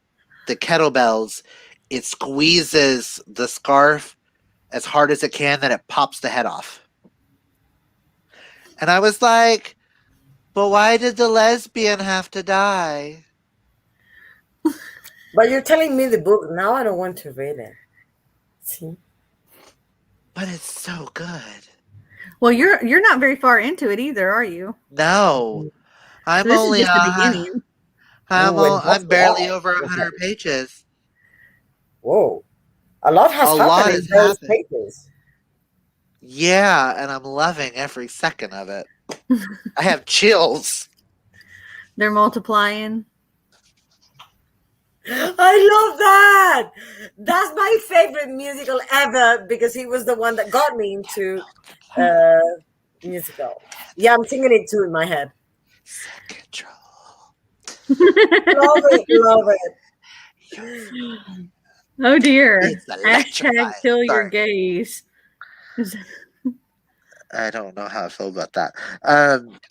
kettlebells, it squeezes the scarf as hard as it can, then it pops the head off. And I was like, but why did the lesbian have to die? But you're telling me the book now. I don't want to read it. See? But it's so good. Well, you're not very far into it either, are you? No, So I'm this is only just the beginning. Ooh, and that's I'm barely why. over Okay. 100 pages. Whoa. A lot has A happened lot in has those happened. pages. Yeah, and I'm loving every second of it. I have chills. They're multiplying. I love that. That's my favorite musical ever because he was the one that got me into musical. Yeah, I'm singing it too in my head. Set control. Love it, love it. Oh dear. It's Hashtag electrifying. kill your Sorry. gays. I don't know how I feel about that.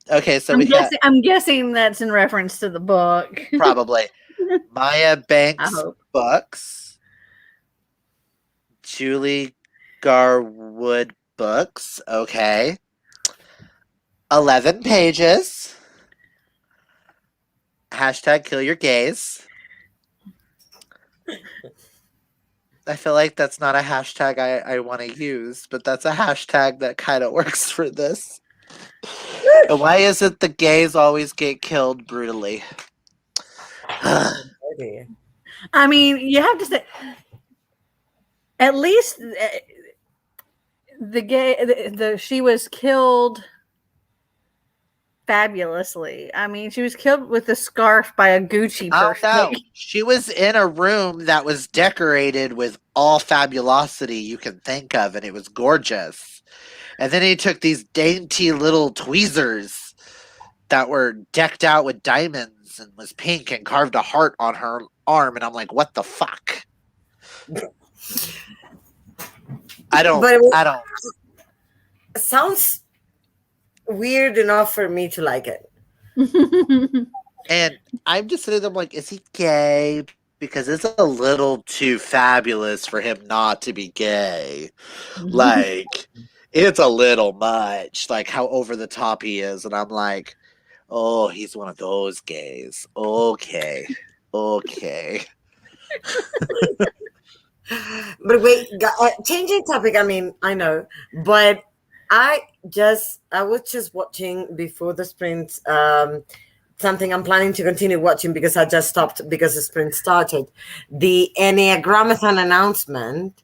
Okay, so I'm guessing that's in reference to the book. probably Maya I Banks hope. books, Julie Garwood books. Okay, 11 pages. Hashtag kill your gays. I feel like that's not a hashtag I want to use, but that's a hashtag that kind of works for this. And why is it the gays always get killed brutally? I mean, you have to say at least the gay the she was killed fabulously. I mean, she was killed with a scarf by a Gucci Oh person. no, she was in a room that was decorated with all fabulosity you can think of, and it was gorgeous. And then he took these dainty little tweezers that were decked out with diamonds and was pink and carved a heart on her arm, and I'm like, what the fuck? I don't. Sounds weird enough for me to like it. And I'm just sitting there like, is he gay? Because it's a little too fabulous for him not to be gay. Like, it's a little much, like how over the top he is. And I'm like, oh, he's one of those gays. Okay. Okay. But wait, changing topic. I mean, I know, but I was just watching before the sprint. Something I'm planning to continue watching because I just stopped because the sprint started. The Enneagramathon announcement,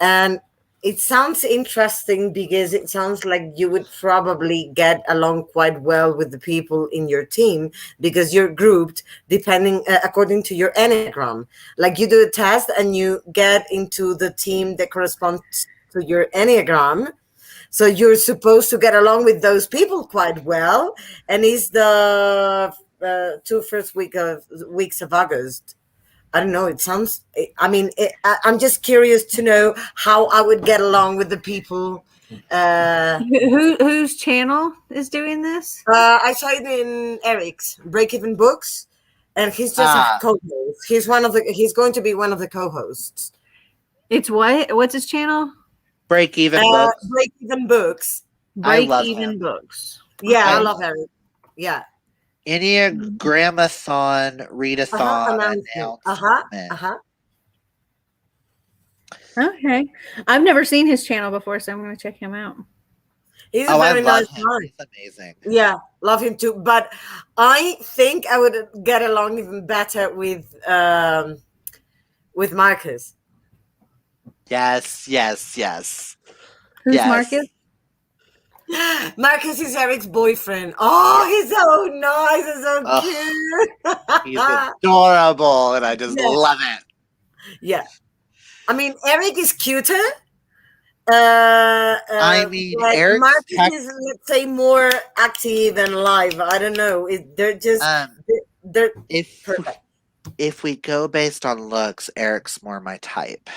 and it sounds interesting because it sounds like you would probably get along quite well with the people in your team because you're grouped depending according to your Enneagram. Like you do a test and you get into the team that corresponds to your Enneagram. So you're supposed to get along with those people quite well. And it's the two first weeks of August. I don't know. It sounds. I mean, I'm just curious to know how I would get along with the people. Whose channel is doing this? I saw it in Eric's Break Even Books, and he's just a co-host. He's one of the. He's going to be one of the co-hosts. It's what? What's his channel? Break Even Books. Break Even Books. I Break love even him. books. Yeah, I I- love Eric. Yeah. Enneagramathon, readathon Announcement. announcement. Okay. I've never seen his channel before, so I'm going to check him out. He's a Oh, I very love nice him. guy. He's amazing. Yeah, love him too. But I think I would get along even better with Marcus. Yes, yes, yes. Who's Yes. Marcus? Marcus is Eric's boyfriend. Oh, he's so nice and so Ugh. cute. He's adorable, and I just Yeah. love it. Yeah. I mean, Eric is cuter. I mean, But Eric's Marcus is, let's say, more active and live. I don't know. They're just they're if perfect. if we go based on looks, Eric's more my type.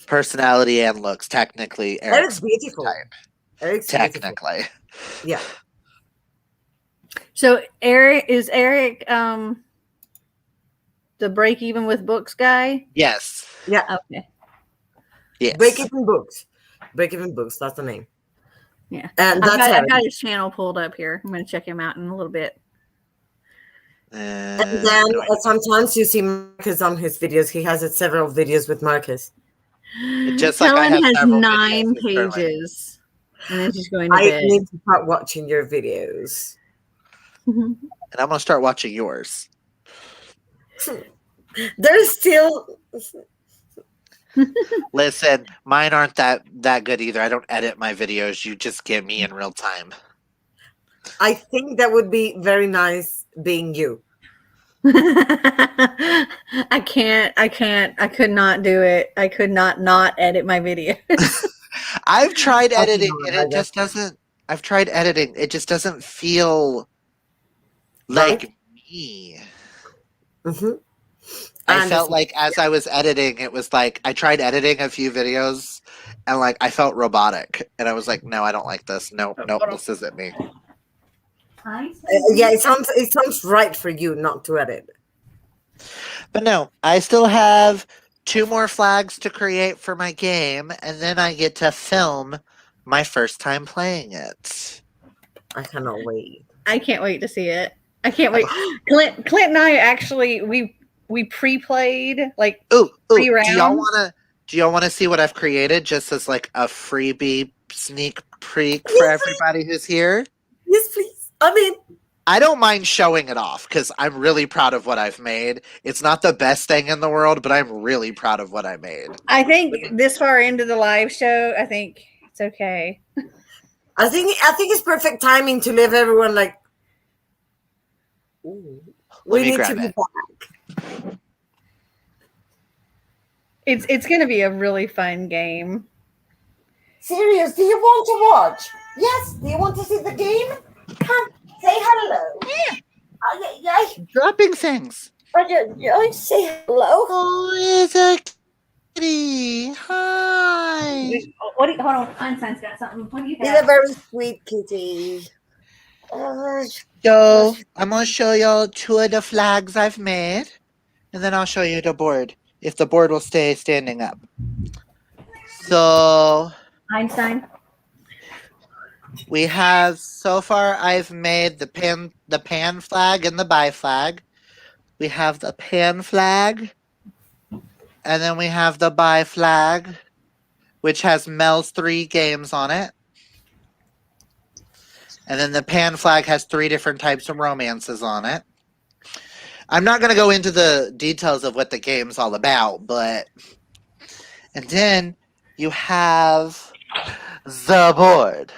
Personality and looks, technically, Eric's Eric's beautiful. type. Eric's beautiful. Technically. Yeah. So Eric the break even with books guy? Yes. Yeah. Okay. Yes. Break Even Books. Break Even Books. That's the name. Yeah. And I've that's Eric. got his channel pulled up here. I'm going to check him out in a little bit. And then sometimes you see Marcus on his videos. He has several videos with Marcus. Just like I Helen have has several 9 videos with Sterling. pages. And then she's going to I bed. need to start watching your videos. And I'm gonna start watching yours. They're still. Listen, mine aren't that good either. I don't edit my videos. You just get me in real time. I think that would be very nice being you. I could not do it. I could not edit my video. I've tried editing and I it just doesn't. I've tried editing. It just doesn't feel like Right? me. Mm-hmm. I felt like as I was editing, it was like I tried editing a few videos and like I felt robotic. And I was like, no, I don't like this. Nope, this isn't me. Yeah, it sounds right for you not to edit. But no, I still have 2 more flags to create for my game, and then I get to film my first time playing it. I cannot wait. I can't wait to see it. I can't wait. Clint and I actually we pre-played like Ooh, 3 do y'all rounds. wanna see what I've created just as like a freebie sneak peek for everybody who's here? Yes, please. I mean, I don't mind showing it off because I'm really proud of what I've made. It's not the best thing in the world, but I'm really proud of what I made. I think this far into the live show, I think it's okay. I think it's perfect timing to leave everyone like. Ooh, we need to be back. It's going to be a really fun game. Serious? Do you want to watch? Yes. Do you want to see the game? Come, say hello. Yeah. Dropping things. Say hello. Oh, it's a kitty. Hi. Hold on, Einstein's got something. What do you He's have? a very sweet kitty. So I'm gonna show y'all 2 of the flags I've made, and then I'll show you the board if the board will stay standing up. So Einstein. we have so far I've made the pan flag and the bi flag. We have the pan flag, and then we have the bi flag, which has Mel's 3 games on it. And then the pan flag has 3 different types of romances on it. I'm not going to go into the details of what the game's all about, but... And then you have the board.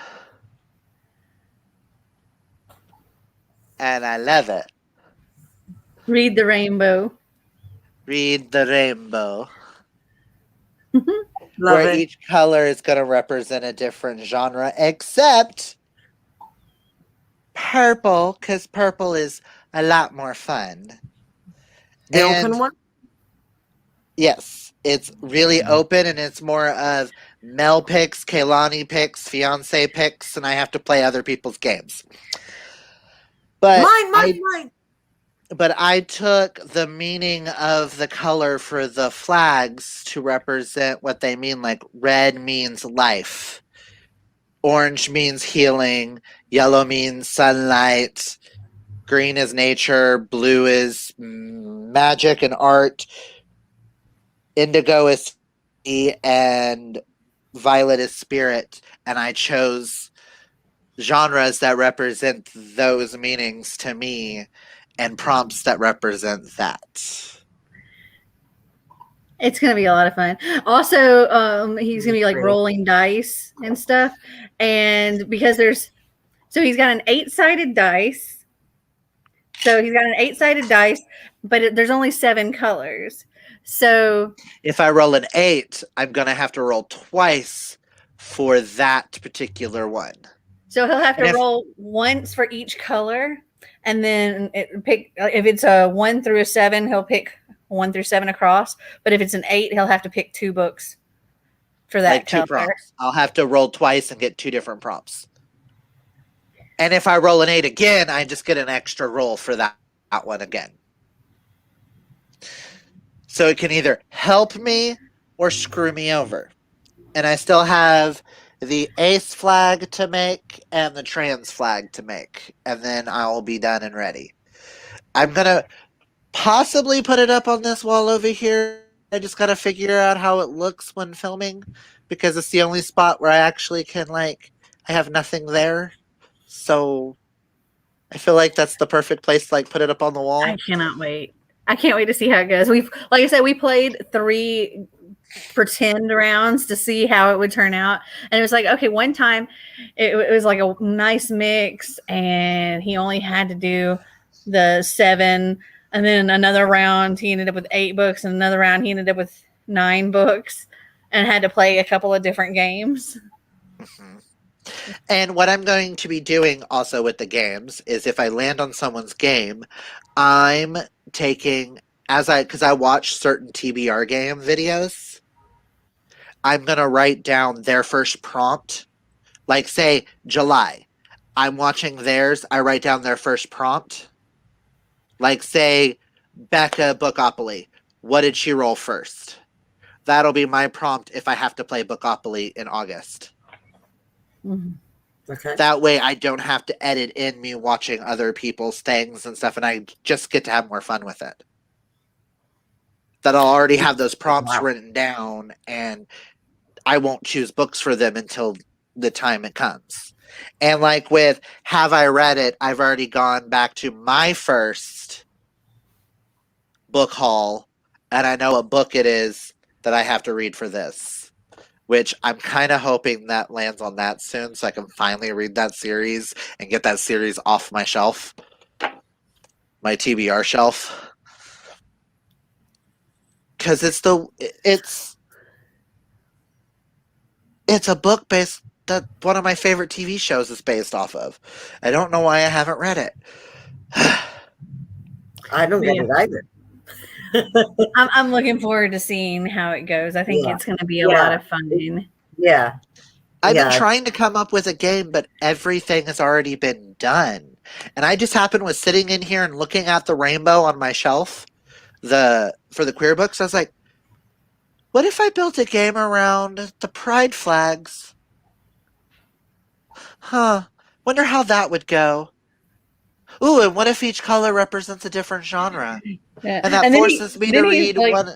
And I love it. Read the rainbow. Read the rainbow. Love where it. each color is going to represent a different genre, except purple, because purple is a lot more fun. The And open one? yes, it's really open, and it's more of Mel picks, Kaylani picks, fiance picks, and I have to play other people's games. But Mine. But I took the meaning of the color for the flags to represent what they mean. Like red means life. Orange means healing, yellow means sunlight, green is nature, blue is magic and art, indigo is sea, and violet is spirit. And I chose genres that represent those meanings to me and prompts that represent that. It's gonna be a lot of fun. Also, he's gonna be like Great. rolling dice and stuff, and because he's got an 8-sided dice. So he's got an 8-sided dice, but there's only 7 colors. So If I roll an 8, I'm going to have to roll twice for that particular one. So he'll have to roll once for each color, and then pick. If it's a 1 through a 7, he'll pick 1 through 7 across. But if it's an 8, he'll have to pick 2 books for that like color. 2 prompts. I'll have to roll twice and get 2 different prompts. And if I roll an 8 again, I just get an extra roll for that one again. So it can either help me or screw me over. And I still have the ace flag to make and the trans flag to make. And then I'll be done and ready. I'm going to possibly put it up on this wall over here. I just got to figure out how it looks when filming because it's the only spot where I actually can, I have nothing there. So I feel like that's the perfect place to, put it up on the wall. I cannot wait. I can't wait to see how it goes. Like I said, we played 3 pretend rounds to see how it would turn out. And it was like, okay, one time it was like a nice mix and he only had to do the 7. And then another round, he ended up with 8 books. And another round, he ended up with 9 books and had to play a couple of different games. Mm-hmm. And what I'm going to be doing also with the games is if I land on someone's game, I'm taking, because I watch certain TBR game videos, I'm going to write down their first prompt. Like, say, July. I'm watching theirs. I write down their first prompt. Like, say, Becca Bookopoly. What did she roll first? That'll be my prompt if I have to play Bookopoly in August. Mm-hmm. Okay. That way I don't have to edit in me watching other people's things and stuff, and I just get to have more fun with it. That I'll already have those prompts written down, and I won't choose books for them until the time it comes. And like with Have I Read It, I've already gone back to my first book haul, and I know what book it is that I have to read for this, which I'm kind of hoping that lands on that soon so I can finally read that series and get that series off my shelf, my TBR shelf. Because it's a book based that one of my favorite TV shows is based off of. I don't know why I haven't read it. I don't get it either. I'm looking forward to seeing how it goes. I think it's going to be a lot of fun. Yeah. I've been trying to come up with a game, but everything has already been done. And I just happened was sitting in here and looking at the rainbow on my shelf, for the queer books. I was like, what if I built a game around the pride flags? Huh. Wonder how that would go. Ooh, and what if each color represents a different genre? Yeah. And that forces me to read one.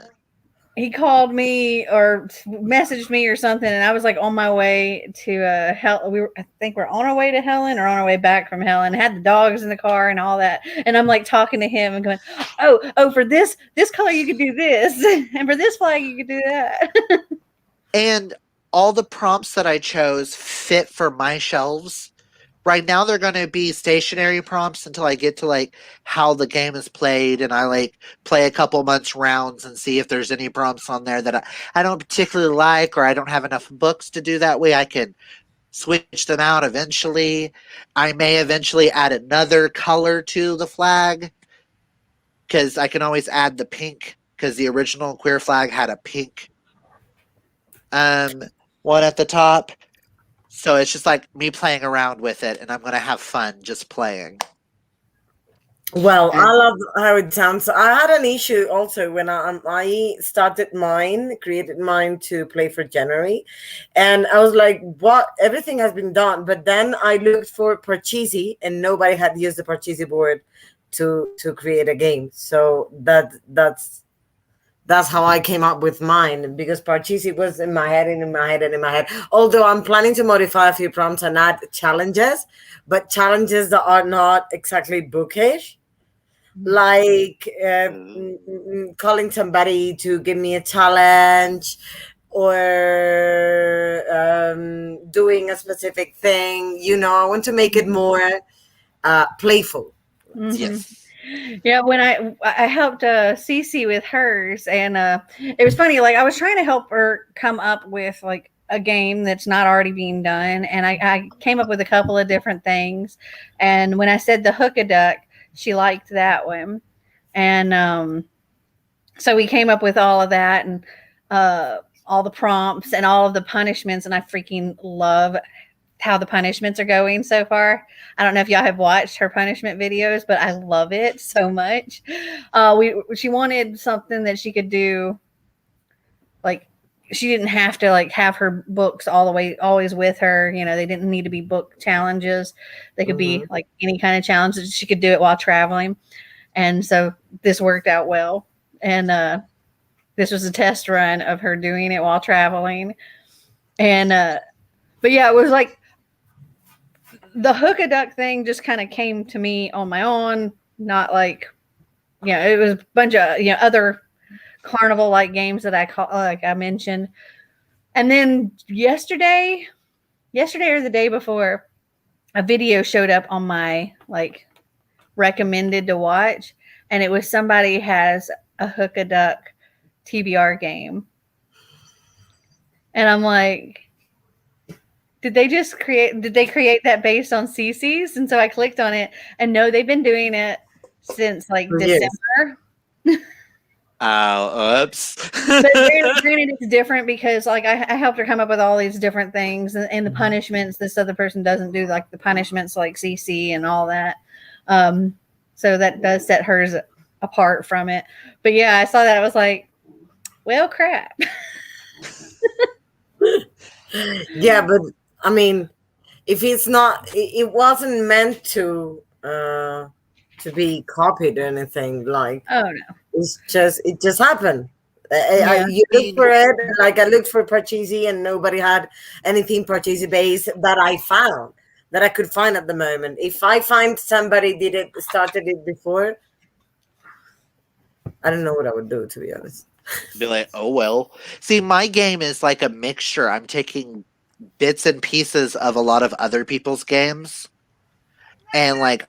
He called me or messaged me or something, and I was like on my way to I think we're on our way to Helen or on our way back from Helen. Had the dogs in the car and all that, and I'm like talking to him and going, "Oh, for this color you could do this, and for this flag you could do that." And all the prompts that I chose fit for my shelves. Right now they're going to be stationary prompts until I get to how the game is played, and I play a couple months rounds and see if there's any prompts on there that I don't particularly like or I don't have enough books to do that way. I can switch them out eventually. I may eventually add another color to the flag because I can always add the pink because the original queer flag had a pink one at the top. So it's just me playing around with it, and I'm going to have fun just playing. Well, I And love how it sounds. So I had an issue also when I started mine, created mine to play for January, and I was like, "What? Everything has been done." But then I looked for Parcheesi, and nobody had used the Parcheesi board to create a game. So that's how I came up with mine because Parcheesi was in my head and in my head and in my head. Although I'm planning to modify a few prompts and add challenges, but challenges that are not exactly bookish, like calling somebody to give me a challenge or doing a specific thing. I want to make it more playful. Mm-hmm. yes. Yeah, when I helped Cece with hers, and it was funny. Like I was trying to help her come up with like a game that's not already being done, and I came up with a couple of different things. And when I said the hook a duck, she liked that one, and so we came up with all of that and all the prompts and all of the punishments, and I freaking love how the punishments are going so far. I don't know if y'all have watched her punishment videos, but I love it so much. We She wanted something that she could do, like she didn't have to like have her books all the way always with her. They didn't need to be book challenges. They could be Hmm. like any kind of challenge that she could do it while traveling. And so this worked out well. And this was a test run of her doing it while traveling. And but yeah, it was like the hook a duck thing just kind of came to me on my own, not like it was a bunch of other carnival like games that I call like I mentioned. And then yesterday or the day before, a video showed up on my like recommended to watch, and it was somebody has a hook a duck TBR game. And I'm like, did they create that based on CC's? And so I clicked on it, and no, they've been doing it since like For years. December. Oh, oops. But granted, it's different because like I helped her come up with all these different things, and the punishments this other person doesn't do, like the punishments like CC and all that. Um, so that does set hers apart from it. But yeah, I saw that. I was like, well, crap. Yeah, but I mean, if it's not, it wasn't meant to be copied or anything. Like Oh no. it just happened. Yeah. You look mean, for it, like I looked for Parcheesi, and nobody had anything Parcheesi based that I found that I could find at the moment. If I find somebody started it before, I don't know what I would do, to be honest. be like, oh well. See, my game is like a mixture. I'm taking bits and pieces of a lot of other people's games, and like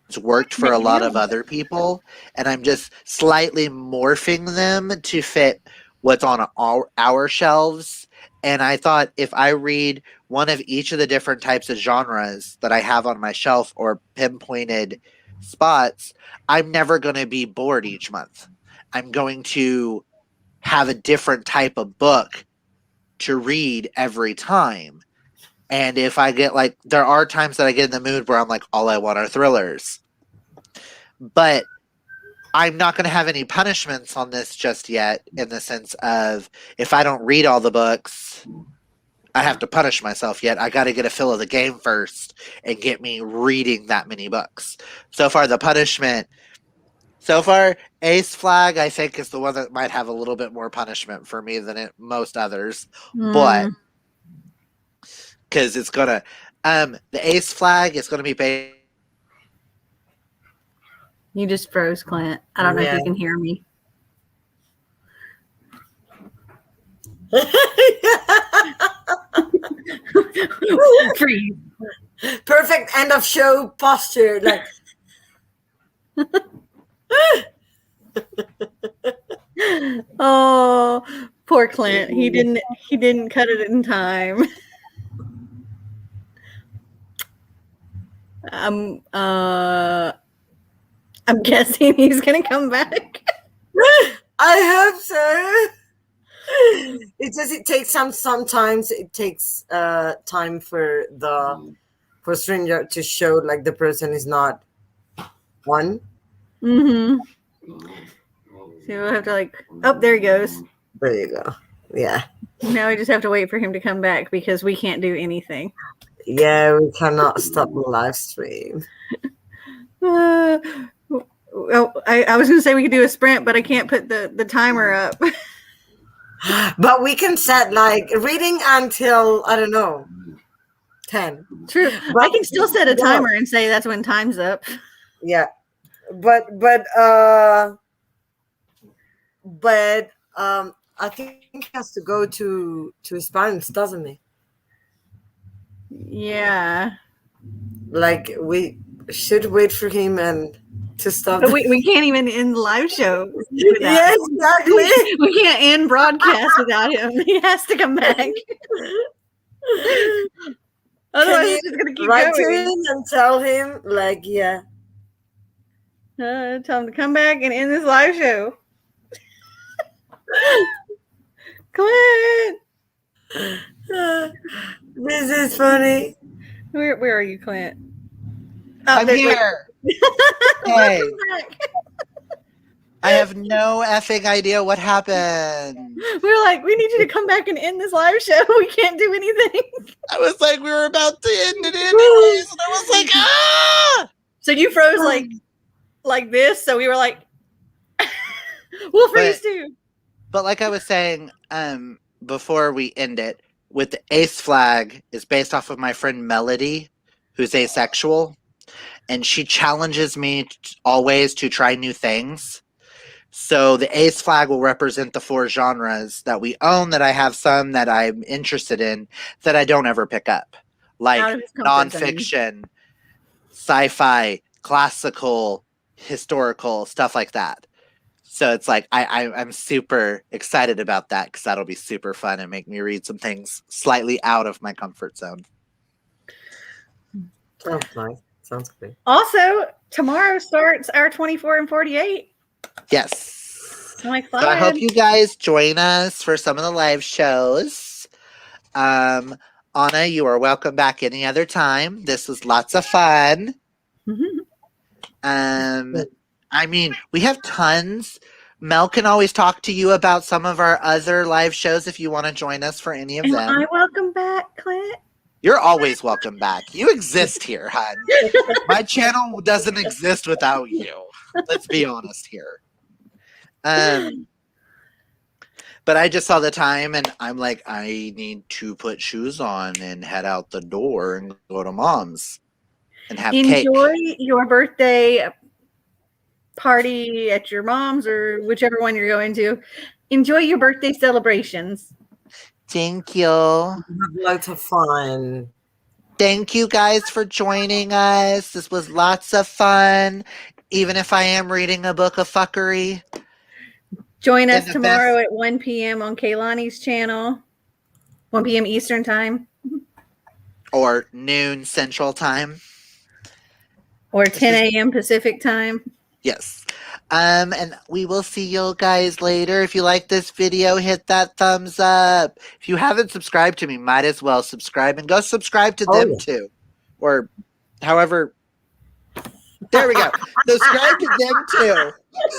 it's worked for a lot of McNeil. other people, and I'm just slightly morphing them to fit what's on our shelves. And I thought if I read one of each of the different types of genres that I have on my shelf or pinpointed spots, I'm never going to be bored each month. I'm going to have a different type of book to read every time. And if I get like, there are times that I get in the mood where I'm like, all I want are thrillers. But I'm not going to have any punishments on this just yet, in the sense of if I don't read all the books, I have to punish myself yet. I got to get a feel of the game first and get me reading that many books. So far, the punishment. So far, Ace Flag, I think, is the one that might have a little bit more punishment for me than most others. But Mm, because it's gonna, the Ace Flag is gonna be based. you just froze, Clint. I don't know if Yeah. you can hear me. Freeze. Perfect end of show posture. Like, Oh, poor Clint. He didn't cut it in time. I'm I'm guessing he's gonna come back. I hope so. It takes sometimes it takes time for stranger to show like the person is not One. Mm-hmm. So we'll have to oh, there he goes. There you go. Yeah. Now we just have to wait for him to come back because we can't do anything. Yeah, we cannot stop the live stream. Well, I was going to say we could do a sprint, but I can't put the timer up. But we can set reading until, I don't know, 10. True. But I can still set a timer and say that's when time's up. Yeah. But I think he has to go to his parents, doesn't he? Yeah. We should wait for him and to stop. But we can't even end the live show. Yes, exactly. We can't end broadcast without him. He has to come back. Otherwise, it's just going to keep write going. to him and tell him, yeah. Tell him to come back and end this live show. Clint! This is funny. Where are you, Clint? Oh, I'm here. Hey. I have no effing idea what happened. We were like, we need you to come back and end this live show. We can't do anything. I was like, we were about to end it anyways. And I was like, ah! So you froze like this. So we were like, we'll freeze too. But like I was saying before we end it, with the ace flag is based off of my friend Melody, who's asexual. And she challenges me always to try new things. So the ace flag will represent the 4 genres that we own, that I have some that I'm interested in that I don't ever pick up. Like nonfiction, sci-fi, classical, historical, stuff like that. So it's like I'm super excited about that because that'll be super fun and make me read some things slightly out of my comfort zone. Oh, nice. Sounds good. Also, tomorrow starts our 24 and 48. Yes. So I hope you guys join us for some of the live shows. Anna, you are welcome back any other time. This was lots of fun. I mean, we have tons. Mel can always talk to you about some of our other live shows if you want to join us for any of them. I welcome back, Clint. You're always welcome back. You exist here, hon. My channel doesn't exist without you. Let's be honest here. But I just saw the time and I'm like, I need to put shoes on and head out the door and go to mom's and have cake. Enjoy your birthday party at your mom's or whichever one you're going to. Enjoy your birthday celebrations. Thank you. Have lots of fun. Thank you guys for joining us. This was lots of fun, even if I am reading a book of fuckery. Join us tomorrow at 1 p.m. on Kaylani's channel, 1 p.m. Eastern time. Or noon Central time. Or 10 a.m. Pacific time. Yes. And we will see you guys later. If you like this video, hit that thumbs up. If you haven't subscribed to me, might as well subscribe and go subscribe to them too. Or however. There we go. Subscribe to them too.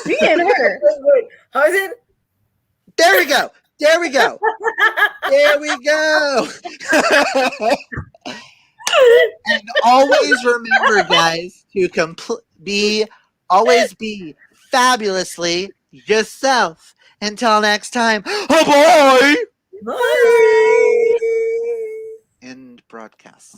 Me and her. Wait. How is it? There we go. There we go. There we go. And always remember, guys, to always be fabulously yourself. Until next time. Oh boy. Bye. End broadcast.